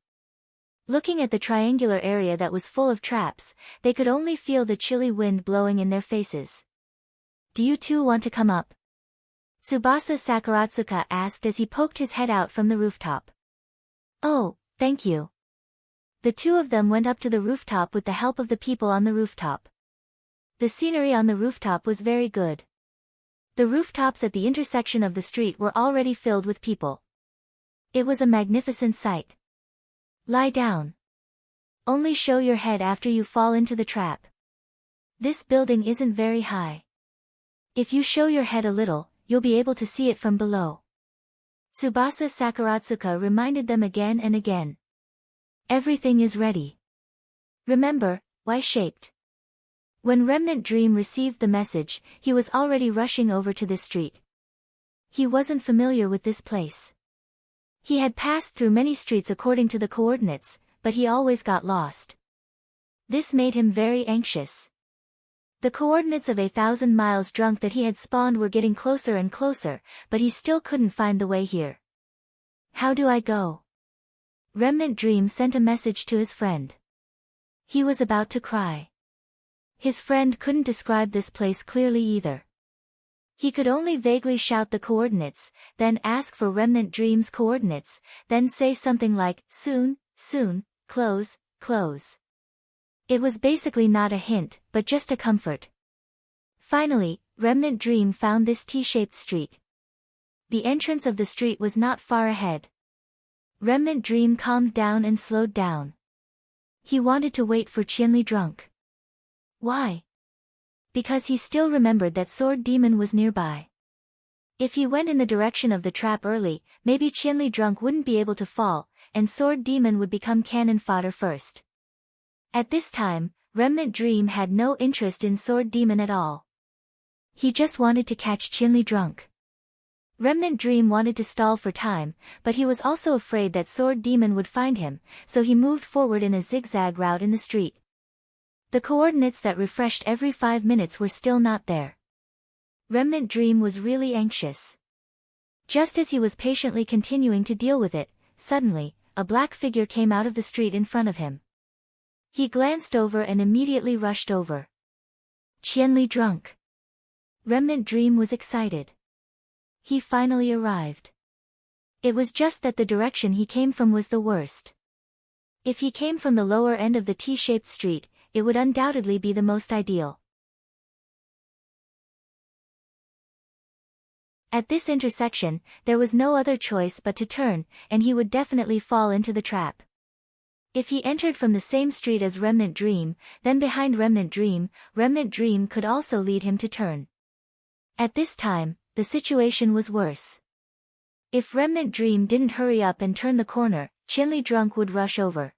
Looking at the triangular area that was full of traps, they could only feel the chilly wind blowing in their faces. Do you 2 want to come up? Tsubasa Sakuratsuka asked as he poked his head out from the rooftop. Oh, thank you. The 2 of them went up to the rooftop with the help of the people on the rooftop. The scenery on the rooftop was very good. The rooftops at the intersection of the street were already filled with people. It was a magnificent sight. Lie down. Only show your head after you fall into the trap. This building isn't very high. If you show your head a little, you'll be able to see it from below. Tsubasa Sakaratsuka reminded them again and again. Everything is ready. Remember, Y-shaped. When Remnant Dream received the message, he was already rushing over to this street. He wasn't familiar with this place. He had passed through many streets according to the coordinates, but he always got lost. This made him very anxious. The coordinates of 1,000 miles drunk that he had spawned were getting closer and closer, but he still couldn't find the way here. How do I go? Remnant Dream sent a message to his friend. He was about to cry. His friend couldn't describe this place clearly either. He could only vaguely shout the coordinates, then ask for Remnant Dream's coordinates, then say something like, soon, soon, close, close. It was basically not a hint, but just a comfort. Finally, Remnant Dream found this T-shaped street. The entrance of the street was not far ahead. Remnant Dream calmed down and slowed down. He wanted to wait for Qianli drunk. Why? Because he still remembered that Sword Demon was nearby. If he went in the direction of the trap early, maybe Qianli drunk wouldn't be able to fall, and Sword Demon would become cannon fodder first. At this time, Remnant Dream had no interest in Sword Demon at all. He just wanted to catch Qianli drunk. Remnant Dream wanted to stall for time, but he was also afraid that Sword Demon would find him, so he moved forward in a zigzag route in the street. The coordinates that refreshed every 5 minutes were still not there. Remnant Dream was really anxious. Just as he was patiently continuing to deal with it, suddenly, a black figure came out of the street in front of him. He glanced over and immediately rushed over. Qianli drunk. Remnant Dream was excited. He finally arrived. It was just that the direction he came from was the worst. If he came from the lower end of the T-shaped street, it would undoubtedly be the most ideal. At this intersection, there was no other choice but to turn, and he would definitely fall into the trap. If he entered from the same street as Remnant Dream, then behind Remnant Dream could also lead him to turn. At this time, the situation was worse. If Remnant Dream didn't hurry up and turn the corner, Qianli drunk would rush over.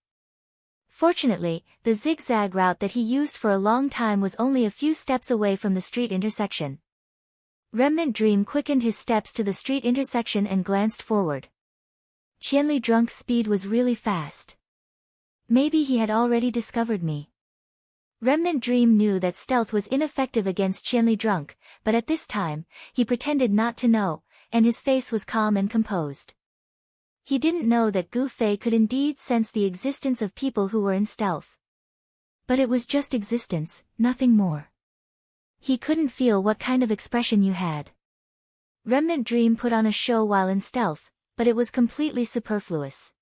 Fortunately, the zigzag route that he used for a long time was only a few steps away from the street intersection. Remnant Dream quickened his steps to the street intersection and glanced forward. Qianli drunk's speed was really fast. Maybe he had already discovered me. Remnant Dream knew that stealth was ineffective against Qianli drunk, but at this time, he pretended not to know, and his face was calm and composed. He didn't know that Gu Fei could indeed sense the existence of people who were in stealth. But it was just existence, nothing more. He couldn't feel what kind of expression you had. Remnant Dream put on a show while in stealth, but it was completely superfluous.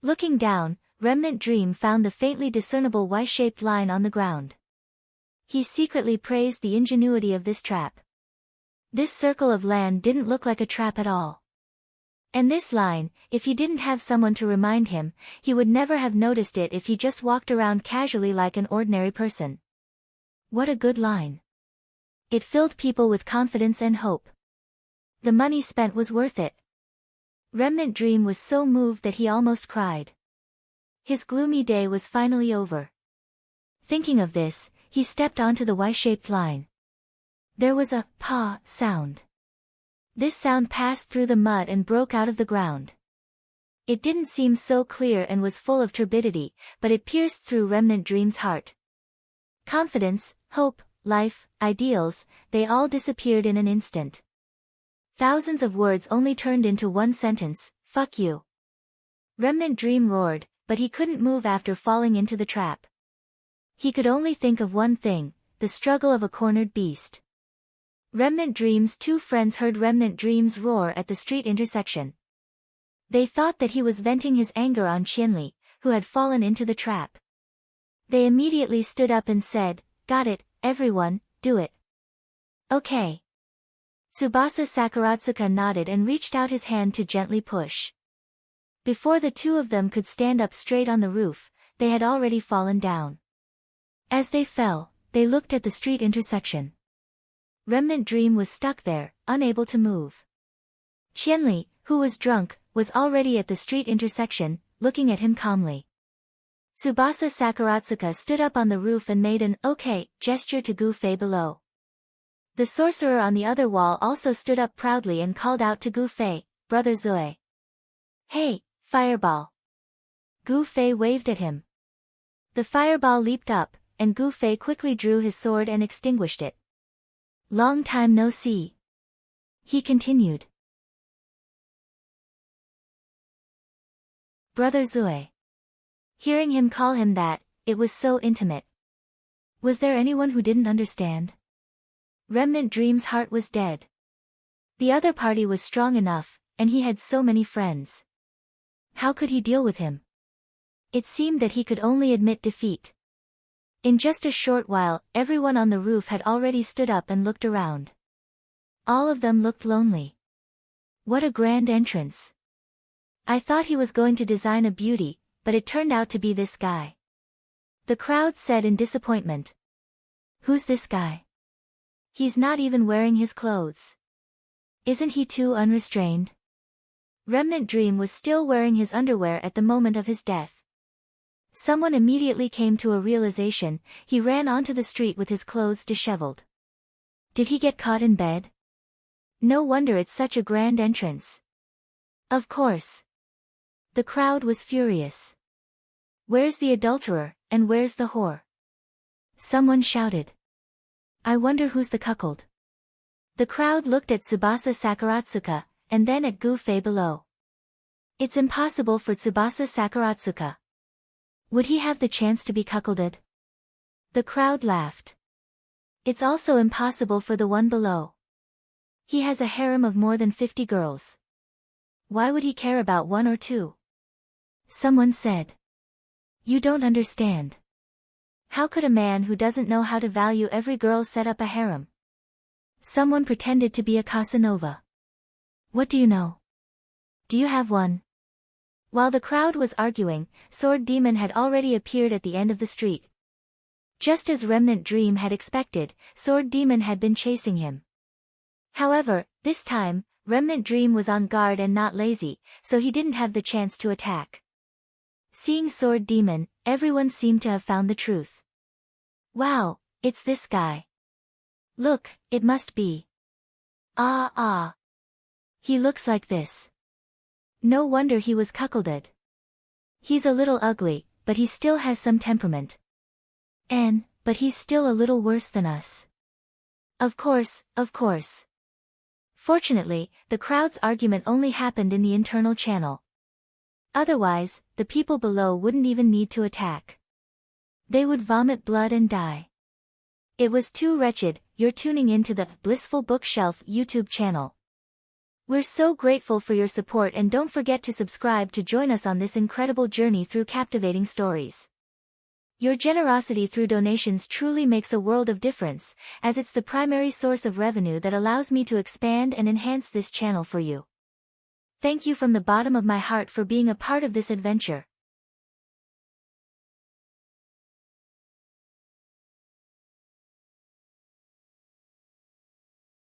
Looking down, Remnant Dream found the faintly discernible Y-shaped line on the ground. He secretly praised the ingenuity of this trap. This circle of land didn't look like a trap at all. And this line, if he didn't have someone to remind him, he would never have noticed it if he just walked around casually like an ordinary person. What a good line. It filled people with confidence and hope. The money spent was worth it. Remnant Dream was so moved that he almost cried. His gloomy day was finally over. Thinking of this, he stepped onto the Y-shaped line. There was a "pa" sound. This sound passed through the mud and broke out of the ground. It didn't seem so clear and was full of turbidity, but it pierced through Remnant Dream's heart. Confidence, hope, life, ideals, they all disappeared in an instant. Thousands of words only turned into one sentence, "Fuck you." Remnant Dream roared, but he couldn't move after falling into the trap. He could only think of one thing, the struggle of a cornered beast. Remnant Dream's two friends heard Remnant Dream's roar at the street intersection. They thought that he was venting his anger on Qianli, who had fallen into the trap. They immediately stood up and said, "Got it, everyone, do it." Okay. Tsubasa Sakaratsuka nodded and reached out his hand to gently push. Before the two of them could stand up straight on the roof, they had already fallen down. As they fell, they looked at the street intersection. Remnant Dream was stuck there, unable to move. Qianli, who was drunk, was already at the street intersection, looking at him calmly. Tsubasa Sakuratsuka stood up on the roof and made an "okay" gesture to Gu Fei below. The sorcerer on the other wall also stood up proudly and called out to Gu Fei, "Brother Zui. Hey, fireball." Gu Fei waved at him. The fireball leaped up, and Gu Fei quickly drew his sword and extinguished it. "Long time no see," he continued. "Brother Zui." Hearing him call him that, it was so intimate. Was there anyone who didn't understand? Remnant Dream's heart was dead. The other party was strong enough, and he had so many friends. How could he deal with him? It seemed that he could only admit defeat. In just a short while, everyone on the roof had already stood up and looked around. All of them looked lonely. What a grand entrance. I thought he was going to design a beauty, but it turned out to be this guy. The crowd said in disappointment. Who's this guy? He's not even wearing his clothes. Isn't he too unrestrained? Remnant Dream was still wearing his underwear at the moment of his death. Someone immediately came to a realization. He ran onto the street with his clothes disheveled. Did he get caught in bed? No wonder it's such a grand entrance. Of course. The crowd was furious. Where's the adulterer, and where's the whore? Someone shouted. I wonder who's the cuckold. The crowd looked at Tsubasa Sakuratsuka, and then at Gu Fei below. It's impossible for Tsubasa Sakuratsuka. Would he have the chance to be cuckolded? The crowd laughed. It's also impossible for the one below. He has a harem of more than 50 girls. Why would he care about one or two? Someone said. You don't understand. How could a man who doesn't know how to value every girl set up a harem? Someone pretended to be a Casanova. What do you know? Do you have one? While the crowd was arguing, Sword Demon had already appeared at the end of the street. Just as Remnant Dream had expected, Sword Demon had been chasing him. However, this time, Remnant Dream was on guard and not lazy, so he didn't have the chance to attack. Seeing Sword Demon, everyone seemed to have found the truth. Wow, it's this guy. Look, it must be. Ah. He looks like this. No wonder he was cuckolded. He's a little ugly, but he still has some temperament. But he's still a little worse than us. Of course. Fortunately, the crowd's argument only happened in the internal channel. Otherwise, the people below wouldn't even need to attack. They would vomit blood and die. It was too wretched. You're tuning into the Blissful Bookshelf YouTube channel. We're so grateful for your support, and don't forget to subscribe to join us on this incredible journey through captivating stories. Your generosity through donations truly makes a world of difference, as it's the primary source of revenue that allows me to expand and enhance this channel for you. Thank you from the bottom of my heart for being a part of this adventure.